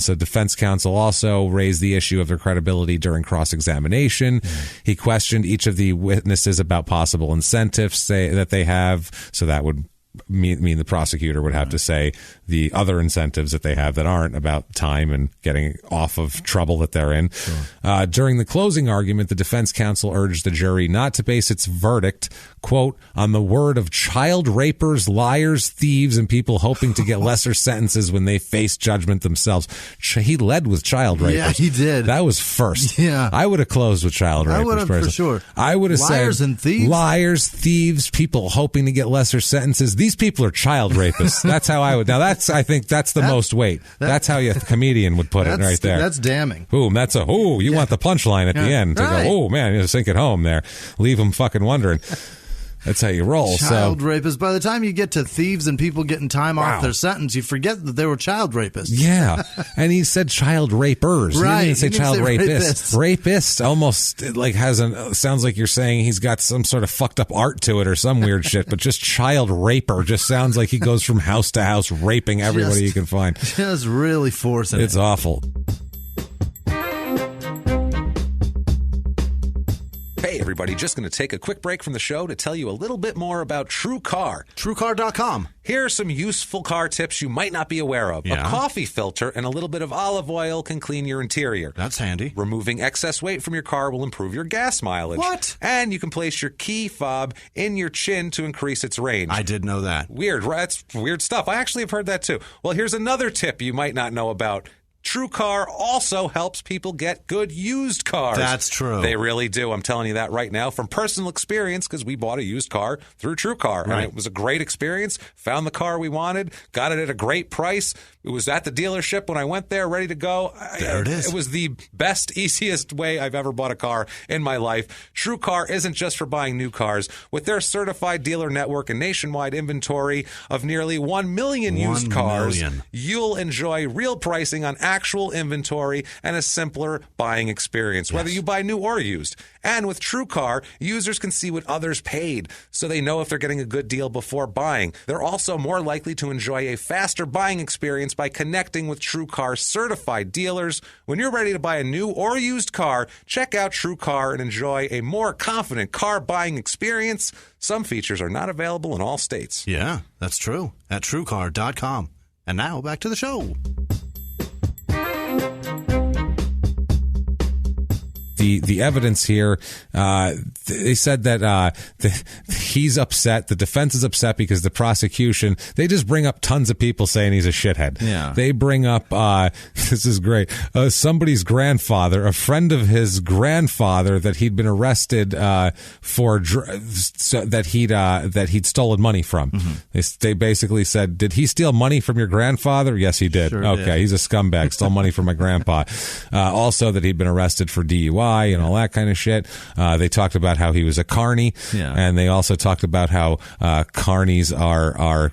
So defense counsel also raised the issue of their credibility during cross-examination. He questioned each of the witnesses about possible incentives that they have. So that would mean the prosecutor would have to say the other incentives that they have that aren't about time and getting off of trouble that they're in. Sure. During the closing argument, the defense counsel urged the jury not to base its verdict, quote, on the word of child rapers, liars, thieves, and people hoping to get lesser sentences when they face judgment themselves. He led with child rapers. Yeah, he did. That was first. Yeah. I would have closed with child rapers. I would have, for sure. I would have said liars and thieves. Liars, thieves, people hoping to get lesser sentences. These people are child rapists. That's how I would. Now I think that's the most weight. That's how a comedian would put it right there. That's damning. Boom. That's you want the punchline at the end to go, oh man, you sink it home there. Leave them fucking wondering. That's how you roll. Child rapists. By the time you get to thieves and people getting time off their sentence, you forget that they were child rapists. Yeah. And he said child rapers. Right. He didn't say child rapists. Rapist almost sounds like you're saying he's got some sort of fucked up art to it or some weird shit, but just child raper just sounds like he goes from house to house raping everybody he can find. Just really forcing it. It's awful. Hey, everybody, just going to take a quick break from the show to tell you a little bit more about TrueCar. TrueCar.com. Here are some useful car tips you might not be aware of. Yeah. A coffee filter and a little bit of olive oil can clean your interior. That's handy. Removing excess weight from your car will improve your gas mileage. What? And you can place your key fob in your chin to increase its range. I did know that. Weird. That's weird stuff. I actually have heard that too. Well, here's another tip you might not know about. TrueCar also helps people get good used cars. That's true. They really do. I'm telling you that right now from personal experience because we bought a used car through TrueCar. Right. And it was a great experience. Found the car we wanted. Got it at a great price. It was at the dealership when I went there, ready to go. There it is. It was the best, easiest way I've ever bought a car in my life. TrueCar isn't just for buying new cars. With their certified dealer network and nationwide inventory of nearly 1 million used cars, you'll enjoy real pricing on actual inventory and a simpler buying experience, whether you buy new or used. And with TrueCar, users can see what others paid, so they know if they're getting a good deal before buying. They're also more likely to enjoy a faster buying experience by connecting with TrueCar certified dealers. When you're ready to buy a new or used car, check out TrueCar and enjoy a more confident car buying experience. Some features are not available in all states. Yeah, that's true. At TrueCar.com. And now back to the show. The evidence here, they said that he's upset. The defense is upset because the prosecution, they just bring up tons of people saying he's a shithead. Yeah. They bring up, this is great, somebody's grandfather, a friend of his grandfather that he'd been arrested for that he'd stolen money from. Mm-hmm. They basically said, did he steal money from your grandfather? Yes, he did. Sure okay, did. He's a scumbag, stole money from my grandpa. Also that he'd been arrested for DUI and all that kind of shit. They talked about how he was a carny, and they also talked about how carnies are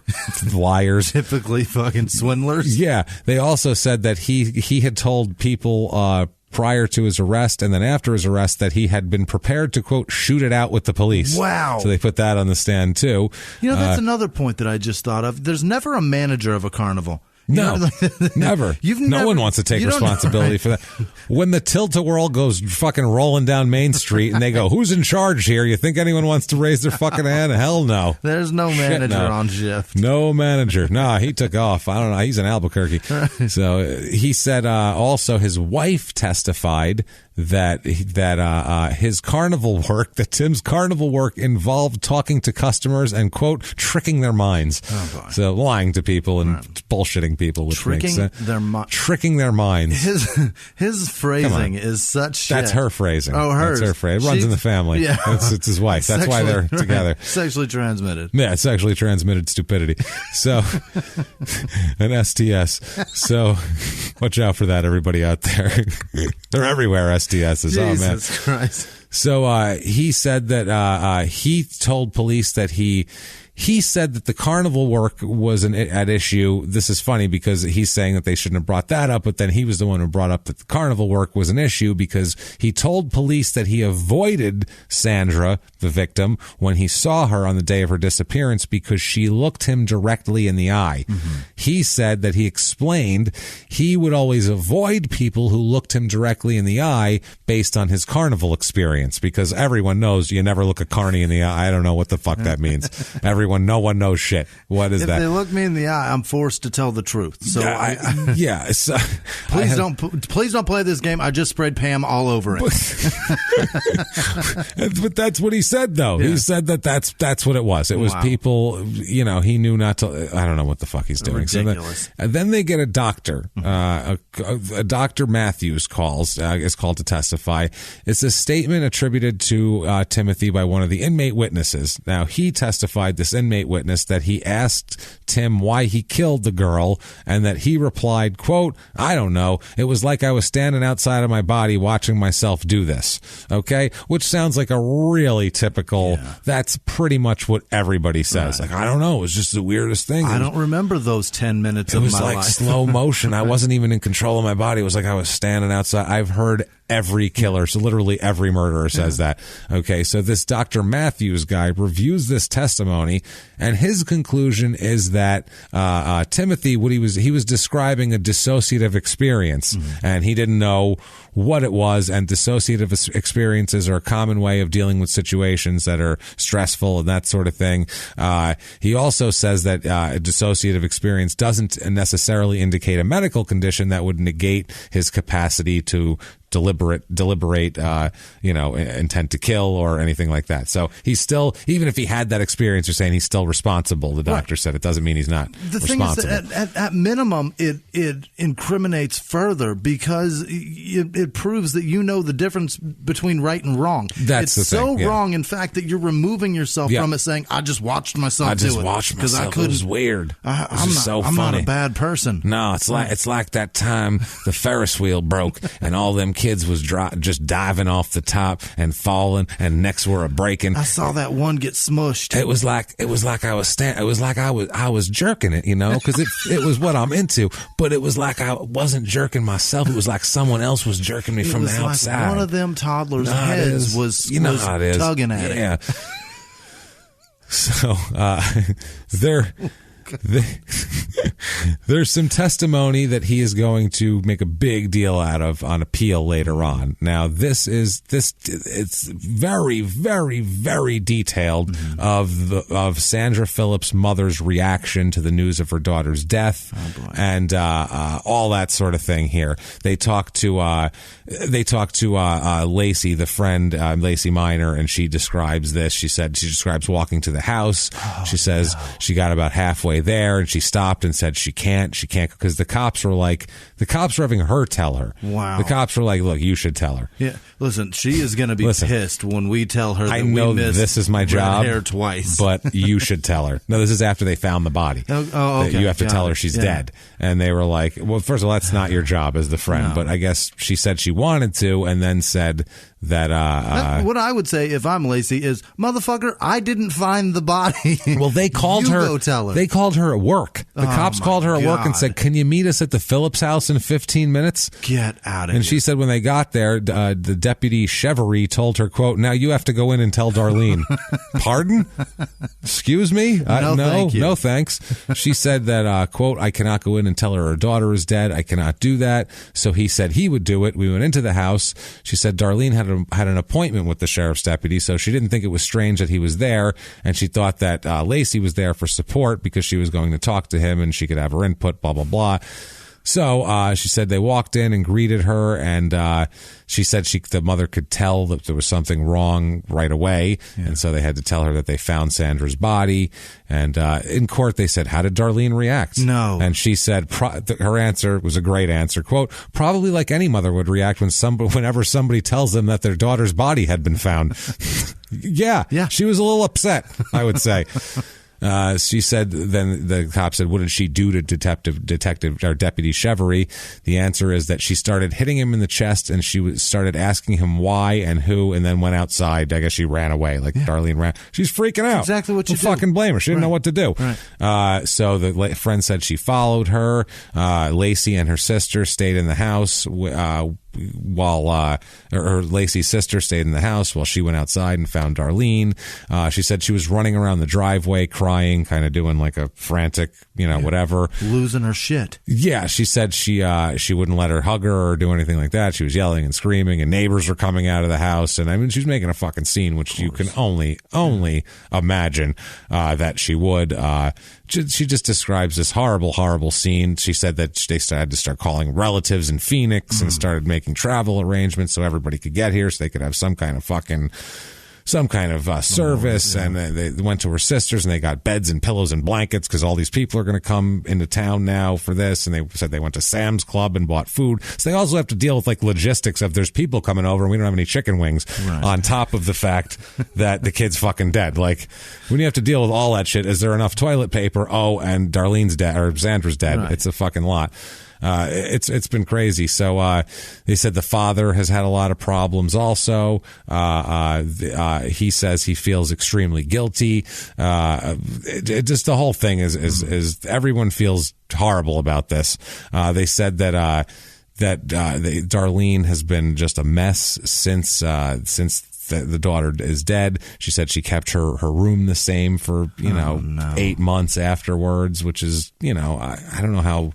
liars. Typically fucking swindlers. Yeah. They also said that he had told people prior to his arrest and then after his arrest that he had been prepared to, quote, shoot it out with the police. Wow. So they put that on the stand, too. You know, that's another point that I just thought of. There's never a manager of a carnival. No, never. No one wants to take responsibility for that. When the Tilt-A-Whirl goes fucking rolling down Main Street and they go, who's in charge here? You think anyone wants to raise their fucking hand? Hell no. There's no manager on shift. No manager. Nah, he took off. I don't know. He's in Albuquerque. So he said also his wife testified that his carnival work, that Tim's carnival work involved talking to customers and, quote, tricking their minds. Oh, boy. So lying to people and bullshitting people, which makes sense. Tricking their minds. His phrasing is such shit. That's her phrasing. Oh, hers. That's her phrase. It runs in the family. Yeah. It's his wife. That's why they're together. Sexually transmitted. Yeah, sexually transmitted stupidity. So, an STS. So, watch out for that, everybody out there. They're everywhere, STSs. Jesus Oh, man. Christ. So, he said that he told police that he said that the carnival work was at issue. This is funny because he's saying that they shouldn't have brought that up, but then he was the one who brought up that the carnival work was an issue because he told police that he avoided Sandra, the victim, when he saw her on the day of her disappearance because she looked him directly in the eye. Mm-hmm. He said that he explained he would always avoid people who looked him directly in the eye based on his carnival experience because everyone knows you never look a carny in the eye. I don't know what the fuck that means. No one knows shit. What is that? If they look me in the eye, I'm forced to tell the truth. So please don't play this game. I just sprayed Pam all over it. But that's what he said, though. Yeah. He said that's what it was. It was people. You know, he knew not to. I don't know what the fuck he's doing. Ridiculous. So then they get a doctor. A Dr. Matthews is called to testify. It's a statement attributed to Timothy by one of the inmate witnesses. Now he testified. This inmate witness that he asked Tim why he killed the girl and that he replied, quote, I don't know. It was like I was standing outside of my body watching myself do this. Okay. Which sounds like a really typical, that's pretty much what everybody says. Right. Like, I don't know. It was just the weirdest thing. I don't remember those 10 minutes of my life. It was like slow motion. I wasn't even in control of my body. It was like I was standing outside. I've heard every killer, so literally every murderer says that. Okay, so this Dr. Matthews guy reviews this testimony, and his conclusion is that Timothy, he was describing a dissociative experience, and he didn't know what it was, and dissociative experiences are a common way of dealing with situations that are stressful and that sort of thing. He also says that a dissociative experience doesn't necessarily indicate a medical condition that would negate his capacity to deliberate, intent to kill or anything like that. So he's still, even if he had that experience, you're saying he's still responsible. The doctor said it doesn't mean he's not responsible. The thing is that at minimum, it incriminates further because it proves that you know the difference between right and wrong. That's the thing. It's so wrong, in fact, that you're removing yourself from it, saying, I just watched myself do it. I just watched myself. It was weird. I'm not a bad person. No, it's like that time the Ferris wheel broke and all them kids was just diving off the top and falling, and necks were breaking. I saw that one get smushed. It was like I was jerking it, because it was what I'm into, but it was like I wasn't jerking myself. It was like someone else was jerking me from the outside. Like one of them toddlers' heads was tugging at it. Yeah. So there's some testimony that he is going to make a big deal out of on appeal later on. Now, it's very, very, very detailed of Sandra Phillips' mother's reaction to the news of her daughter's death, and all that sort of thing. Here, they talk to Lacey, the friend, Lacey Minor, and she describes this. She describes walking to the house. She says she got about halfway there and she stopped and said she can't because the cops were having her tell her. Wow. The cops were like, look, you should tell her. Yeah. Listen, she is going to be pissed when we tell her that I know we missed this is my job, hair twice. But you should tell her. No, this is after they found the body. Oh, okay. You have to tell her she's dead. And they were like, well, first of all, that's not your job as the friend. No. But I guess she said she wanted to, and then said that what I would say if I'm Lacey is, motherfucker, I didn't find the body. Well, they called her. Go tell her. They called her at work. The cops called her at work and said, "Can you meet us at the Phillips house in 15 minutes?" Get out of here. And she said when they got there, the deputy Chevery told her, "quote Now you have to go in and tell Darlene." Pardon? Excuse me? No, thanks. She said that quote I cannot go in and tell her daughter is dead. I cannot do that. So he said he would do it. We went into the house. She said Darlene had an appointment with the sheriff's deputy, so she didn't think it was strange that he was there, and she thought that Lacey was there for support because she was going to talk to him and she could have her input, blah, blah, blah. So she said they walked in and greeted her, and she said the mother could tell that there was something wrong right away, and so they had to tell her that they found Sandra's body. And in court, they said, how did Darlene react? No. And she said her answer was a great answer, quote, probably like any mother would react whenever somebody tells them that their daughter's body had been found. Yeah, she was a little upset, I would say. She said, then the cop said, what did she do to detective or deputy Chevery? The answer is that she started hitting him in the chest, and she started asking him why and who, and then went outside. I guess she ran away. Darlene ran. She's freaking out. That's exactly what you do. Fucking blame her. She didn't know what to do. Right. So the friend said she followed her. Lacey and her sister stayed in the house while Lacey's sister stayed in the house while she went outside and found Darlene. She said she was running around the driveway crying, kind of doing like a frantic, whatever. Losing her shit. Yeah, she said she wouldn't let her hug her or do anything like that. She was yelling and screaming, and neighbors were coming out of the house. And I mean, she was making a fucking scene, which you can only imagine that she would. She just describes this horrible, horrible scene. She said that they had to start calling relatives in Phoenix and started making travel arrangements so everybody could get here so they could have some kind of service. And they went to her sisters and they got beds and pillows and blankets because all these people are going to come into town now for this. And they said they went to Sam's Club and bought food. So they also have to deal with logistics of there's people coming over and we don't have any chicken wings, on top of the fact that the kid's fucking dead. Like, when you have to deal with all that shit, is there enough toilet paper? Oh, and Darlene's dead or Sandra's dead. Right. It's a fucking lot. It's been crazy. So they said the father has had a lot of problems also. He says he feels extremely guilty. Just the whole thing is everyone feels horrible about this. They said that Darlene has been just a mess since the daughter is dead. She said she kept her room the same for 8 months afterwards, which is I don't know how.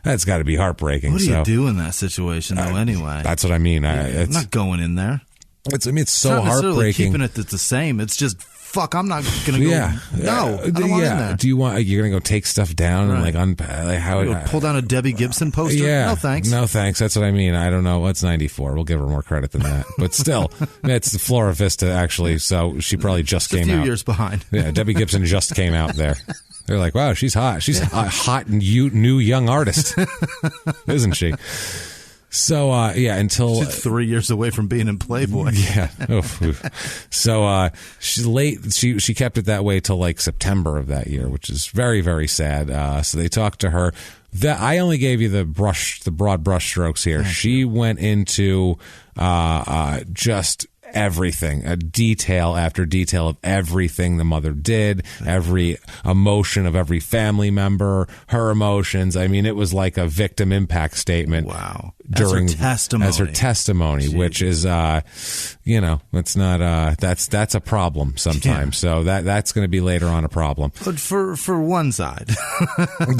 That's got to be heartbreaking. What do you do in that situation, though? Anyway, that's what I mean. I'm not going in there. It's so it's not heartbreaking. Keeping it the same. It's just fuck. I'm not going to go. No, I don't want in there. Do you want? You're going to go take stuff down and pull down a Debbie Gibson poster? Yeah. No thanks. No thanks. That's what I mean. I don't know. What's 94? We'll give her more credit than that. But still, it's the Flora Vista actually. So she probably just came out. A few years behind. Yeah, Debbie Gibson just came out there. They're like, wow, she's hot. She's a hot new young artist, isn't she? So, until she's 3 years away from being in Playboy. Yeah. So, she kept it that way till September of that year, which is very, very sad. So they talked to her. I only gave you the broad brush strokes here. She went into just everything, a detail after detail of everything the mother did, every emotion of every family member, her emotions. I mean, it was like a victim impact statement. Wow. During as her testimony, Jeez. Which is, it's not, that's a problem sometimes. Yeah. So that's going to be later on a problem. But for one side.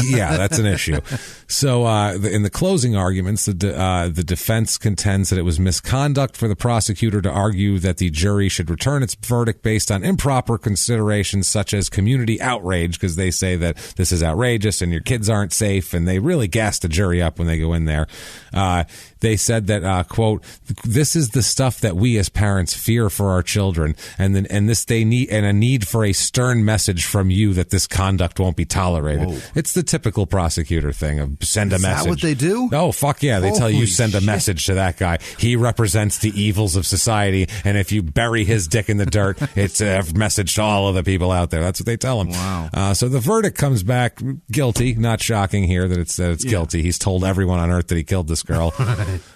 Yeah, that's an issue. So, in the closing arguments, the defense contends that it was misconduct for the prosecutor to argue that the jury should return its verdict based on improper considerations such as community outrage, because they say that this is outrageous and your kids aren't safe, and they really gas the jury up when they go in there. They said that, quote, this is the stuff that we as parents fear for our children, and they need a need for a stern message from you that this conduct won't be tolerated. Whoa. It's the typical prosecutor thing of send a message. Is that what they do? Oh, fuck yeah. They tell you send a message to that guy. He represents the evils of society, and if you bury his dick in the dirt, it's a message to all of the people out there. That's what they tell him. Wow. So the verdict comes back guilty. Not shocking here that it's guilty. He's told everyone on earth that he killed this girl.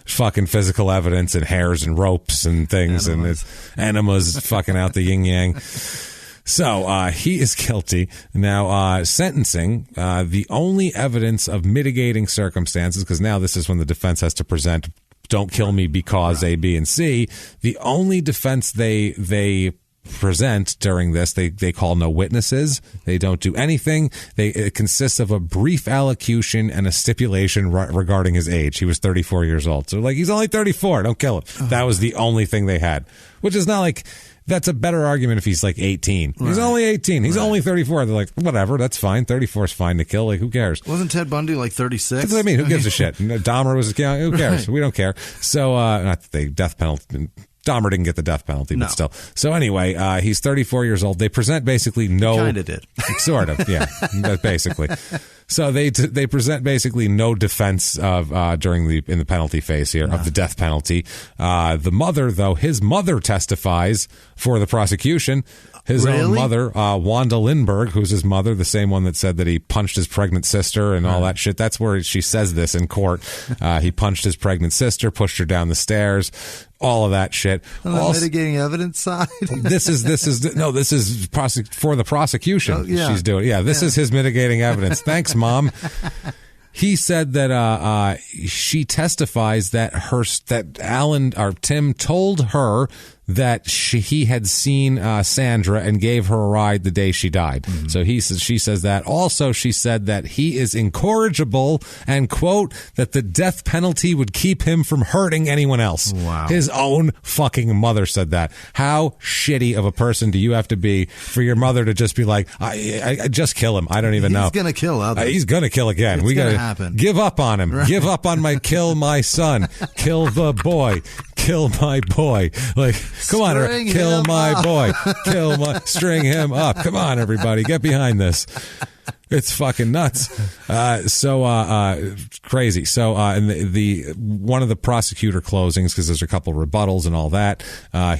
Fucking physical evidence and hairs and ropes and things, and his enemas fucking out the yin yang. So he is guilty. Now, sentencing, the only evidence of mitigating circumstances, because now this is when the defense has to present, don't kill me because A, B, and C. The only defense they present during this, they call no witnesses. They don't do anything. It consists of a brief allocution and a stipulation regarding his age. He was 34 years old. So he's only 34. Don't kill him. That was the only thing they had, which is not like, that's a better argument if he's 18. Right. He's only 18. He's only 34. They're like, whatever, that's fine. 34 is fine to kill. Who cares? Wasn't Ted Bundy 36? That's what I mean. Who gives a shit? Dahmer was, who cares? Right. We don't care. So, not the death penalty. Dahmer didn't get the death penalty, but still. So anyway, he's 34 years old. They present basically no... Kind of did. Sort of, yeah, basically. So they present basically no defense of in the penalty phase here of the death penalty. The mother, though, his mother testifies for the prosecution. His own mother, Wanda Lindbergh, who's his mother, the same one that said that he punched his pregnant sister and all that shit. That's where she says this in court. He punched his pregnant sister, pushed her down the stairs, all of that shit. On the mitigating evidence side? This is for the prosecution. She's doing. Yeah, this is his mitigating evidence. Thanks, Mom. He said that she testifies that Alan or Tim told her that he had seen Sandra and gave her a ride the day she died. Mm-hmm. So she says that. Also, she said that he is incorrigible and, quote, that the death penalty would keep him from hurting anyone else. Wow. His own fucking mother said that. How shitty of a person do you have to be for your mother to just be like, I just kill him. I don't even know. He's going to kill others. He's going to kill again. We got to happen. Give up on him. Right. Give up on kill my son. Kill the boy. Kill my boy. Come on, kill my boy. String him up. Come on, everybody. Get behind this. It's fucking nuts. Crazy. So, and the one of the prosecutor closings, because there's a couple rebuttals and all that,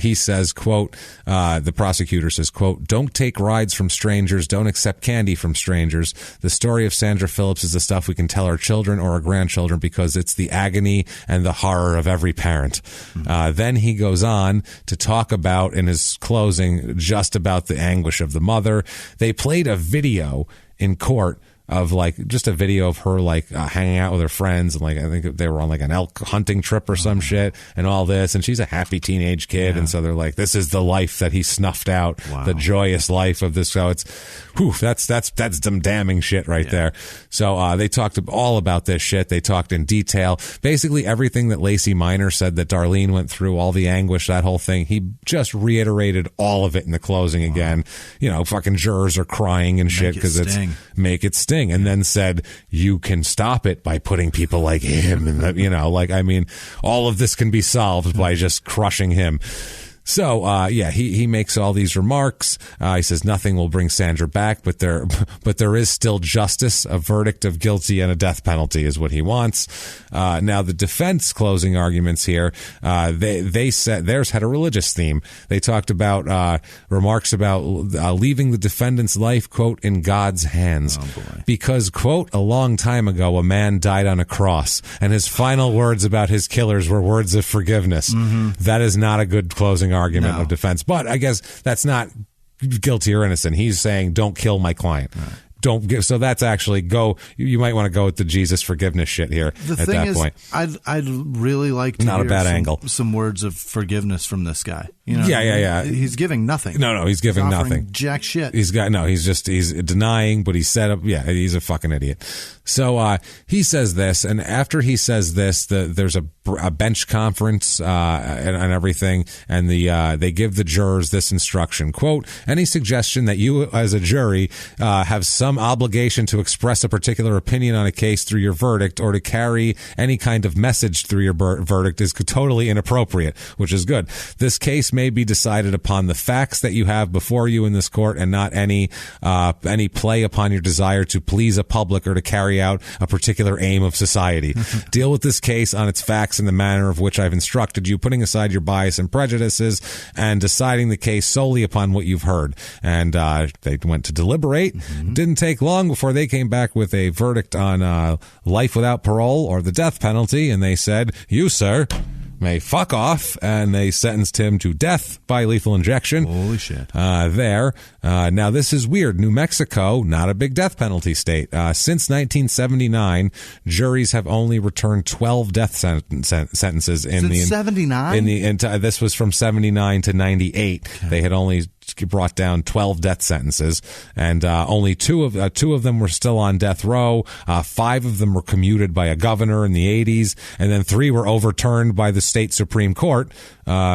he says, quote, the prosecutor says, quote, don't take rides from strangers. Don't accept candy from strangers. The story of Sandra Phillips is the stuff we can tell our children or our grandchildren because it's the agony and the horror of every parent. Mm-hmm. Then he goes on to talk about, in his closing, just about the anguish of the mother. They played a video in court of just a video of her hanging out with her friends, and I think they were on an elk hunting trip or some shit and all this, and she's a happy teenage kid, and so they're like, this is the life that he snuffed out, the joyous life of this. So it's that's some damning shit right there. So they talked all about this shit. They talked in detail, basically everything that Lacey Minor said that Darlene went through, all the anguish, that whole thing. He just reiterated all of it in the closing again. Fucking jurors are crying and shit because it's make it sting. And then said, you can stop it by putting people like him. And all of this can be solved by just crushing him. So, he makes all these remarks. He says nothing will bring Sandra back, but there is still justice. A verdict of guilty and a death penalty is what he wants. Now, the defense closing arguments here, they said theirs had a religious theme. They talked about remarks about leaving the defendant's life, quote, in God's hands. Oh, boy. Because, quote, a long time ago, a man died on a cross, and his final words about his killers were words of forgiveness. Mm-hmm. That is not a good closing argument of defense. But I guess that's not guilty or innocent. He's saying, don't kill my client. Right. Don't give. So that's actually you might want to go with the Jesus forgiveness shit here at that point. I'd really like to not hear a bad angle. Some words of forgiveness from this guy. Yeah. He's giving nothing. No, he's giving nothing. Jack shit. He's denying, but he's set up. Yeah, he's a fucking idiot. So he says this, and after he says this, there's a bench conference and everything, and they give the jurors this instruction: quote, any suggestion that you as a jury have some obligation to express a particular opinion on a case through your verdict or to carry any kind of message through your verdict is totally inappropriate, which is good. This case may be decided upon the facts that you have before you in this court and not any play upon your desire to please a public or to carry out a particular aim of society. Deal with this case on its facts in the manner of which I've instructed you, putting aside your bias and prejudices and deciding the case solely upon what you've heard. And they went to deliberate. Mm-hmm. Didn't take long before they came back with a verdict on life without parole or the death penalty, and they said, you, sir, may fuck off, and they sentenced him to death by lethal injection. Holy shit. Now, this is weird. New Mexico, not a big death penalty state. Since 1979, juries have only returned 12 death sentences. Since 79? This was from 79 to 98. Okay. They had only brought down 12 death sentences, and only two of them were still on death row. 5 of them were commuted by a governor in the 80s, and then 3 were overturned by the state Supreme Court,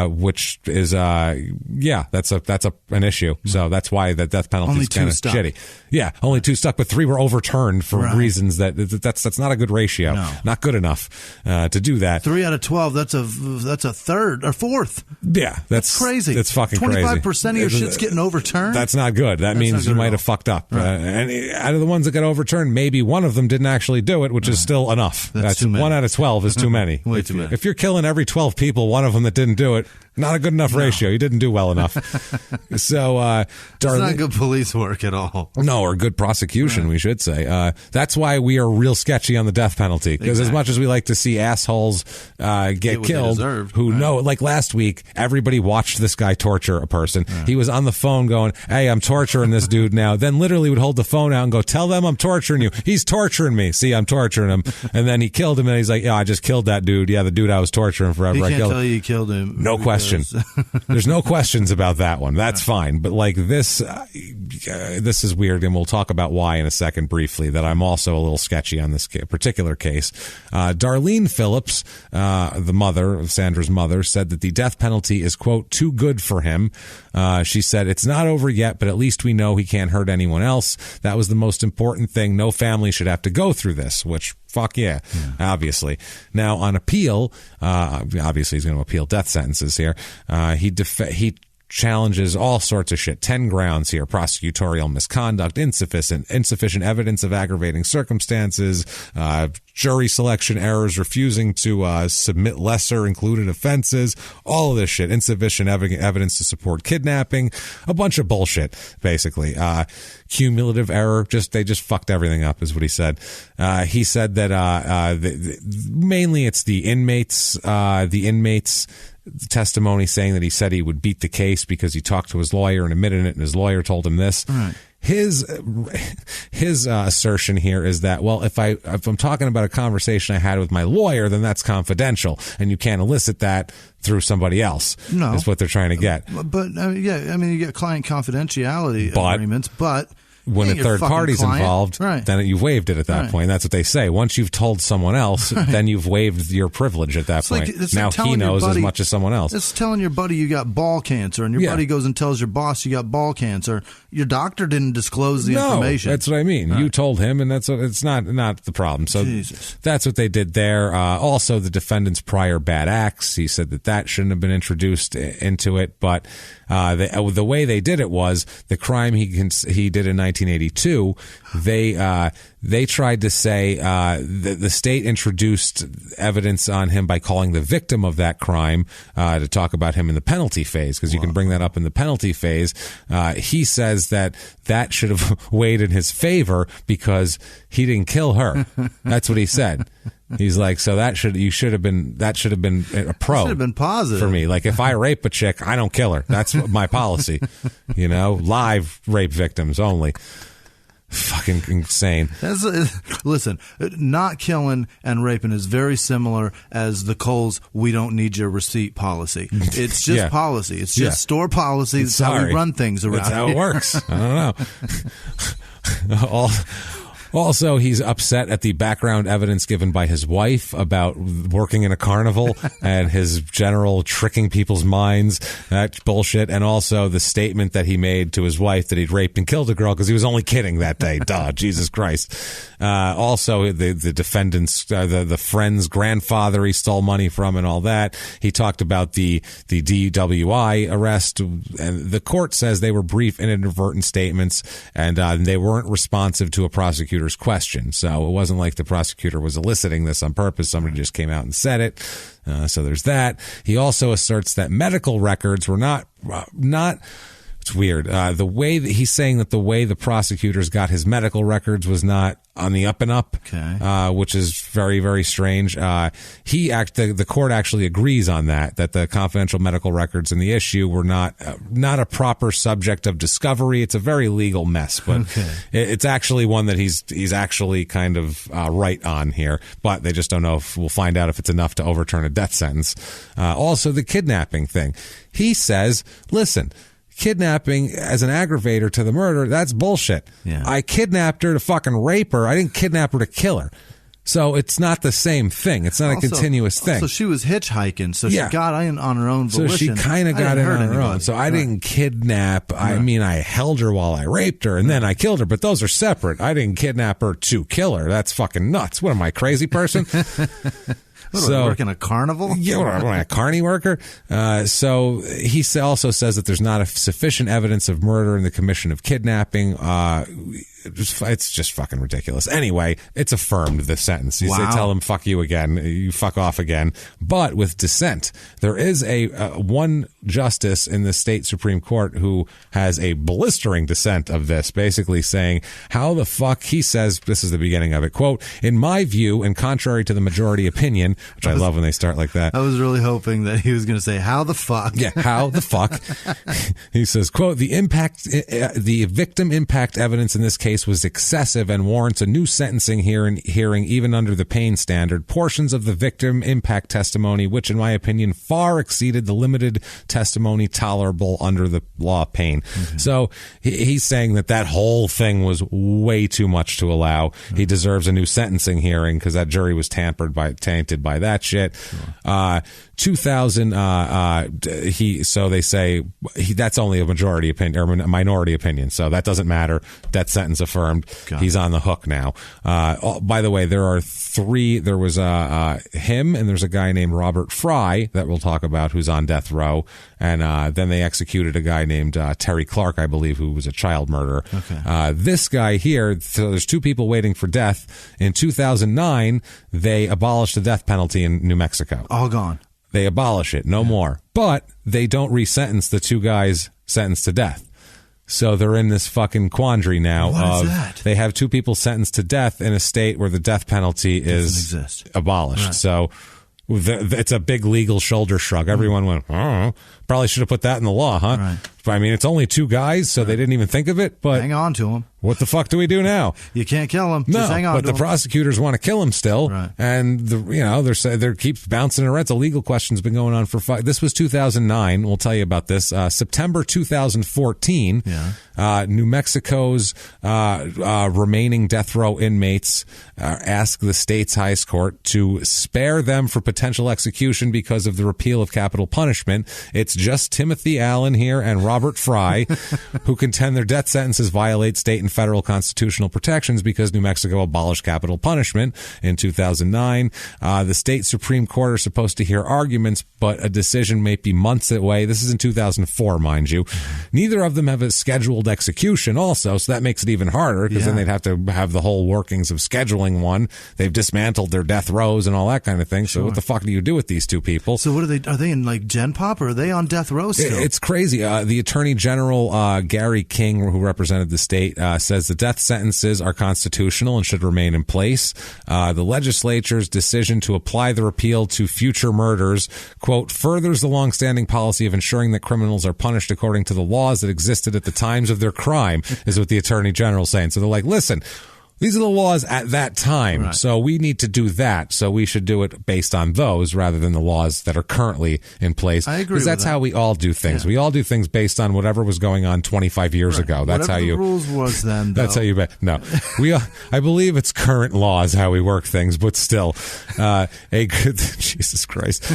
which is that's an issue. So that's why the death penalty is kind of shitty. Yeah, only 2 stuck, but 3 were overturned for reasons that's not a good ratio. No. Not good enough to do that. 3 out of 12. That's a third or fourth. Yeah, that's crazy. That's fucking crazy. 25% of your shit's getting overturned. That's not good. That means you might have fucked up. Right. And out of the ones that got overturned, maybe one of them didn't actually do it, which is still enough. That's too many. 1 out of 12 is too many. Way too many. If you're killing every 12 people, one of them that didn't do it, not a good enough ratio. You didn't do well enough. So, it's not good police work at all. No, or good prosecution, we should say. That's why we are real sketchy on the death penalty. Because as much as we like to see assholes get killed, who know, like last week, everybody watched this guy torture a person. Yeah. He was on the phone going, hey, I'm torturing this dude now. Then literally would hold the phone out and go, tell them I'm torturing you. He's torturing me. See, I'm torturing him. And then he killed him, and he's like, yeah, I just killed that dude. Yeah, the dude I was torturing forever. He can't tell him. You killed him. No question. There's no questions about that one. That's fine. But like this is weird, and we'll talk about why in a second briefly, that I'm also a little sketchy on this particular case. Darlene Phillips, the mother, Sandra's mother, said that the death penalty is, quote, too good for him. She said, it's not over yet, but at least we know he can't hurt anyone else. That was the most important thing. No family should have to go through this, which fuck yeah, obviously. Now, on appeal, obviously he's going to appeal death sentences here. He challenges all sorts of shit. 10 grounds here: prosecutorial misconduct, insufficient evidence of aggravating circumstances, jury selection errors, refusing to submit lesser included offenses, all of this shit, insufficient evidence to support kidnapping, a bunch of bullshit, basically. Cumulative error, they just fucked everything up, is what he said. He said that mainly it's the inmates' testimony saying that he said he would beat the case because he talked to his lawyer and admitted it, and his lawyer told him this. Right. His assertion here is that, well, if I'm talking about a conversation I had with my lawyer, then that's confidential, and you can't elicit that through somebody else. No, is what they're trying to get. But you get client confidentiality agreements, but when a third party's client. involved, then you've waived it at that point. That's what they say. Once you've told someone else, then you've waived your privilege at that point. Now he knows as much as someone else. It's telling your buddy you got ball cancer, and your buddy goes and tells your boss you got ball cancer. Your doctor didn't disclose the information. That's what I mean. You told him, and it's not the problem. So that's what they did there. Also, the defendant's prior bad acts. He said that shouldn't have been introduced into it, but the way they did it was the crime he did in 1982. They tried to say the state introduced evidence on him by calling the victim of that crime to talk about him in the penalty phase, because you can bring that up in the penalty phase. He says that should have weighed in his favor because he didn't kill her. That's what he said. He's like, so that should have been a pro. Should have been positive for me. Like, if I rape a chick, I don't kill her. That's my policy. Live rape victims only. Fucking insane. Listen, not killing and raping is very similar as the Kohl's "we don't need your receipt" policy. It's just policy. It's just store policy. It's how we run things around. That's how it works. I don't know. Also, he's upset at the background evidence given by his wife about working in a carnival and his general tricking people's minds. That's bullshit. And also the statement that he made to his wife that he'd raped and killed a girl because he was only kidding that day. Duh, Jesus Christ. Also, the defendant's, the friend's grandfather he stole money from and all that. He talked about the DWI arrest. And the court says they were brief and inadvertent statements, and they weren't responsive to a prosecutor's question. So it wasn't like the prosecutor was eliciting this on purpose. Somebody just came out and said it. So there's that. He also asserts that medical records were not it's weird. The way that he's saying that the way the prosecutors got his medical records was not on the up and up, which is very, very strange. The court actually agrees on that the confidential medical records in the issue were not a proper subject of discovery. It's a very legal mess, but it's actually one that he's actually kind of right on here, but they just don't know if we'll find out if it's enough to overturn a death sentence. Also, the kidnapping thing. He says, listen, kidnapping as an aggravator to the murder, that's bullshit. I kidnapped her to fucking rape her. I didn't kidnap her to kill her. So it's not the same thing. It's not a continuous thing. So she was hitchhiking, so she got in on her own volition. So she kind of got in on her own. So I didn't kidnap. I mean, I held her while I raped her, and then I killed her. But those are separate. I didn't kidnap her to kill her. That's fucking nuts. What am I, crazy person? What, do I work in a carnival? Yeah, what am I, a carny worker? So he also says that there's not sufficient evidence of murder in the commission of kidnapping. It's just fucking ridiculous. Anyway, it's affirmed, the sentence. They tell him, fuck you again. You fuck off again. But with dissent, there is one justice in the state Supreme Court who has a blistering dissent of this, basically saying, how the fuck, he says, this is the beginning of it, quote, in my view, and contrary to the majority opinion, which I love when they start like that. I was really hoping that he was going to say, how the fuck? Yeah, how the fuck? He says, quote, the victim impact evidence in this case was excessive and warrants a new sentencing hearing even under the Payne standard. Portions of the victim impact testimony, which in my opinion far exceeded the limited testimony tolerable under the law of Payne. So he's saying that whole thing was way too much to allow. He deserves a new sentencing hearing because that jury was tainted by that shit. 2000, so they say that's only a majority opinion or a minority opinion, so that doesn't matter. That sentence affirmed. He's on the hook now. By the way, there are three. There was him, and there's a guy named Robert Fry that we'll talk about who's on death row, and then they executed a guy named Terry Clark, I believe, who was a child murderer. This guy here, so there's two people waiting for death. In 2009, they abolished the death penalty in New Mexico. All gone. They abolish it, no more. But they don't re-sentence the two guys sentenced to death. So they're in this fucking quandary now. What is that? They have two people sentenced to death in a state where the death penalty is abolished. Right. So it's a big legal shoulder shrug. Everyone went, oh, probably should have put that in the law, huh? Right. I mean, it's only 2 guys, so they didn't even think of it. But hang on to them. What the fuck do we do now? You can't kill him. No, just hang on but to the him. prosecutors want to kill him still, Right. and they're keeps bouncing around. It's a legal question's been going on for 5. This was 2009. We'll tell you about this. September 2014. Yeah. New Mexico's remaining death row inmates asked the state's highest court to spare them for potential execution because of the repeal of capital punishment. It's just Timothy Allen here and Robert Fry who contend their death sentences violate state and federal constitutional protections because New Mexico abolished capital punishment in 2009. The state Supreme Court are supposed to hear arguments, but a decision may be months away. This is in 2004, mind you. Neither of them have a scheduled execution also, so that makes it even harder because then they'd have to have the whole workings of scheduling one. They've dismantled their death rows and all that kind of thing. So what the fuck do you do with these 2 people? So what are they in like Gen Pop, or are they on death row still? It's crazy. The Attorney General, Gary King, who represented the state, says the death sentences are constitutional and should remain in place. The legislature's decision to apply the repeal to future murders, quote, furthers the longstanding policy of ensuring that criminals are punished according to the laws that existed at the times of their crime, is what the Attorney General is saying. So they're like, listen, these are the laws at that time, right. So we need to do that. So we should do it based on those rather than the laws that are currently in place. I agree. Because that's how we all do things. Yeah. We all do things based on whatever was going on 25 years ago. That's whatever how you. The rules was then. That's how you. No, I believe it's current laws how we work things, but still, Jesus Christ,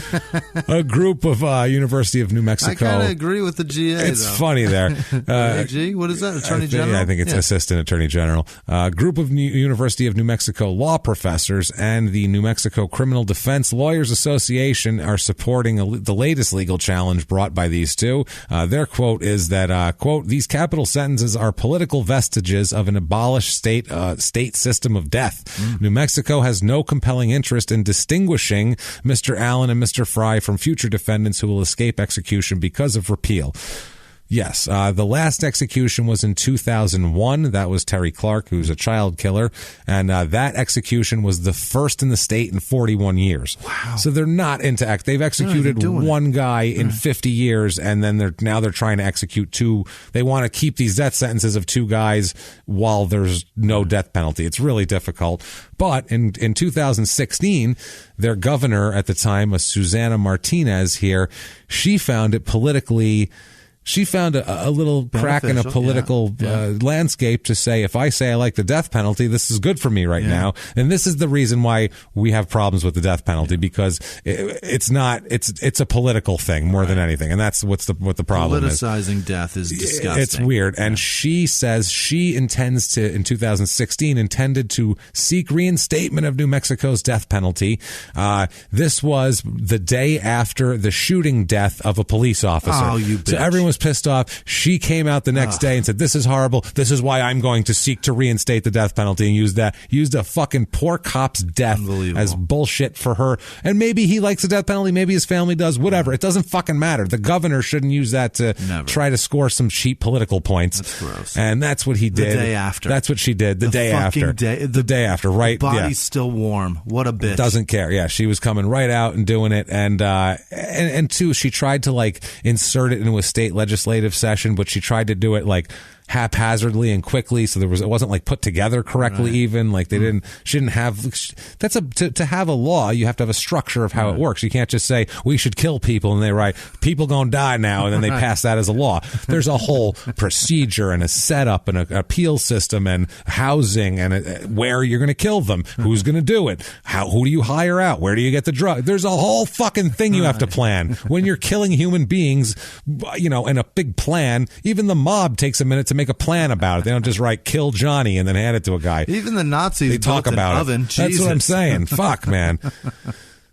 a group of University of New Mexico. I kind of agree with the GA. It's funny there. AG, what is that? Attorney General? Yeah, I think it's Assistant Attorney General. Group of University of New Mexico law professors and the New Mexico Criminal Defense Lawyers Association are supporting the latest legal challenge brought by these 2. Their quote is that, quote, these capital sentences are political vestiges of an abolished state system of death. New Mexico has no compelling interest in distinguishing Mr. Allen and Mr. Fry from future defendants who will escape execution because of repeal. Yes, the last execution was in 2001. That was Terry Clark, who's a child killer, and that execution was the first in the state in 41 years. Wow! So they're not into they've executed one guy in 50 years, and then they're trying to execute 2. They want to keep these death sentences of 2 guys while there's no death penalty. It's really difficult. But in 2016, their governor at the time, Susana Martinez here, she found it politically. She found a little crack in a political landscape to say, if I say I like the death penalty, this is good for me right now. And this is the reason why we have problems with the death penalty, because it's a political thing more than anything. And that's what the problem is. Politicizing death is disgusting. It's weird. And she says she intends to, in 2016, intended to seek reinstatement of New Mexico's death penalty. This was the day after the shooting death of a police officer. Oh, you bitch. So everyone was pissed off. She came out the next day and said, this is horrible. This is why I'm going to seek to reinstate the death penalty, and used a fucking poor cop's death as bullshit for her. And maybe he likes the death penalty. Maybe his family does. Whatever. It doesn't fucking matter. The governor shouldn't use that to try to score some cheap political points. That's gross. And that's what he did. The day after. That's what she did. The day after. The day after, right? Body's still warm. What a bitch. Doesn't care. Yeah, she was coming right out and doing it. And two, she tried to insert it into a state legislative session, but she tried to do it haphazardly and quickly, so it wasn't put together correctly. Right. Even she didn't have. To have a law, you have to have a structure of how it works. You can't just say we should kill people and they write people gonna die now, and then they pass that as a law. There's a whole procedure and a setup and an appeal system and housing and where you're gonna kill them, who's gonna do it, who do you hire out, where do you get the drug? There's a whole fucking thing you have to plan when you're killing human beings. In a big plan, even the mob takes a minute to make a plan about it. They don't just write "kill Johnny" and then hand it to a guy. Even the Nazis they talk about oven. it. That's what I'm saying. Fuck, man.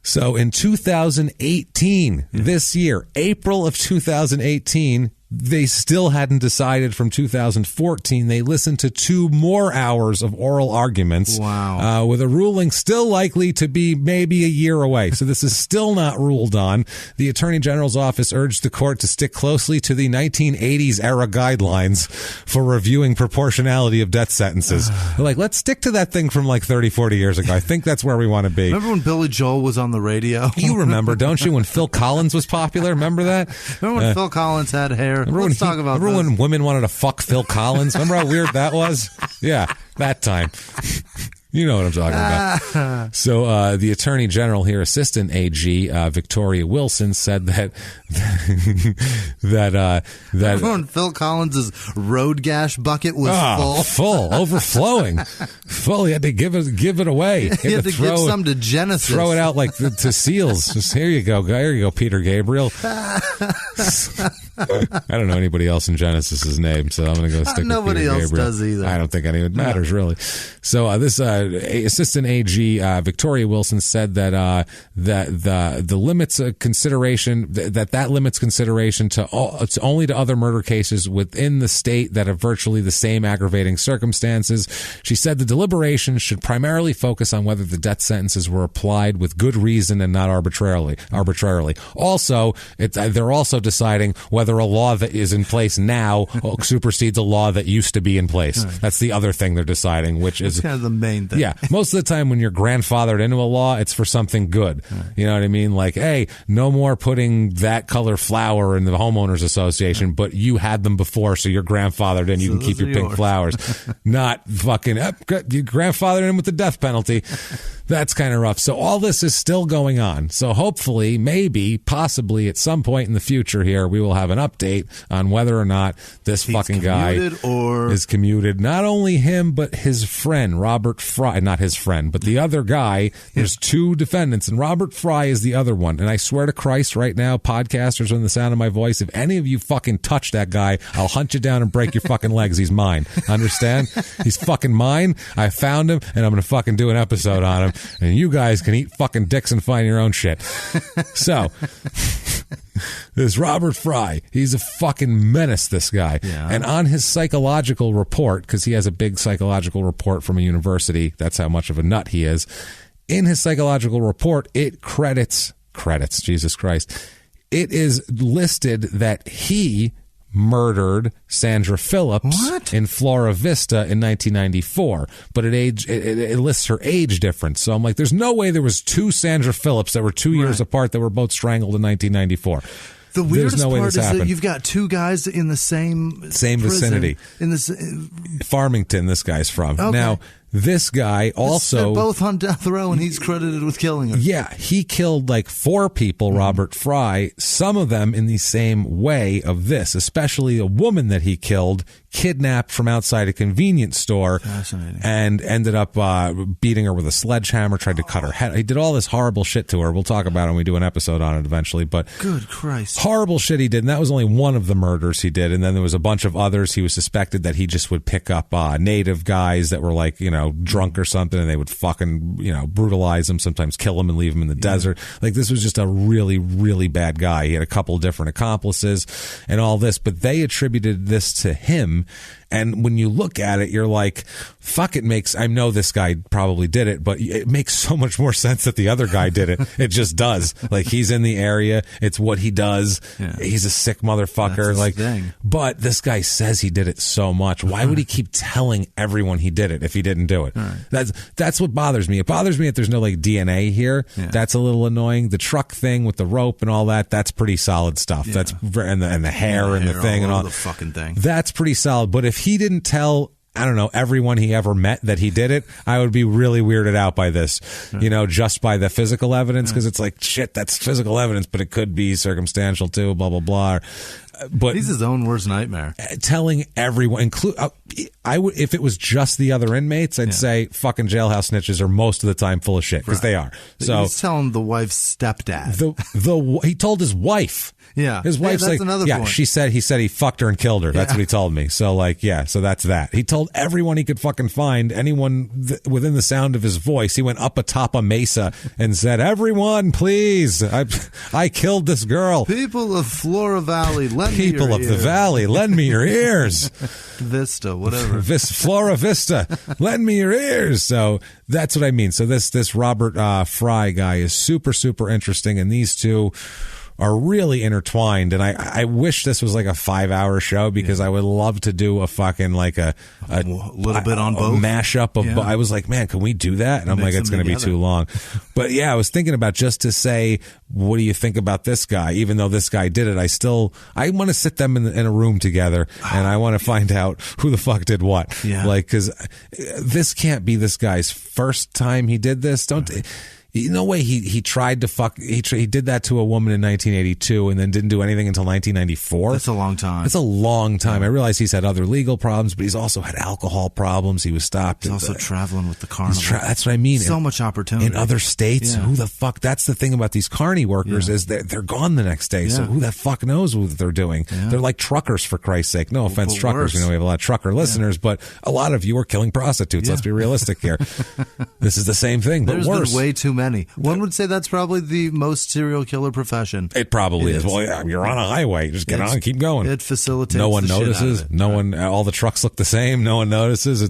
So in 2018, this year, April of 2018, they still hadn't decided from 2014. They listened to 2 more hours of oral arguments. Wow. With a ruling still likely to be maybe a year away. So this is still not ruled on. The Attorney General's office urged the court to stick closely to the 1980s era guidelines for reviewing proportionality of death sentences. They're let's stick to that thing from 30, 40 years ago. I think that's where we want to be. Remember when Billy Joel was on the radio? You remember, don't you, when Phil Collins was popular? Remember that? Remember when Phil Collins had hair Sure. Let's talk about Remember when women wanted to fuck Phil Collins? Remember how weird that was? Yeah, that time. You know what I'm talking about. So the Attorney General here, Assistant AG Victoria Wilson, said that when Phil Collins' road gash bucket was full, overflowing, full. He had to give it away. He had to give some to Genesis. Throw it out like to seals. Just here you go, Peter Gabriel. I don't know anybody else in Genesis' name, so I'm going to go stick with nobody Peter else Gabriel. does either. I don't think any of it matters, really. So this Assistant AG Victoria Wilson said that the limits consideration that limits consideration to only to other murder cases within the state that have virtually the same aggravating circumstances. She said the deliberations should primarily focus on whether the death sentences were applied with good reason and not arbitrarily. Also, they're also deciding whether a law that is in place now supersedes a law that used to be in place. Right. That's the other thing they're deciding, which is kind of the main thing. Yeah, most of the time when you're grandfathered into a law, it's for something good. Right. You know what I mean? Like, hey, no more putting that color flower in the homeowners association, but you had them before, so you're grandfathered in. You can keep your pink flowers. Not fucking you grandfathered in with the death penalty. That's kind of rough. So all this is still going on. So hopefully, maybe, possibly at some point in the future here, we will have an update on whether or not this fucking guy is commuted. Not only him, but his friend, Robert Fry. Not his friend, but the other guy. There's two defendants, and Robert Fry is the other one. And I swear to Christ right now, podcasters in the sound of my voice, if any of you fucking touch that guy, I'll hunt you down and break your fucking legs. He's mine. Understand? He's fucking mine. I found him, and I'm going to fucking do an episode on him. And you guys can eat fucking dicks and find your own shit. So, this Robert Fry, he's a fucking menace, this guy. Yeah. And on his psychological report, because he has a big psychological report from a university, that's how much of a nut he is. In his psychological report, it credits, Jesus Christ. It is listed that he murdered Sandra Phillips in Flora Vista in 1994, but it lists her age difference. So I'm like, there's no way there was two Sandra Phillips that were 2 years apart that were both strangled in 1994. The weirdest part is that you've got two guys in the same vicinity. In this Farmington, this guy's from. Okay. Now, this guy also... They're both on death row, and he's credited with killing her. Yeah, he killed like 4 people, Robert Fry, some of them in the same way of this, especially a woman that he killed, kidnapped from outside a convenience store. Fascinating. And ended up beating her with a sledgehammer, tried to cut her head. He did all this horrible shit to her. We'll talk about it when we do an episode on it eventually. But good Christ. Horrible shit he did, and that was only one of the murders he did. And then there was a bunch of others. He was suspected that he just would pick up native guys that were like, drunk or something, and they would fucking, brutalize them, sometimes kill them and leave them in the desert. Like, this was just a really, really bad guy. He had a couple different accomplices and all this, but they attributed this to him. And when you look at it, you're like, fuck, I know this guy probably did it, but it makes so much more sense that the other guy did it. It just does. Like, he's in the area. It's what he does. Yeah. He's a sick motherfucker. That's his thing. But this guy says he did it so much. Why would he keep telling everyone he did it if he didn't do it? Right. That's what bothers me. It bothers me that there's no like DNA here. Yeah. That's a little annoying. The truck thing with the rope and all that, that's pretty solid stuff. Yeah. That's and the hair and the thing and all the fucking thing. That's pretty solid. But if he didn't tell, I don't know, everyone he ever met that he did it, I would be really weirded out by this, just by the physical evidence, because it's like, shit, that's physical evidence, but it could be circumstantial too, blah, blah, blah. But he's his own worst nightmare. Telling everyone, I would, if it was just the other inmates, I'd say fucking jailhouse snitches are most of the time full of shit, because they are. So he's telling the wife's stepdad. He told his wife. Yeah, his wife's that's like, another point. he said he fucked her and killed her. That's what he told me. So so that's that. He told everyone he could fucking find, anyone within the sound of his voice. He went up atop a mesa and said, "Everyone, please, I killed this girl. People of Flora Valley, lend me people your of ears. the valley, lend me your ears. Vista, whatever. Flora Vista, lend me your ears." So that's what I mean. So this Robert Fry guy is super, super interesting, and these two are really intertwined, and I wish this was like a 5-hour show because I would love to do a fucking like a little bit on both mashup of. I was like, man, can we do that? And I'm like, it's going to be too long. But yeah, I was thinking about just to say, what do you think about this guy? Even though this guy did it, I want to sit them in a room together, and I want to find out who the fuck did what. Yeah. Like, because this can't be this guy's first time he did this. No way he tried to fuck. He did that to a woman in 1982 and then didn't do anything until 1994. That's a long time. It's a long time. I realize he's had other legal problems, but he's also had alcohol problems. He was stopped. He's also traveling with the carnival. That's what I mean. So much opportunity. In other states, who the fuck? That's the thing about these carny workers is they're gone the next day. So who the fuck knows what they're doing? They're like truckers, for Christ's sake. No offense, truckers. We know we have a lot of trucker listeners, but a lot of you are killing prostitutes. Let's be realistic here. This is the same thing, but There's worse. Been way too many. One would say that's probably the most serial killer profession. It probably is. Well, yeah, you're on a highway. Just get on and keep going. It facilitates. No one the notices. Shit out of it. No one. All the trucks look the same. No one notices.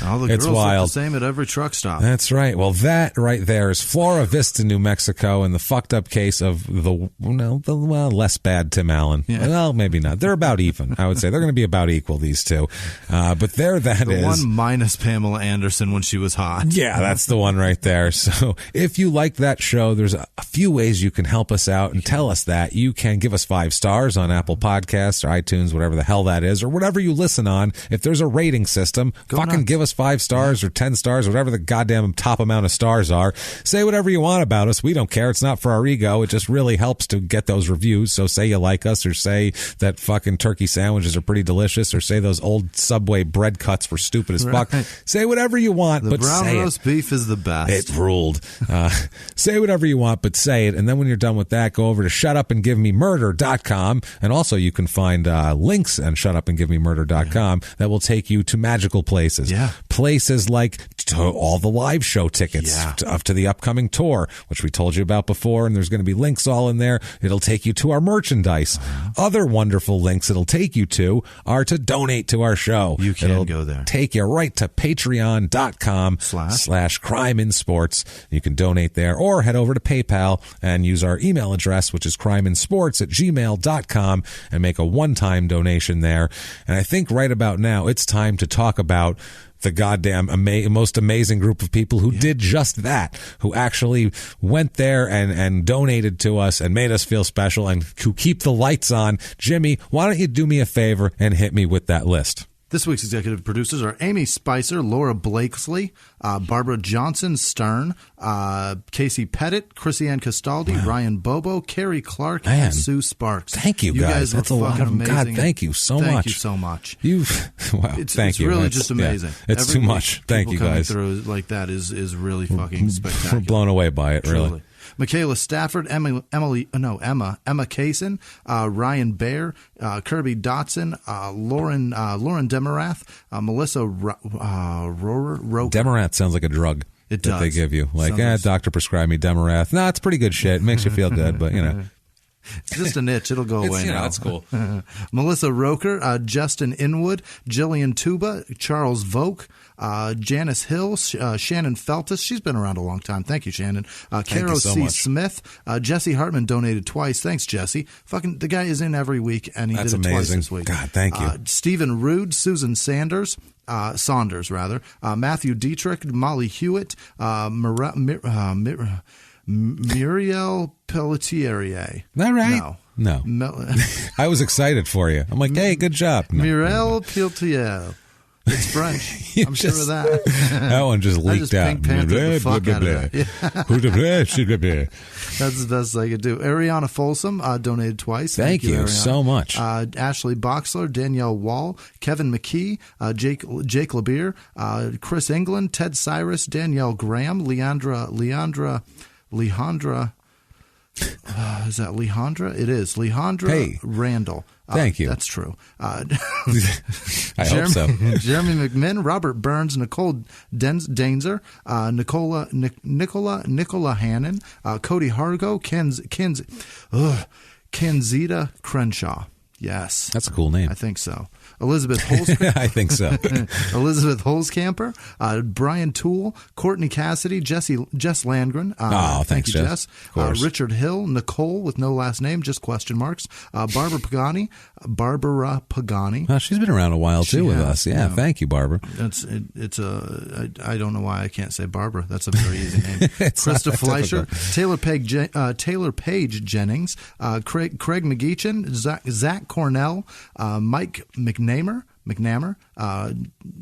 All the girls wild. look the same at every truck stop. That's right. Well, that right there is Flora Vista, New Mexico, and the fucked up case of the less bad Tim Allen. Yeah. Well, maybe not. They're about even. I would say they're going to be about equal. These two, but there that the is. One minus Pamela Anderson when she was hot. Yeah, that's the one right there. So if you like that show, there's a few ways you can help us out and tell us that. You can give us 5 stars on Apple Podcasts or iTunes, whatever the hell that is, or whatever you listen on. If there's a rating system, fucking give us 5 stars or 10 stars, whatever the goddamn top amount of stars are. Say whatever you want about us. We don't care. It's not for our ego. It just really helps to get those reviews. So say you like us, or say that fucking turkey sandwiches are pretty delicious, or say those old Subway bread cuts were stupid as fuck. Say whatever you want, but say it. The brown roast beef is the best. It ruled. Say whatever you want, but say it. And then when you're done with that, go over to shutupandgivememurder.com. And also you can find links on shutupandgivememurder.com that will take you to magical places. Yeah. Places like to all the live show tickets to the upcoming tour, which we told you about before. And there's going to be links all in there. It'll take you to our merchandise. Other wonderful links it'll take you to are to donate to our show. You can It'll go there. Take you right to patreon.com/crimeinsports. You can donate there, or head over to PayPal and use our email address, which is crimeinsports@gmail.com, and make a one-time donation there. And I think right about now, it's time to talk about the goddamn most amazing group of people who did just that, who actually went there and donated to us and made us feel special and who keep the lights on. Jimmy, why don't you do me a favor and hit me with that list? This week's executive producers are Amy Spicer, Laura Blakesley, Barbara Johnson Stern, Casey Pettit, Chrissy-Ann Castaldi, Ryan Bobo, Carrie Clark, and Sue Sparks. Thank you guys. That's a lot of amazing. God, thank you so much. Thank you so much. Thank you. Really just amazing. Yeah, it's too much. Thank you guys. Through like that is really fucking spectacular. We're blown away by it, really. Truly. Michaela Stafford, Emma Kaysen, Ryan Baer, Kirby Dotson, Lauren Demarath, Melissa Roker. Demarath sounds like a drug. It does. That they give you. Like, doctor prescribed me Demarath. No, it's pretty good shit. It makes you feel good, but, you know. It's just an itch. It'll go away now. That's cool. Melissa Roker, Justin Inwood, Jillian Tuba, Charles Voke, Janice Hill, Shannon Feltus. She's been around a long time. Thank you, Shannon. Caro C. Smith. Jesse Hartman donated twice. Thanks, Jesse. Fucking the guy is in every week, and he did it twice this week. God, thank you. Stephen Rude, Susan Saunders, Matthew Dietrich, Molly Hewitt, Muriel Pelletier. That right? No. I was excited for you. I'm like, hey, good job. No. Muriel Pelletier. It's French. I'm sure of that. That one just leaked out. Pink Panther the fuck out of that. That's the best I could do. Ariana Folsom donated twice. Thank you so much. Ashley Boxler, Danielle Wall, Kevin McKee, Jake LeBeer, Chris England, Ted Cyrus, Danielle Graham, Leandra. Is that Leandra? It is. Leandra Randall. Thank you. That's true. I hope so. Jeremy McMinn, Robert Burns, Nicole Daenzer, Nicola Hannon, Cody Hargo, Kenzita Crenshaw. Yes. That's a cool name. I think so. Elizabeth Holzcamper. I think so. Elizabeth Holzcamper, Brian Toole, Courtney Cassidy, Jess Landgren. Thanks, you, Jess. Richard Hill, Nicole with no last name, just question marks. Barbara Pagani. Well, she's been around a while too with us. Yeah, thank you, Barbara. I don't know why I can't say Barbara. That's a very easy name. Krista Fleischer, Taylor Page Jennings, Craig McGeechan, Zach Cornell, Mike McNamara,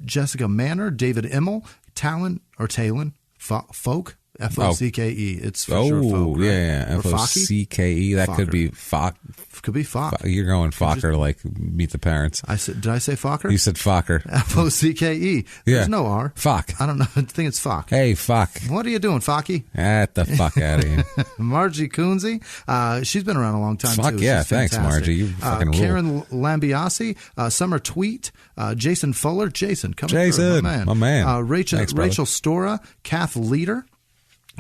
Jessica Manor, David Immel, Talon, Folk, F-O-C-K-E. It's for sure Folk, right? Yeah, F-O-C-K-E. That could be Fock. Could be Fock. You're going Fokker, like Meet the Parents. Did I say Fokker? You said Fokker. F-O-C-K-E. There's no R. Fock. I don't know. I think it's Fock. Hey, Fock. What are you doing, Focky? Get the fuck out of here. Margie Coonsey. She's been around a long time, Fuck too. yeah. She's Thanks, fantastic. Margie. You fucking rule. Karen Lambiasi, Summer Tweet, Jason Fuller. Jason, coming through. Jason, my man. Rachel Stora, Kath Leader,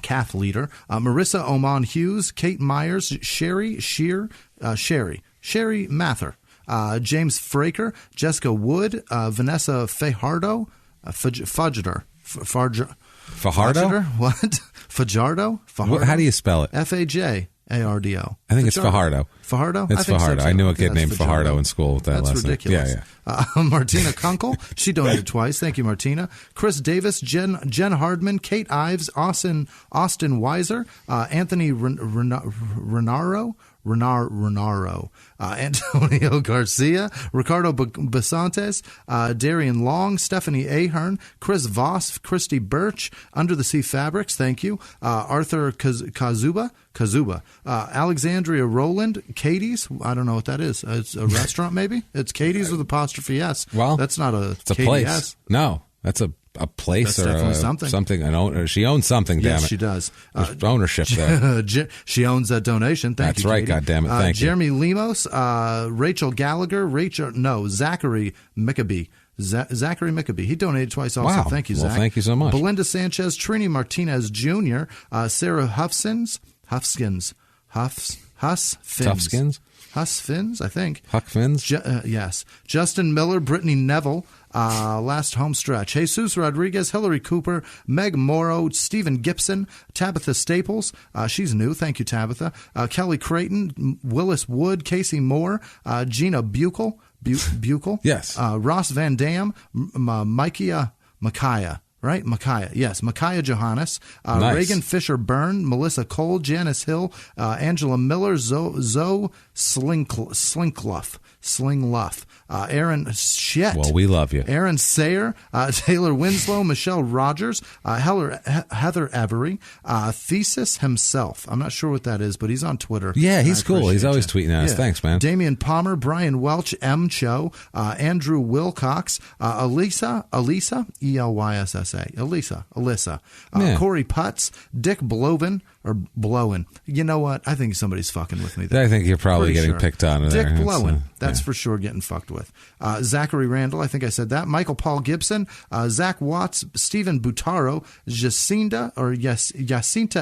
Marissa Oman Hughes, Kate Myers, Sherry Mather, James Fraker, Jessica Wood, Vanessa Fajardo, Fajardo? What? Fajardo? How do you spell it? Fajardo. I think it's Fajardo. Fajardo? It's Fajardo. So, I knew a kid named Fajardo in school with that That's last ridiculous. name. Yeah. Martina Kunkel. She donated twice. Thank you, Martina. Chris Davis, Jen Hardman, Kate Ives, Austin Weiser, Anthony Renaro, Antonio Garcia, Ricardo Basantes, Darian Long, Stephanie Ahern, Chris Voss, Christy Birch, Under the Sea Fabrics, thank you, Arthur Kazuba, Alexandria Rowland, Katie's, I don't know what that is. It's a restaurant maybe? It's Katie's with apostrophe S. Well, that's not it's a place. No, that's a place. That's or definitely something. She owns something, damn it. Yes, she does. There's ownership there. She owns that donation. Thank you, That's right, Katie. God damn it. Thank you. Jeremy Lemos, Rachel Gallagher, Zachary Mickabee. Zachary Mickabee. He donated twice also. Wow. Thank you, Well, Zach. thank you so much. Belinda Sanchez, Trini Martinez Jr., Sarah Huskins, I think. Huck Fins? Yes. Justin Miller, Brittany Neville, last home stretch. Jesus Rodriguez, Hillary Cooper, Meg Morrow, Stephen Gibson, Tabitha Staples. She's new. Thank you, Tabitha. Kelly Creighton, Willis Wood, Casey Moore, Gina Buchel. Yes. Ross Van Dam, Micaiah. Right? Micaiah. Yes. Micaiah Johannes, Nice. Reagan Fisher Byrne, Melissa Cole, Janice Hill, Angela Miller, Zoe Slingluff, Aaron Shett. Well, we love you. Aaron Sayer, Taylor Winslow, Michelle Rogers, Heather Avery, Thesis himself. I'm not sure what that is, but he's on Twitter. Yeah, he's cool. He's appreciate always you. tweeting at us. Yeah. Thanks, man. Damian Palmer, Brian Welch, M. Cho, Andrew Wilcox, Elisa, E-L-Y-S-S-A, Alyssa, Yeah. Corey Putz, Dick Blowen. You know what? I think somebody's fucking with me there. I think you're probably Pretty getting sure. picked on there. Dick Blowen. That's yeah. for sure getting fucked with. Zachary Randall, I think I said that. Michael Paul Gibson, Zach Watts, Stephen Butaro, Jacinta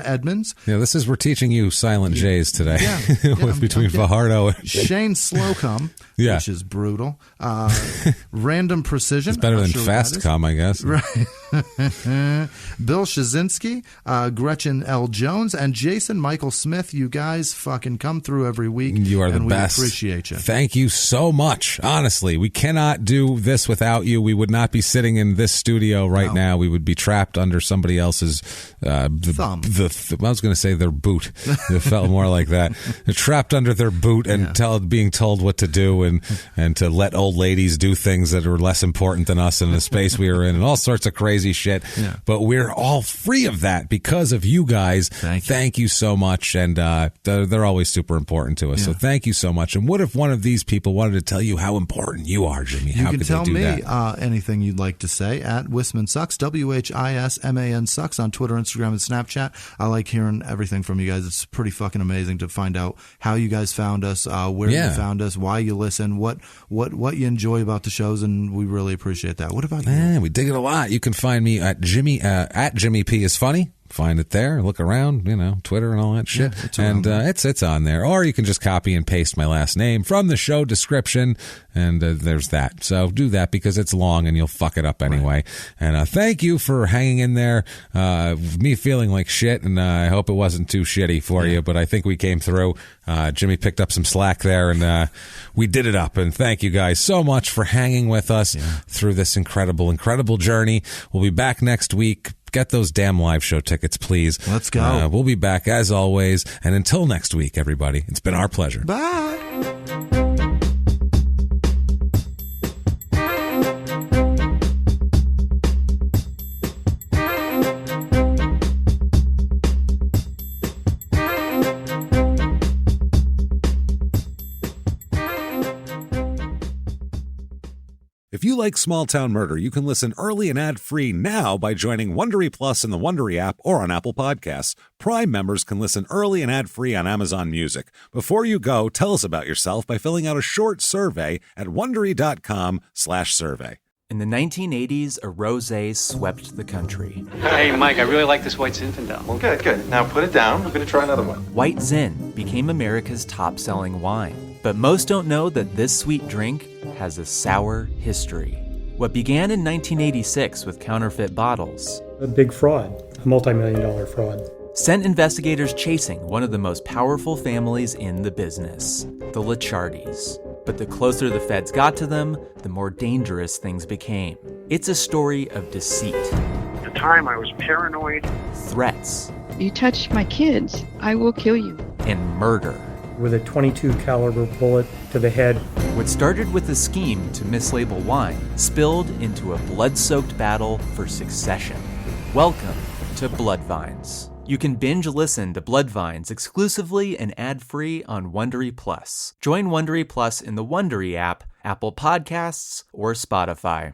Edmonds. Yeah, we're teaching you silent J's today. Yeah. Between Fajardo and Shane Slocum, Yeah. which is brutal. Random Precision. It's better I'm than not sure what that is. Fastcom, I guess. Right. Bill Shazinski, Gretchen L. Jones, and Jason Michael Smith. You guys fucking come through every week. You are the and best. We appreciate you. Thank you so much. Honestly, we cannot do this without you. We would not be sitting in this studio right now. We would be trapped under somebody else's thumb. I was going to say their boot. It felt more like that. They're trapped under their boot and being told what to do and to let old ladies do things that are less important than us in the space we are in and all sorts of crazy shit. Yeah. But we're all free of that because of you guys. Thank you so much. And they're always super important to us. Yeah. So thank you so much. And what if one of these people wanted to tell you how important you are, Jimmy? You How can could tell they do me that? anything you'd like to say at Whisman Sucks, WHISMAN Sucks on Twitter, Instagram, and Snapchat. I like hearing everything from you guys. It's pretty fucking amazing to find out how you guys found us, where you found us, why you listen, what you enjoy about the shows, and we really appreciate that. What about you? We dig it a lot. You can find me at Jimmy P is funny. find it there. Look around, Twitter and all that shit. It's on there. Or you can just copy and paste my last name from the show description, and there's that. So do that because it's long and you'll fuck it up anyway. Right. And thank you for hanging in there. Me feeling like shit, and I hope it wasn't too shitty for you, but I think we came through. Jimmy picked up some slack there, and we did it up. And thank you guys so much for hanging with us through this incredible journey. We'll be back next week. Get those damn live show tickets, please. Let's go. We'll be back as always. And until next week, everybody, it's been our pleasure. Bye. If you like Small Town Murder, you can listen early and ad-free now by joining Wondery Plus in the Wondery app or on Apple Podcasts. Prime members can listen early and ad-free on Amazon Music. Before you go, tell us about yourself by filling out a short survey at Wondery.com/survey. In the 1980s, a rosé swept the country. Hey, Mike, I really like this White Zinfandel. Well, good. Now put it down. I'm going to try another one. White Zin became America's top-selling wine. But most don't know that this sweet drink has a sour history. What began in 1986 with counterfeit bottles, a big fraud, a multi-million-dollar fraud, sent investigators chasing one of the most powerful families in the business, the Licciardis. But the closer the feds got to them, the more dangerous things became. It's a story of deceit. At the time, I was paranoid. Threats. You touch my kids, I will kill you. And murder. With a .22 caliber bullet to the head. What started with a scheme to mislabel wine spilled into a blood-soaked battle for succession. Welcome to Bloodvines. You can binge listen to Bloodvines exclusively and ad-free on Wondery Plus. Join Wondery Plus in the Wondery app, Apple Podcasts, or Spotify.